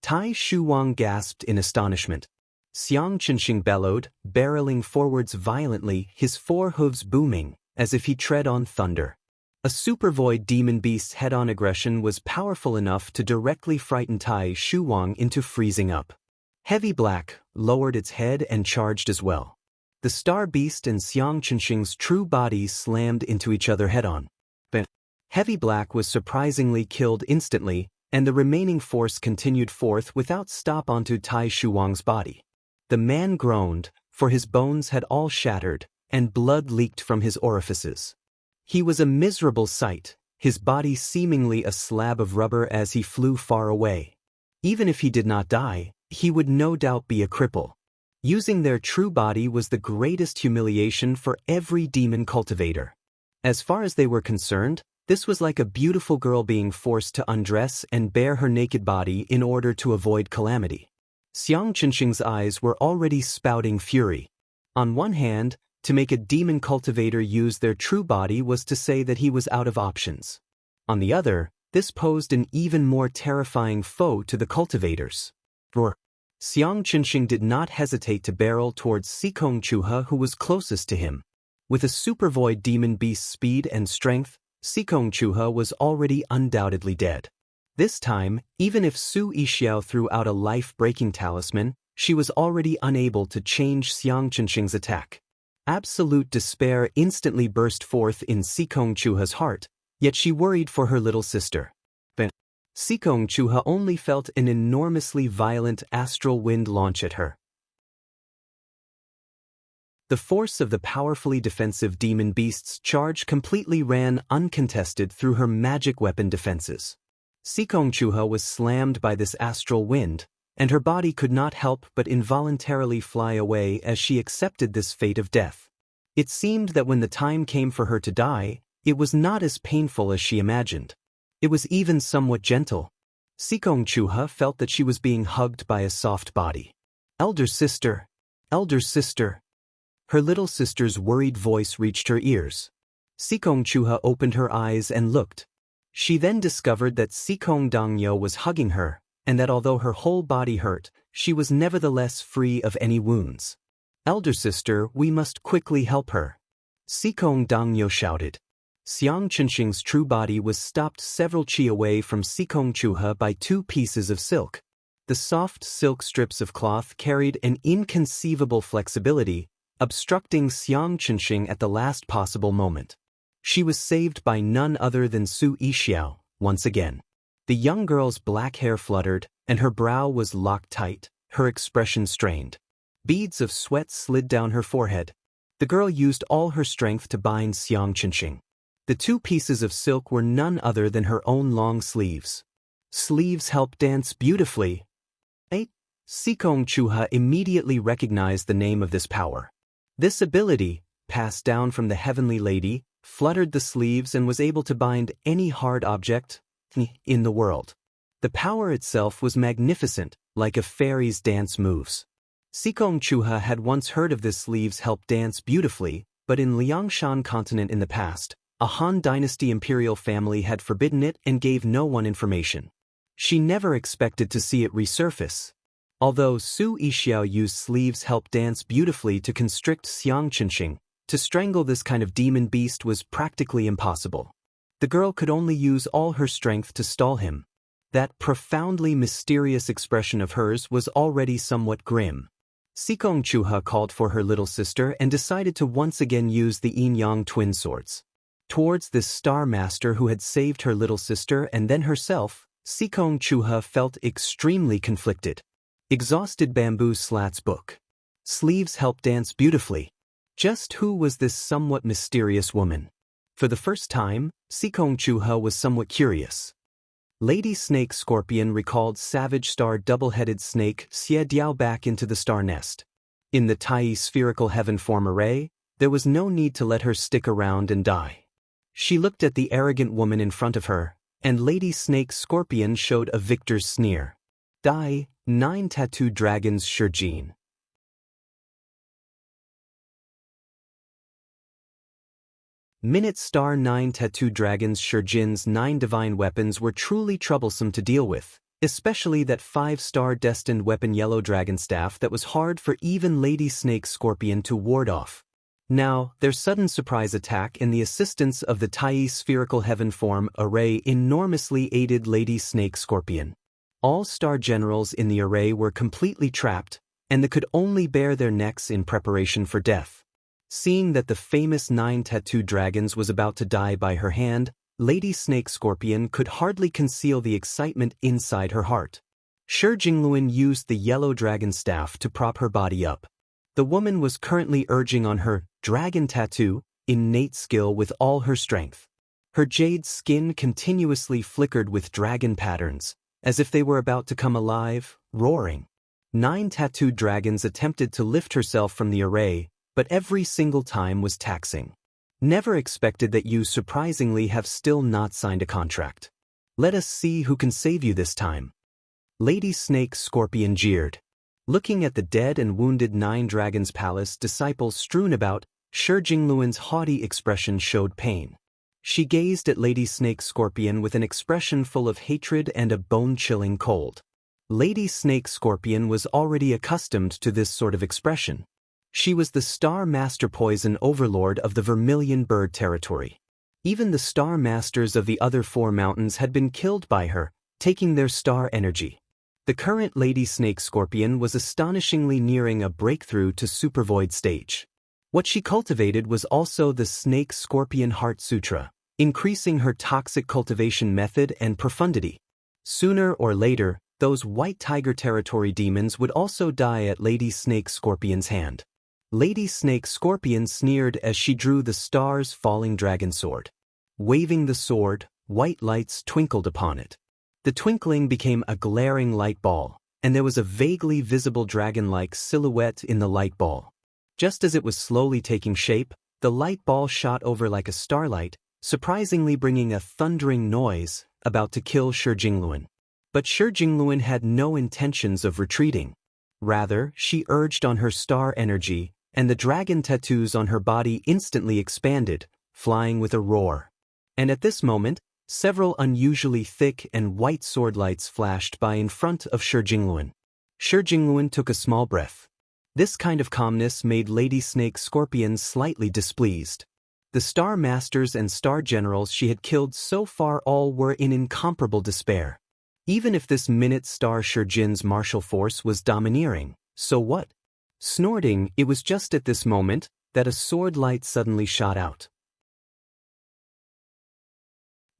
Tai Shuang gasped in astonishment. Xiang Qinxing bellowed, barreling forwards violently, his 4 hooves booming, as if he tread on thunder. A super void demon beast's head-on aggression was powerful enough to directly frighten Tai Shuang into freezing up. Heavy Black lowered its head and charged as well. The star beast and Xiang Qinxing's true bodies slammed into each other head-on. But Heavy Black was surprisingly killed instantly, and the remaining force continued forth without stop onto Tai Shuang's body. The man groaned, for his bones had all shattered, and blood leaked from his orifices. He was a miserable sight, his body seemingly a slab of rubber as he flew far away. Even if he did not die, he would no doubt be a cripple. Using their true body was the greatest humiliation for every demon cultivator. As far as they were concerned, this was like a beautiful girl being forced to undress and bare her naked body in order to avoid calamity. Xiang Qinxing's eyes were already spouting fury. On one hand, to make a demon cultivator use their true body was to say that he was out of options. On the other, this posed an even more terrifying foe to the cultivators. Roar! Xiang Qinxing did not hesitate to barrel towards Sikong Chuha, who was closest to him. With a super void demon beast's speed and strength, Sikong Chuha was already undoubtedly dead. This time, even if Su Yixiao threw out a life-breaking talisman, she was already unable to change Xiang Qinxing's attack. Absolute despair instantly burst forth in Sikong Chuha's heart, yet she worried for her little sister. But Sikong Chuha only felt an enormously violent astral wind launch at her. The force of the powerfully defensive demon beast's charge completely ran uncontested through her magic weapon defenses. Sikong Chuha was slammed by this astral wind, and her body could not help but involuntarily fly away as she accepted this fate of death. It seemed that when the time came for her to die, it was not as painful as she imagined. It was even somewhat gentle. Sikong Chuha felt that she was being hugged by a soft body. "Elder sister! Elder sister!" Her little sister's worried voice reached her ears. Sikong Chuha opened her eyes and looked. She then discovered that Sikong Dongyo was hugging her, and that although her whole body hurt, she was nevertheless free of any wounds. "Elder sister, we must quickly help her," Sikong Dongyo shouted. Xiang Qinxing's true body was stopped several chi away from Sikong Chuha by 2 pieces of silk. The soft silk strips of cloth carried an inconceivable flexibility, obstructing Xiang Qinxing at the last possible moment. She was saved by none other than Su Yixiao, once again. The young girl's black hair fluttered, and her brow was locked tight, her expression strained. Beads of sweat slid down her forehead. The girl used all her strength to bind Xiang Qinxing. The 2 pieces of silk were none other than her own long sleeves. Sleeves help dance beautifully. Sikong Chuha immediately recognized the name of this power. This ability, passed down from the heavenly lady, fluttered the sleeves and was able to bind any hard object in the world. The power itself was magnificent, like a fairy's dance moves. Sikong Chuha had once heard of this sleeves help dance beautifully, but in Liangshan continent in the past, a Han dynasty imperial family had forbidden it and gave no one information. She never expected to see it resurface. Although Su Yixiao used sleeves help dance beautifully to constrict Xiang Chenxing, to strangle this kind of demon beast was practically impossible. The girl could only use all her strength to stall him. That profoundly mysterious expression of hers was already somewhat grim. Sikong Chuha called for her little sister and decided to once again use the yin-yang twin swords. Towards this star master who had saved her little sister and then herself, Sikong Chuha felt extremely conflicted. Exhausted bamboo slats book. Sleeves help dance beautifully. Just who was this somewhat mysterious woman? For the first time, Sikong Chuha was somewhat curious. Lady Snake Scorpion recalled Savage Star Double-Headed Snake Xie Diao back into the star nest. In the Tai spherical heaven form array, there was no need to let her stick around and die. She looked at the arrogant woman in front of her, and Lady Snake Scorpion showed a victor's sneer. Die, 9 Tattooed Dragons Shurjin. Minute Star 9 Tattooed Dragons Shurjin's 9 divine weapons were truly troublesome to deal with, especially that 5-star destined weapon Yellow Dragon Staff that was hard for even Lady Snake Scorpion to ward off. Now, their sudden surprise attack and the assistance of the Tai spherical heaven form array enormously aided Lady Snake Scorpion. All star generals in the array were completely trapped, and they could only bare their necks in preparation for death. Seeing that the famous 9 tattooed dragons was about to die by her hand, Lady Snake Scorpion could hardly conceal the excitement inside her heart. Shi Jingluan used the yellow dragon staff to prop her body up. The woman was currently urging on her dragon tattoo, innate skill with all her strength. Her jade skin continuously flickered with dragon patterns, as if they were about to come alive, roaring. 9 tattooed dragons attempted to lift herself from the array, but every single time was taxing. Never expected that you surprisingly have still not signed a contract. Let us see who can save you this time. Lady Snake Scorpion jeered. Looking at the dead and wounded 9 Dragons Palace disciples strewn about, Shi Jingluan's haughty expression showed pain. She gazed at Lady Snake Scorpion with an expression full of hatred and a bone-chilling cold. Lady Snake Scorpion was already accustomed to this sort of expression. She was the Star Master Poison Overlord of the Vermilion Bird territory. Even the Star Masters of the other 4 mountains had been killed by her, taking their star energy. The current Lady Snake Scorpion was astonishingly nearing a breakthrough to Supervoid stage. What she cultivated was also the Snake Scorpion Heart Sutra, increasing her toxic cultivation method and profundity. Sooner or later, those White Tiger territory demons would also die at Lady Snake Scorpion's hand. Lady Snake Scorpion sneered as she drew the Stars Falling Dragon Sword. Waving the sword, white lights twinkled upon it. The twinkling became a glaring light ball, and there was a vaguely visible dragon-like silhouette in the light ball. Just as it was slowly taking shape, the light ball shot over like a starlight, surprisingly bringing a thundering noise, about to kill Shi Jingluan. But Shi Jingluan had no intentions of retreating. Rather, she urged on her star energy, and the dragon tattoos on her body instantly expanded, flying with a roar. And at this moment, several unusually thick and white sword lights flashed by in front of Shi Jingluan. Shi Jingluan took a small breath. This kind of calmness made Lady Snake Scorpion slightly displeased. The Star Masters and Star Generals she had killed so far all were in incomparable despair. Even if this minute Star Shurjin's martial force was domineering, so what? Snorting, it was just at this moment that a sword light suddenly shot out.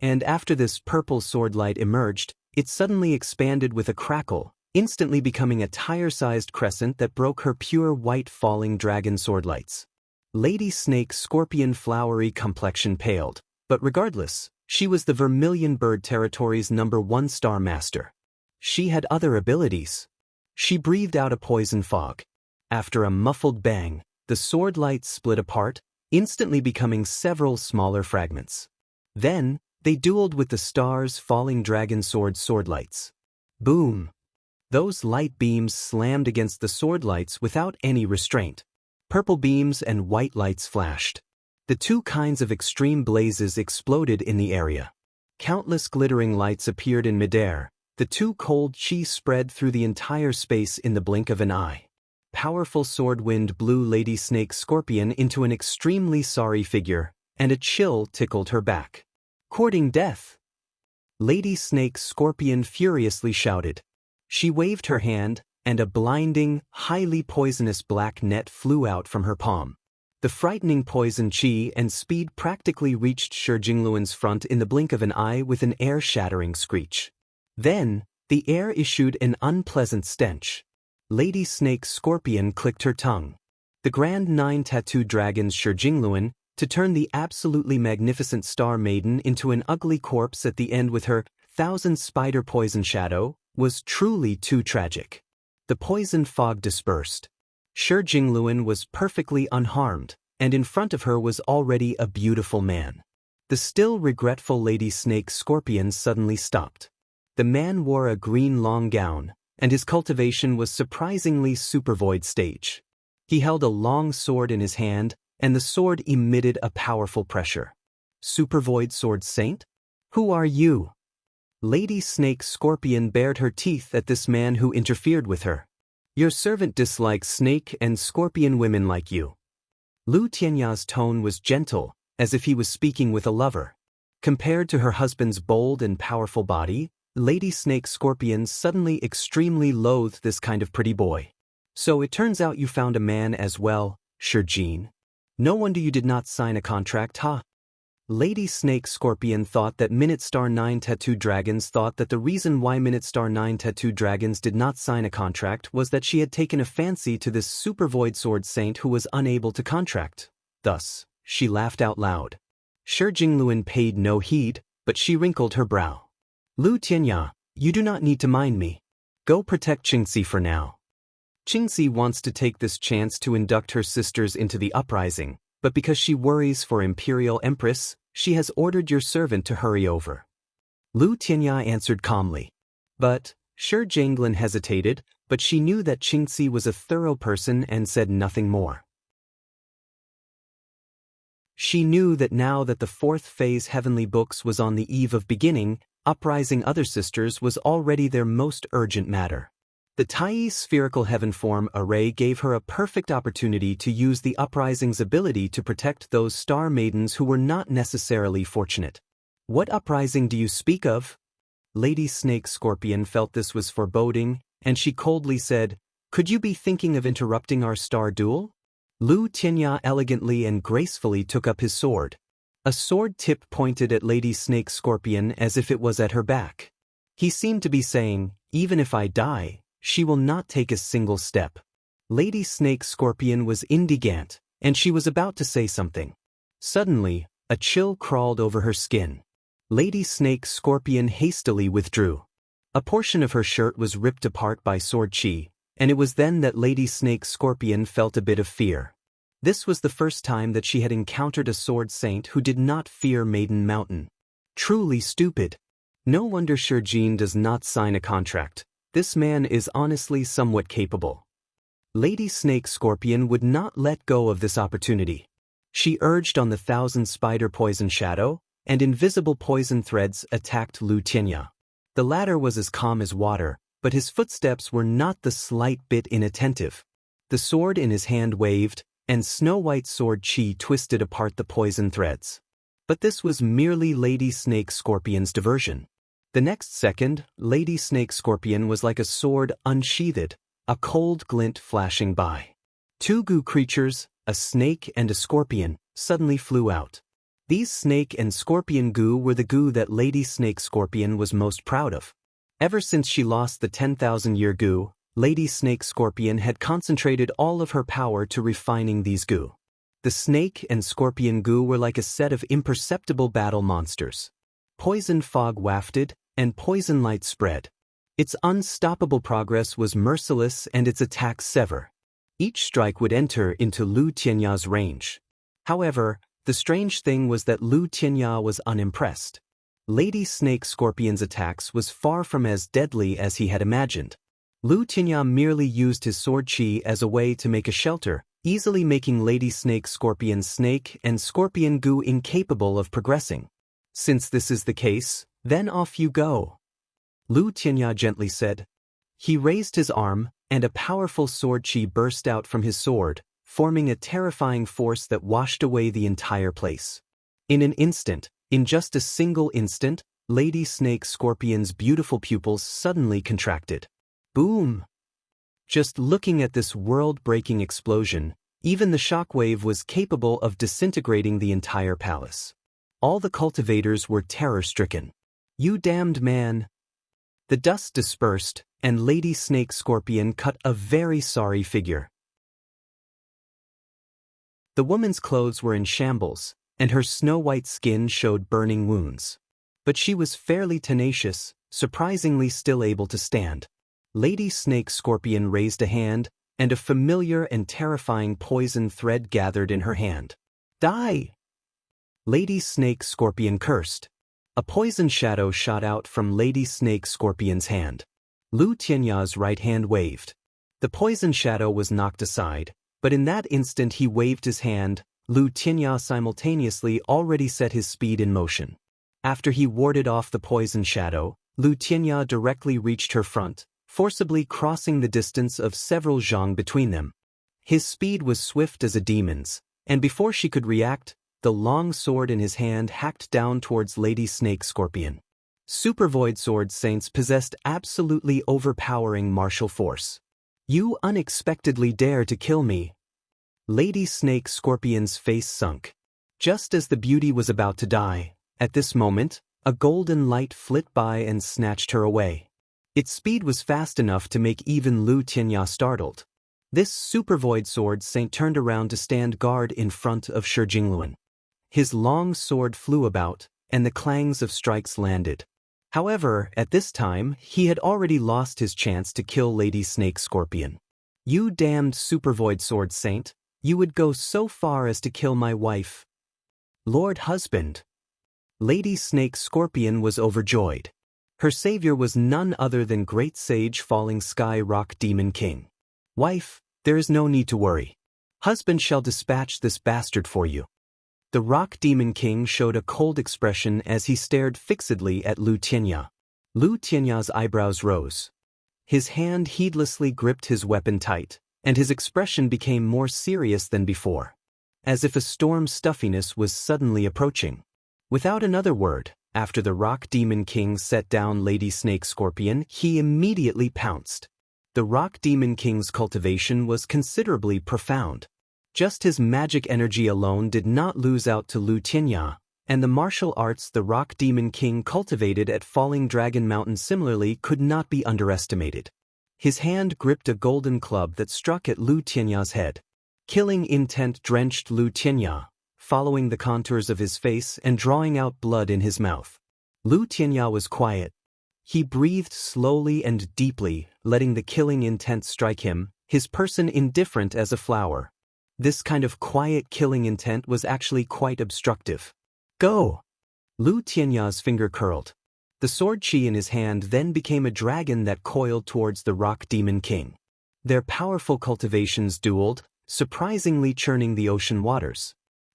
And after this purple sword light emerged, it suddenly expanded with a crackle, instantly becoming a tire-sized crescent that broke her pure white falling dragon sword lights. Lady Snake Scorpion flowery complexion paled, but regardless, she was the Vermilion Bird territory's #1 Star Master. She had other abilities. She breathed out a poison fog. After a muffled bang, the sword lights split apart, instantly becoming several smaller fragments. Then, they dueled with the Stars Falling Dragon sword lights. Boom! Those light beams slammed against the sword lights without any restraint. Purple beams and white lights flashed. The two kinds of extreme blazes exploded in the area. Countless glittering lights appeared in midair. The two cold chi spread through the entire space in the blink of an eye. Powerful sword wind blew Lady Snake Scorpion into an extremely sorry figure, and a chill tickled her back. Courting death! Lady Snake Scorpion furiously shouted. She waved her hand, and a blinding, highly poisonous black net flew out from her palm. The frightening poison chi and speed practically reached Shi Jingluan's front in the blink of an eye with an air-shattering screech. Then, the air issued an unpleasant stench. Lady Snake Scorpion clicked her tongue. The Grand Nine Tattooed Dragons Shi Jingluan, to turn the absolutely magnificent Star Maiden into an ugly corpse at the end with her 1,000 spider poison shadow, was truly too tragic. The poison fog dispersed. Shi Jingluan was perfectly unharmed, and in front of her was already a beautiful man. The still regretful Lady Snake Scorpion suddenly stopped. The man wore a green long gown, and his cultivation was surprisingly supervoid stage. He held a long sword in his hand, and the sword emitted a powerful pressure. Supervoid Sword Saint? Who are you? Lady Snake Scorpion bared her teeth at this man who interfered with her. Your servant dislikes snake and scorpion women like you. Lu Tianya's tone was gentle, as if he was speaking with a lover. Compared to her husband's bold and powerful body, Lady Snake Scorpion suddenly extremely loathed this kind of pretty boy. So it turns out you found a man as well, Shi Jin. No wonder you did not sign a contract, huh? Lady Snake Scorpion thought that Minute Star 9 Tattooed Dragons thought that the reason why Minute Star 9 Tattooed Dragons did not sign a contract was that she had taken a fancy to this Supervoid Sword Saint who was unable to contract. Thus, she laughed out loud. Shi Jingluan paid no heed, but she wrinkled her brow. Lu Tianya, you do not need to mind me. Go protect Qingxi for now. Qingxi wants to take this chance to induct her sisters into the uprising, but because she worries for Imperial Empress, she has ordered your servant to hurry over. Lu Tianya answered calmly. But, Shi Jingluan hesitated, but she knew that Qingxi was a thorough person and said nothing more. She knew that now that the fourth phase Heavenly Books was on the eve of beginning, uprising other sisters was already their most urgent matter. The Tai spherical heaven form array gave her a perfect opportunity to use the uprising's ability to protect those star maidens who were not necessarily fortunate. What uprising do you speak of? Lady Snake Scorpion felt this was foreboding, and she coldly said, Could you be thinking of interrupting our star duel? Lu Tianya elegantly and gracefully took up his sword. A sword tip pointed at Lady Snake Scorpion as if it was at her back. He seemed to be saying, Even if I die, she will not take a single step. Lady Snake Scorpion was indignant, and she was about to say something. Suddenly, a chill crawled over her skin. Lady Snake Scorpion hastily withdrew. A portion of her shirt was ripped apart by sword chi, and it was then that Lady Snake Scorpion felt a bit of fear. This was the first time that she had encountered a sword saint who did not fear Maiden Mountain. Truly stupid. No wonder Shi Jin does not sign a contract. This man is honestly somewhat capable. Lady Snake Scorpion would not let go of this opportunity. She urged on the 1,000 spider poison shadow, and invisible poison threads attacked Lu Tianya. The latter was as calm as water, but his footsteps were not the slight bit inattentive. The sword in his hand waved, and snow-white sword chi twisted apart the poison threads. But this was merely Lady Snake Scorpion's diversion. The next second, Lady Snake Scorpion was like a sword unsheathed, a cold glint flashing by. Two goo creatures, a snake and a scorpion, suddenly flew out. These snake and scorpion goo were the goo that Lady Snake Scorpion was most proud of. Ever since she lost the 10,000-year goo, Lady Snake Scorpion had concentrated all of her power to refining these goo. The snake and scorpion goo were like a set of imperceptible battle monsters. Poison fog wafted, and poison light spread. Its unstoppable progress was merciless and its attacks severe. Each strike would enter into Lu Tianya's range. However, the strange thing was that Lu Tianya was unimpressed. Lady Snake Scorpion's attacks was far from as deadly as he had imagined. Lu Tianya merely used his sword chi as a way to make a shelter, easily making Lady Snake Scorpion Snake and Scorpion Goo incapable of progressing. Since this is the case, then off you go, Lu Tianya gently said. He raised his arm, and a powerful sword chi burst out from his sword, forming a terrifying force that washed away the entire place. In an instant, in just a single instant, Lady Snake Scorpion's beautiful pupils suddenly contracted. Boom! Just looking at this world-breaking explosion, even the shockwave was capable of disintegrating the entire palace. All the cultivators were terror-stricken. You damned man! The dust dispersed, and Lady Snake Scorpion cut a very sorry figure. The woman's clothes were in shambles, and her snow-white skin showed burning wounds. But she was fairly tenacious, surprisingly still able to stand. Lady Snake Scorpion raised a hand, and a familiar and terrifying poison thread gathered in her hand. Die! Lady Snake Scorpion cursed. A poison shadow shot out from Lady Snake Scorpion's hand. Lu Tianya's right hand waved. The poison shadow was knocked aside, but in that instant he waved his hand, Lu Tianya simultaneously already set his speed in motion. After he warded off the poison shadow, Lu Tianya directly reached her front, forcibly crossing the distance of several zhang between them. His speed was swift as a demon's, and before she could react, the long sword in his hand hacked down towards Lady Snake Scorpion. Super Void Sword Saints possessed absolutely overpowering martial force. You unexpectedly dare to kill me. Lady Snake Scorpion's face sunk. Just as the beauty was about to die, at this moment, a golden light flit by and snatched her away. Its speed was fast enough to make even Lu Tianya startled. This Super Void Sword Saint turned around to stand guard in front of Shi Jingluan. His long sword flew about, and the clangs of strikes landed. However, at this time, he had already lost his chance to kill Lady Snake Scorpion. You damned Super Void Sword Saint, you would go so far as to kill my wife. Lord Husband. Lady Snake Scorpion was overjoyed. Her savior was none other than Great Sage Falling Sky Rock Demon King. Wife, there is no need to worry. Husband shall dispatch this bastard for you. The Rock Demon King showed a cold expression as he stared fixedly at Lu Tianya. Lu Tianya's eyebrows rose. His hand heedlessly gripped his weapon tight, and his expression became more serious than before, as if a storm's stuffiness was suddenly approaching. Without another word, after the Rock Demon King set down Lady Snake Scorpion, he immediately pounced. The Rock Demon King's cultivation was considerably profound. Just his magic energy alone did not lose out to Lu Tianya, and the martial arts the Rock Demon King cultivated at Falling Dragon Mountain similarly could not be underestimated. His hand gripped a golden club that struck at Lu Tianya's head. Killing intent drenched Lu Tianya, following the contours of his face and drawing out blood in his mouth. Lu Tianya was quiet. He breathed slowly and deeply, letting the killing intent strike him, his person indifferent as a flower. This kind of quiet killing intent was actually quite obstructive. Go! Lu Tianya's finger curled. The sword chi in his hand then became a dragon that coiled towards the Rock Demon King. Their powerful cultivations dueled, surprisingly churning the ocean waters.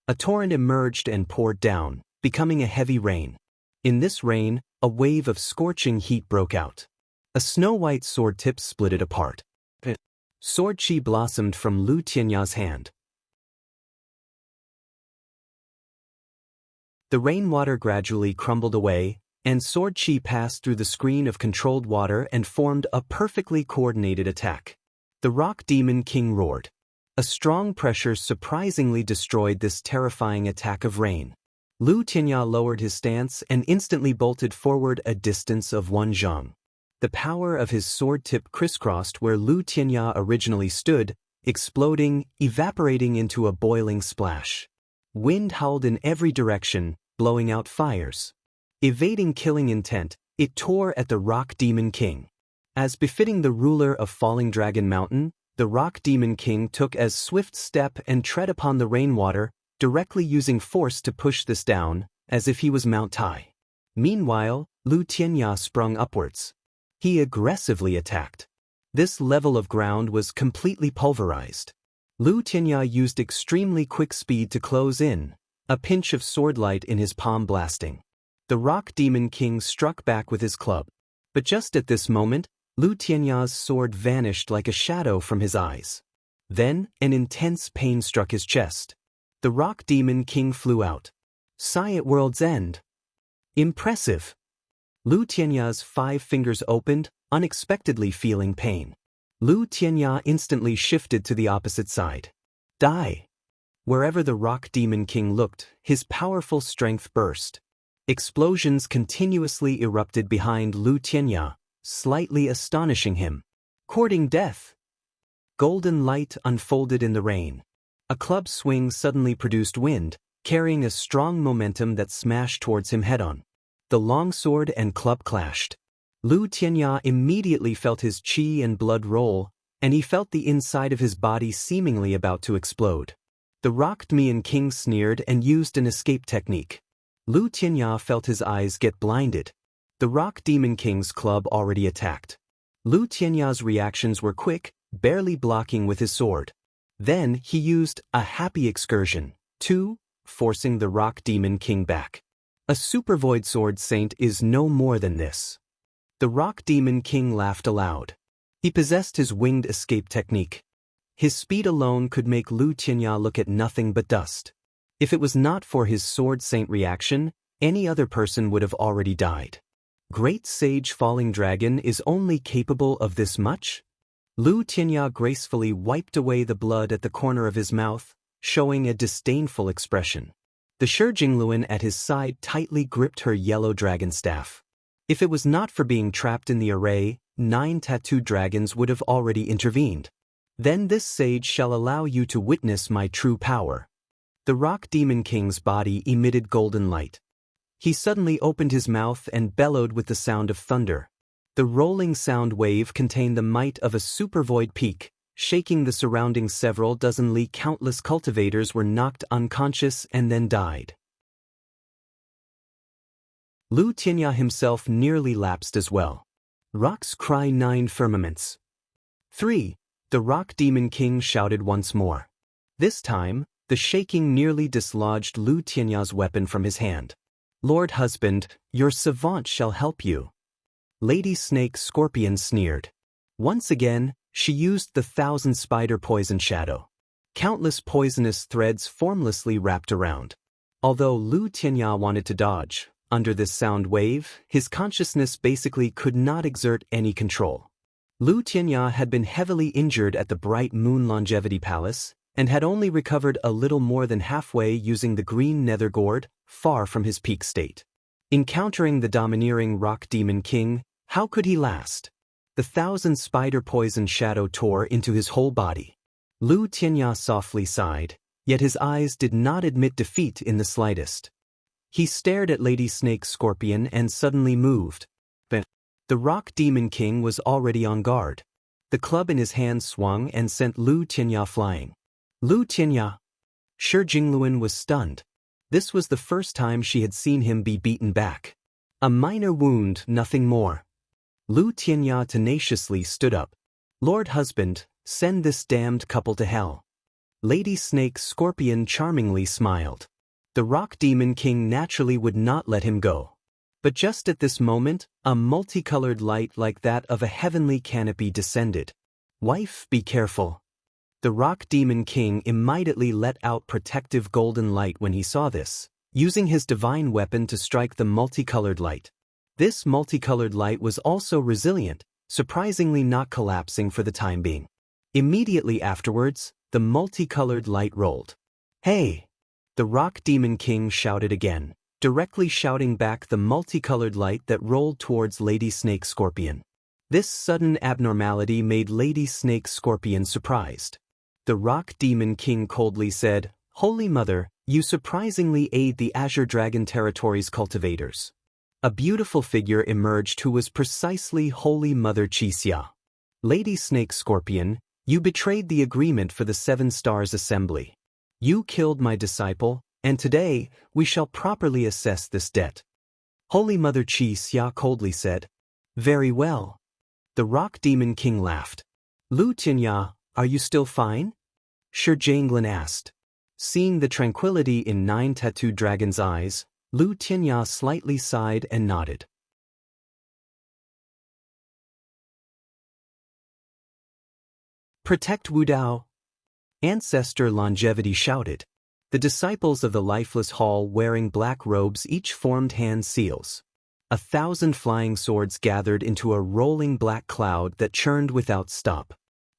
A torrent emerged and poured down, becoming a heavy rain. In this rain, a wave of scorching heat broke out. A snow-white sword tip split it apart. Sword chi blossomed from Lu Tianya's hand. The rainwater gradually crumbled away, and sword chi passed through the screen of controlled water and formed a perfectly coordinated attack. The Rock Demon King roared. A strong pressure surprisingly destroyed this terrifying attack of rain. Lu Tianya lowered his stance and instantly bolted forward a distance of 1 zhang. The power of his sword tip crisscrossed where Lu Tianya originally stood, exploding, evaporating into a boiling splash. Wind howled in every direction, blowing out fires. Evading killing intent, it tore at the Rock Demon King. As befitting the ruler of Falling Dragon Mountain, the Rock Demon King took as swift step and tread upon the rainwater, directly using force to push this down, as if he was Mount Tai. Meanwhile, Lu Tianya sprung upwards. He aggressively attacked. This level of ground was completely pulverized. Lu Tianya used extremely quick speed to close in, a pinch of sword light in his palm blasting. The Rock Demon King struck back with his club. But just at this moment, Lu Tianya's sword vanished like a shadow from his eyes. Then, an intense pain struck his chest. The Rock Demon King flew out. Sigh at world's end. Impressive. Lu Tianya's 5 fingers opened, unexpectedly feeling pain. Lu Tianya instantly shifted to the opposite side. Die. Wherever the Rock Demon King looked, his powerful strength burst. Explosions continuously erupted behind Lu Tianya, slightly astonishing him. Courting death. Golden light unfolded in the rain. A club swing suddenly produced wind, carrying a strong momentum that smashed towards him head-on. The longsword and club clashed. Lu Tianya immediately felt his chi and blood roll, and he felt the inside of his body seemingly about to explode. The Rock Demon King sneered and used an escape technique. Lu Tianya felt his eyes get blinded. The Rock Demon King's club already attacked. Lu Tianya's reactions were quick, barely blocking with his sword. Then he used a happy excursion, forcing the Rock Demon King back. A Super Void Sword Saint is no more than this. The Rock Demon King laughed aloud. He possessed his winged escape technique. His speed alone could make Lu Tianya look at nothing but dust. If it was not for his Sword Saint reaction, any other person would have already died. Great Sage Falling Dragon is only capable of this much? Lu Tianya gracefully wiped away the blood at the corner of his mouth, showing a disdainful expression. The Shijingluan at his side tightly gripped her yellow dragon staff. If it was not for being trapped in the array, 9 tattooed dragons would have already intervened. Then this sage shall allow you to witness my true power. The Rock Demon King's body emitted golden light. He suddenly opened his mouth and bellowed with the sound of thunder. The rolling sound wave contained the might of a super void peak, shaking the surrounding several dozen li. Countless cultivators were knocked unconscious and then died. Lu Tianya himself nearly lapsed as well. Rocks cry 9 firmaments. 3. The Rock Demon King shouted once more. This time, the shaking nearly dislodged Lu Tianya's weapon from his hand. Lord Husband, your savant shall help you. Lady Snake Scorpion sneered. Once again, she used the 1,000 spider poison shadow. Countless poisonous threads formlessly wrapped around. Although Lu Tianya wanted to dodge, under this sound wave, his consciousness basically could not exert any control. Lu Tianya had been heavily injured at the Bright Moon Longevity Palace, and had only recovered a little more than halfway using the green nether gourd, far from his peak state. Encountering the domineering Rock Demon King, how could he last? The 1,000 spider poison shadow tore into his whole body. Lu Tianya softly sighed, yet his eyes did not admit defeat in the slightest. He stared at Lady Snake Scorpion and suddenly moved. But the Rock Demon King was already on guard. The club in his hand swung and sent Lu Tianya flying. Lu Tianya. Shijingluan was stunned. This was the first time she had seen him be beaten back. A minor wound, nothing more. Lu Tianya tenaciously stood up. Lord Husband, send this damned couple to hell. Lady Snake Scorpion charmingly smiled. The Rock Demon King naturally would not let him go. But just at this moment, a multicolored light like that of a heavenly canopy descended. Wife, be careful. The Rock Demon King immediately let out protective golden light when he saw this, using his divine weapon to strike the multicolored light. This multicolored light was also resilient, surprisingly not collapsing for the time being. Immediately afterwards, the multicolored light rolled. Hey! The Rock Demon King shouted again, directly shouting back the multicolored light that rolled towards Lady Snake Scorpion. This sudden abnormality made Lady Snake Scorpion surprised. The Rock Demon King coldly said, Holy Mother, you surprisingly aid the Azure Dragon Territory's cultivators. A beautiful figure emerged who was precisely Holy Mother Chixia. Lady Snake Scorpion, you betrayed the agreement for the 7 Stars Assembly. You killed my disciple, and today, we shall properly assess this debt. Holy Mother Chixia coldly said, Very well. The Rock Demon King laughed. Lu Tianya, are you still fine? Shi Jianglin asked. Seeing the tranquility in Nine Tattooed Dragon's eyes, Lu Tianya slightly sighed and nodded. Protect Wudao! Ancestor Longevity shouted. The disciples of the lifeless hall wearing black robes each formed hand seals. 1,000 flying swords gathered into a rolling black cloud that churned without stop.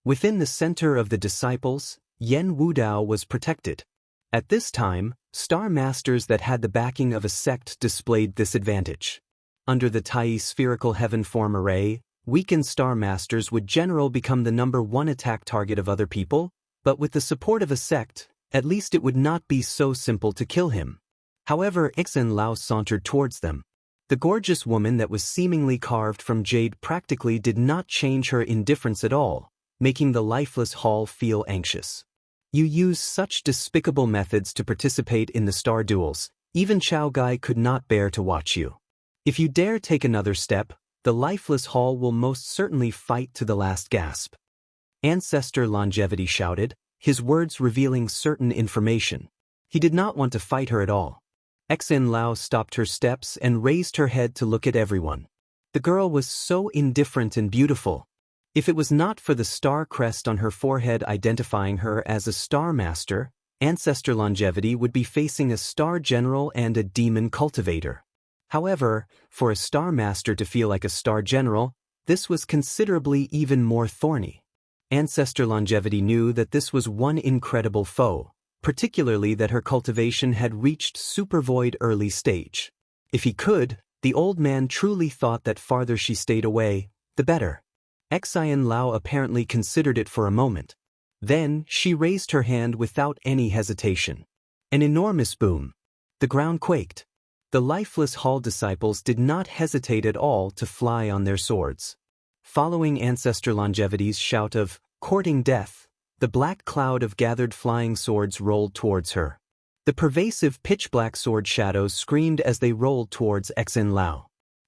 Within the center of the disciples, Yen Wudao was protected. At this time, star masters that had the backing of a sect displayed this advantage. Under the Tai spherical heaven form array, weakened star masters would generally become the #1 attack target of other people, but with the support of a sect, at least it would not be so simple to kill him. However, Ixin Lao sauntered towards them. The gorgeous woman that was seemingly carved from jade practically did not change her indifference at all, making the lifeless hall feel anxious. You use such despicable methods to participate in the star duels, even Chao Gai could not bear to watch you. If you dare take another step, the lifeless hall will most certainly fight to the last gasp. Ancestor Longevity shouted, his words revealing certain information. He did not want to fight her at all. Xin Lao stopped her steps and raised her head to look at everyone. The girl was so indifferent and beautiful. If it was not for the star crest on her forehead identifying her as a star master, Ancestor Longevity would be facing a star general and a demon cultivator. However, for a star master to feel like a star general, this was considerably even more thorny. Ancestor Longevity knew that this was one incredible foe, particularly that her cultivation had reached super void early stage. If he could, the old man truly thought that farther she stayed away, the better. Xian Lao apparently considered it for a moment. Then, she raised her hand without any hesitation. An enormous boom. The ground quaked. The lifeless hall disciples did not hesitate at all to fly on their swords. Following Ancestor Longevity's shout of, courting death, the black cloud of gathered flying swords rolled towards her. The pervasive pitch-black sword shadows screamed as they rolled towards Xin Lao.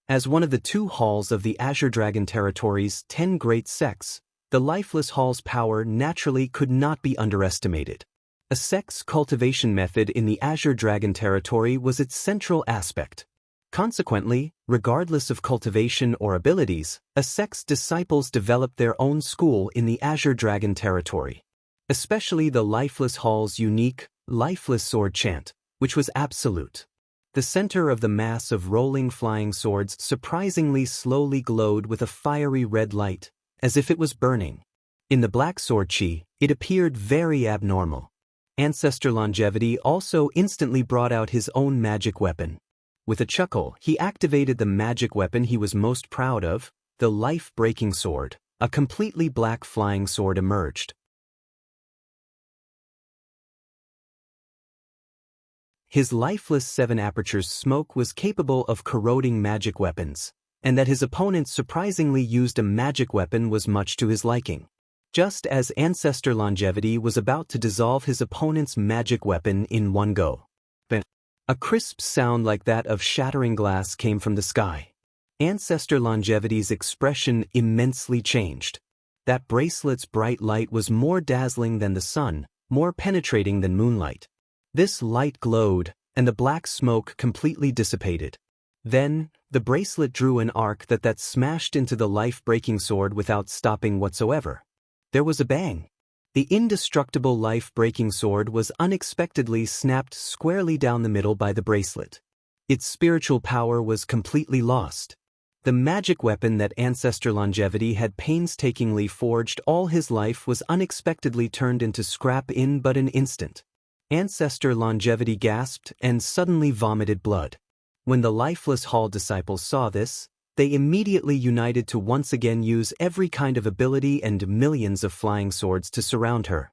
As one of the 2 halls of the Azure Dragon Territory's 10 great sects, the lifeless hall's power naturally could not be underestimated. A sect's cultivation method in the Azure Dragon Territory was its central aspect. Consequently, regardless of cultivation or abilities, a sect's disciples developed their own school in the Azure Dragon Territory. Especially the lifeless hall's unique, lifeless sword chant, which was absolute. The center of the mass of rolling flying swords surprisingly slowly glowed with a fiery red light, as if it was burning. In the black sword chi, it appeared very abnormal. Ancestor Longevity also instantly brought out his own magic weapon. With a chuckle, he activated the magic weapon he was most proud of, the life-breaking sword. A completely black flying sword emerged. His lifeless 7 apertures smoke was capable of corroding magic weapons, and that his opponent surprisingly used a magic weapon was much to his liking. Just as Ancestor Longevity was about to dissolve his opponent's magic weapon in one go. A crisp sound like that of shattering glass came from the sky. Ancestor Longevity's expression immensely changed. That bracelet's bright light was more dazzling than the sun, more penetrating than moonlight. This light glowed, and the black smoke completely dissipated. Then, the bracelet drew an arc that smashed into the life-breaking sword without stopping whatsoever. There was a bang. The indestructible life-breaking sword was unexpectedly snapped squarely down the middle by the bracelet. Its spiritual power was completely lost. The magic weapon that Ancestor Longevity had painstakingly forged all his life was unexpectedly turned into scrap in but an instant. Ancestor Longevity gasped and suddenly vomited blood. When the lifeless hall disciples saw this, they immediately united to once again use every kind of ability and millions of flying swords to surround her.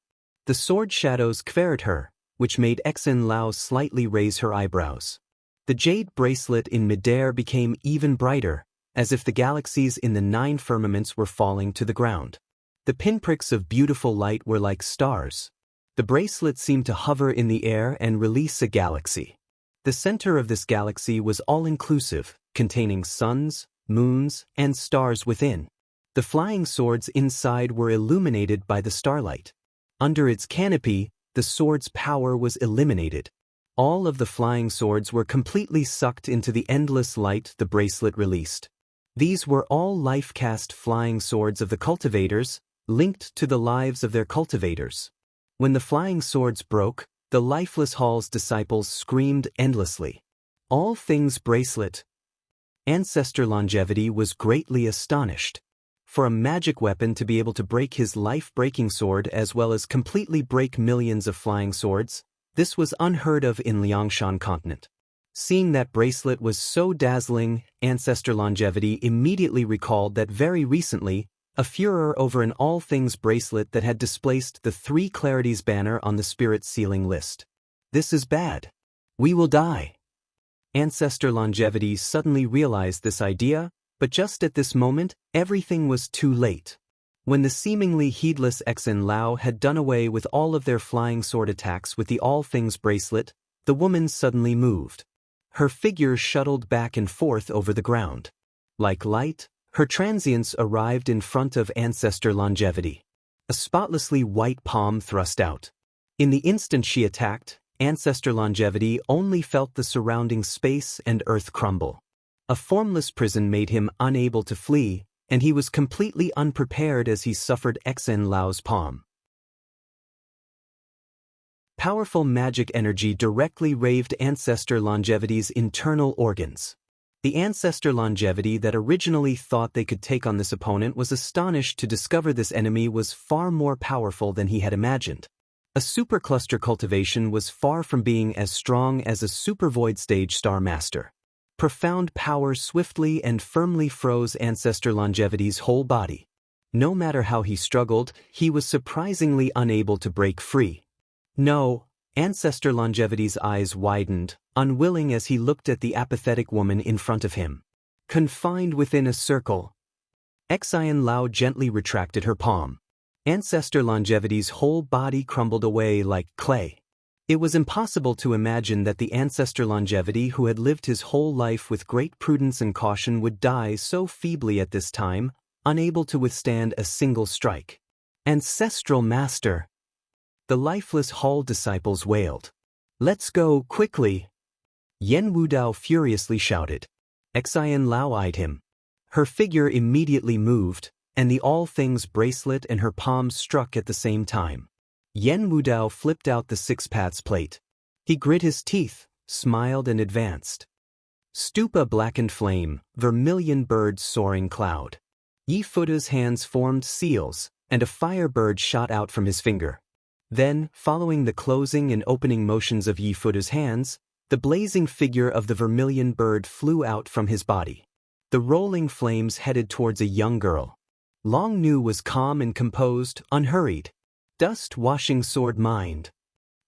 The sword shadows queried her, which made Xin Lao slightly raise her eyebrows. The jade bracelet in midair became even brighter, as if the galaxies in the 9 firmaments were falling to the ground. The pinpricks of beautiful light were like stars. The bracelet seemed to hover in the air and release a galaxy. The center of this galaxy was all-inclusive, containing suns, moons, and stars within. The flying swords inside were illuminated by the starlight. Under its canopy, the sword's power was eliminated. All of the flying swords were completely sucked into the endless light the bracelet released. These were all life-cast flying swords of the cultivators, linked to the lives of their cultivators. When the flying swords broke, the lifeless hall's disciples screamed endlessly. All things bracelet. Ancestor Longevity was greatly astonished. For a magic weapon to be able to break his life-breaking sword as well as completely break millions of flying swords, this was unheard of in Liangshan continent. Seeing that bracelet was so dazzling, Ancestor Longevity immediately recalled that very recently, a furor over an all things bracelet that had displaced the 3 clarities banner on the spirit sealing list. This is bad. We will die. Ancestor Longevity suddenly realized this idea, but just at this moment, everything was too late. When the seemingly heedless Exen Lao had done away with all of their flying sword attacks with the all things bracelet, the woman suddenly moved. Her figure shuttled back and forth over the ground. Like light, her transience arrived in front of Ancestor Longevity. A spotlessly white palm thrust out. In the instant she attacked, Ancestor Longevity only felt the surrounding space and earth crumble. A formless prison made him unable to flee, and he was completely unprepared as he suffered Exen Lao's palm. Powerful magic energy directly raved Ancestor Longevity's internal organs. The Ancestor Longevity that originally thought they could take on this opponent was astonished to discover this enemy was far more powerful than he had imagined. A supercluster cultivation was far from being as strong as a super void stage star master. Profound power swiftly and firmly froze Ancestor Longevity's whole body. No matter how he struggled, he was surprisingly unable to break free. No, Ancestor Longevity's eyes widened, unwilling as he looked at the apathetic woman in front of him. Confined within a circle. Exen Lao gently retracted her palm. Ancestor Longevity's whole body crumbled away like clay. It was impossible to imagine that the Ancestor Longevity who had lived his whole life with great prudence and caution would die so feebly at this time, unable to withstand a single strike. Ancestral Master! The lifeless hall disciples wailed. Let's go, quickly! Yen Wudao furiously shouted. Exen Lao eyed him. Her figure immediately moved, and the all things bracelet and her palms struck at the same time. Yen Wudao flipped out the 6 paths plate. He grit his teeth, smiled and advanced. Stupa blackened flame, vermilion bird soaring cloud. Yi Futa's hands formed seals, and a fire bird shot out from his finger. Then, following the closing and opening motions of Yi Futa's hands, the blazing figure of the vermilion bird flew out from his body. The rolling flames headed towards a young girl. Long Nu was calm and composed, unhurried. Dust-washing sword mind.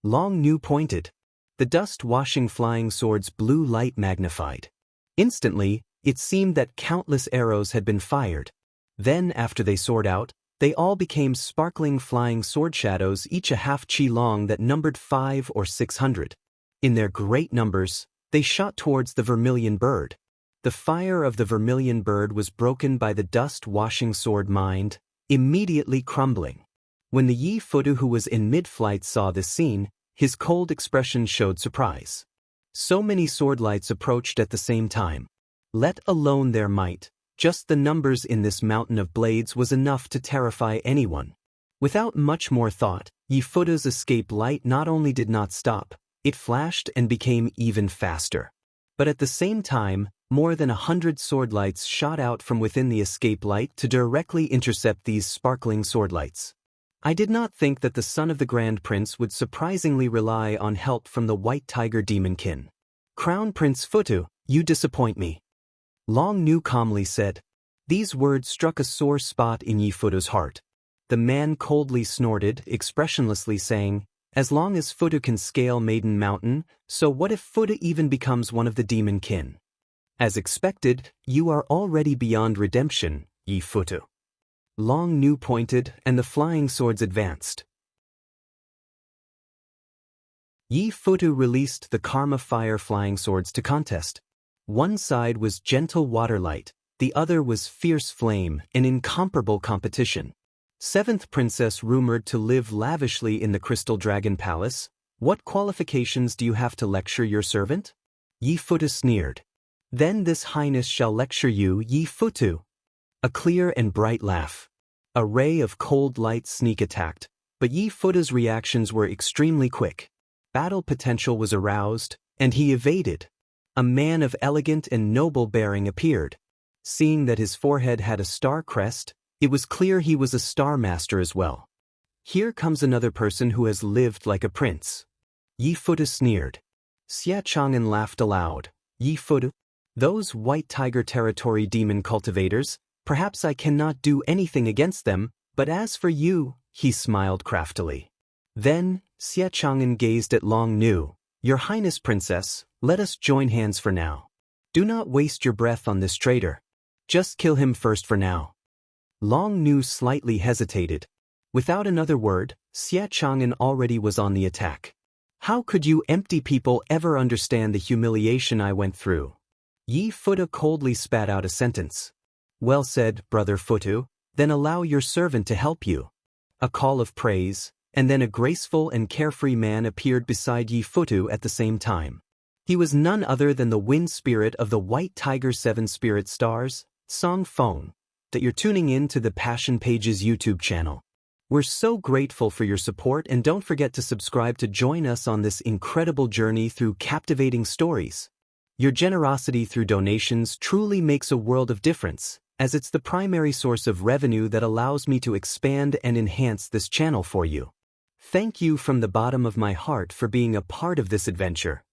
Long Nu pointed. The dust-washing flying sword's blue light magnified. Instantly, it seemed that countless arrows had been fired. Then, after they soared out, they all became sparkling flying sword shadows, each a half chi long that numbered 500 or 600. In their great numbers, they shot towards the vermilion bird. The fire of the vermilion bird was broken by the dust-washing sword mind, immediately crumbling. When the Yi Futu who was in mid-flight saw this scene, his cold expression showed surprise. So many sword lights approached at the same time. Let alone their might, just the numbers in this mountain of blades was enough to terrify anyone. Without much more thought, Yi Futa's escape light not only did not stop, it flashed and became even faster. But at the same time, more than 100 sword lights shot out from within the escape light to directly intercept these sparkling sword lights. I did not think that the son of the Grand Prince would surprisingly rely on help from the White Tiger Demonkin. Crown Prince Futu, you disappoint me. Long Nu calmly said. These words struck a sore spot in Yi Futa's heart. The man coldly snorted, expressionlessly saying, as long as Futu can scale Maiden Mountain, so what if Futu even becomes one of the demon kin? As expected, you are already beyond redemption, Yi Futu. Long Nu pointed, and the flying swords advanced. Yi Futu released the Karma Fire flying swords to contest. One side was gentle water light, the other was fierce flame, an incomparable competition. Seventh princess rumored to live lavishly in the Crystal Dragon Palace. What qualifications do you have to lecture your servant? Yi Futu sneered. Then this highness shall lecture you, Yi Futu. A clear and bright laugh. A ray of cold light sneak attacked, but Yi Futu's reactions were extremely quick. Battle potential was aroused, and he evaded. A man of elegant and noble bearing appeared. Seeing that his forehead had a star crest, it was clear he was a star master as well. Here comes another person who has lived like a prince. Yi Futu sneered. Xia Chang'an laughed aloud. Yi Futu? Those white tiger territory demon cultivators, perhaps I cannot do anything against them, but as for you, he smiled craftily. Then, Xia Chang'an gazed at Long Nu. Your Highness Princess, let us join hands for now. Do not waste your breath on this traitor. Just kill him first for now. Long Nu slightly hesitated. Without another word, Xia Chang'an already was on the attack. How could you empty people ever understand the humiliation I went through? Yi Futu coldly spat out a sentence. Well said, Brother Futu, then allow your servant to help you. A call of praise, and then a graceful and carefree man appeared beside Yi Futu at the same time. He was none other than the wind spirit of the White Tiger 7 Spirit Stars, Song Feng, that you're tuning in to the Passion Pages YouTube channel. We're so grateful for your support, and don't forget to subscribe to join us on this incredible journey through captivating stories. Your generosity through donations truly makes a world of difference, as it's the primary source of revenue that allows me to expand and enhance this channel for you. Thank you from the bottom of my heart for being a part of this adventure.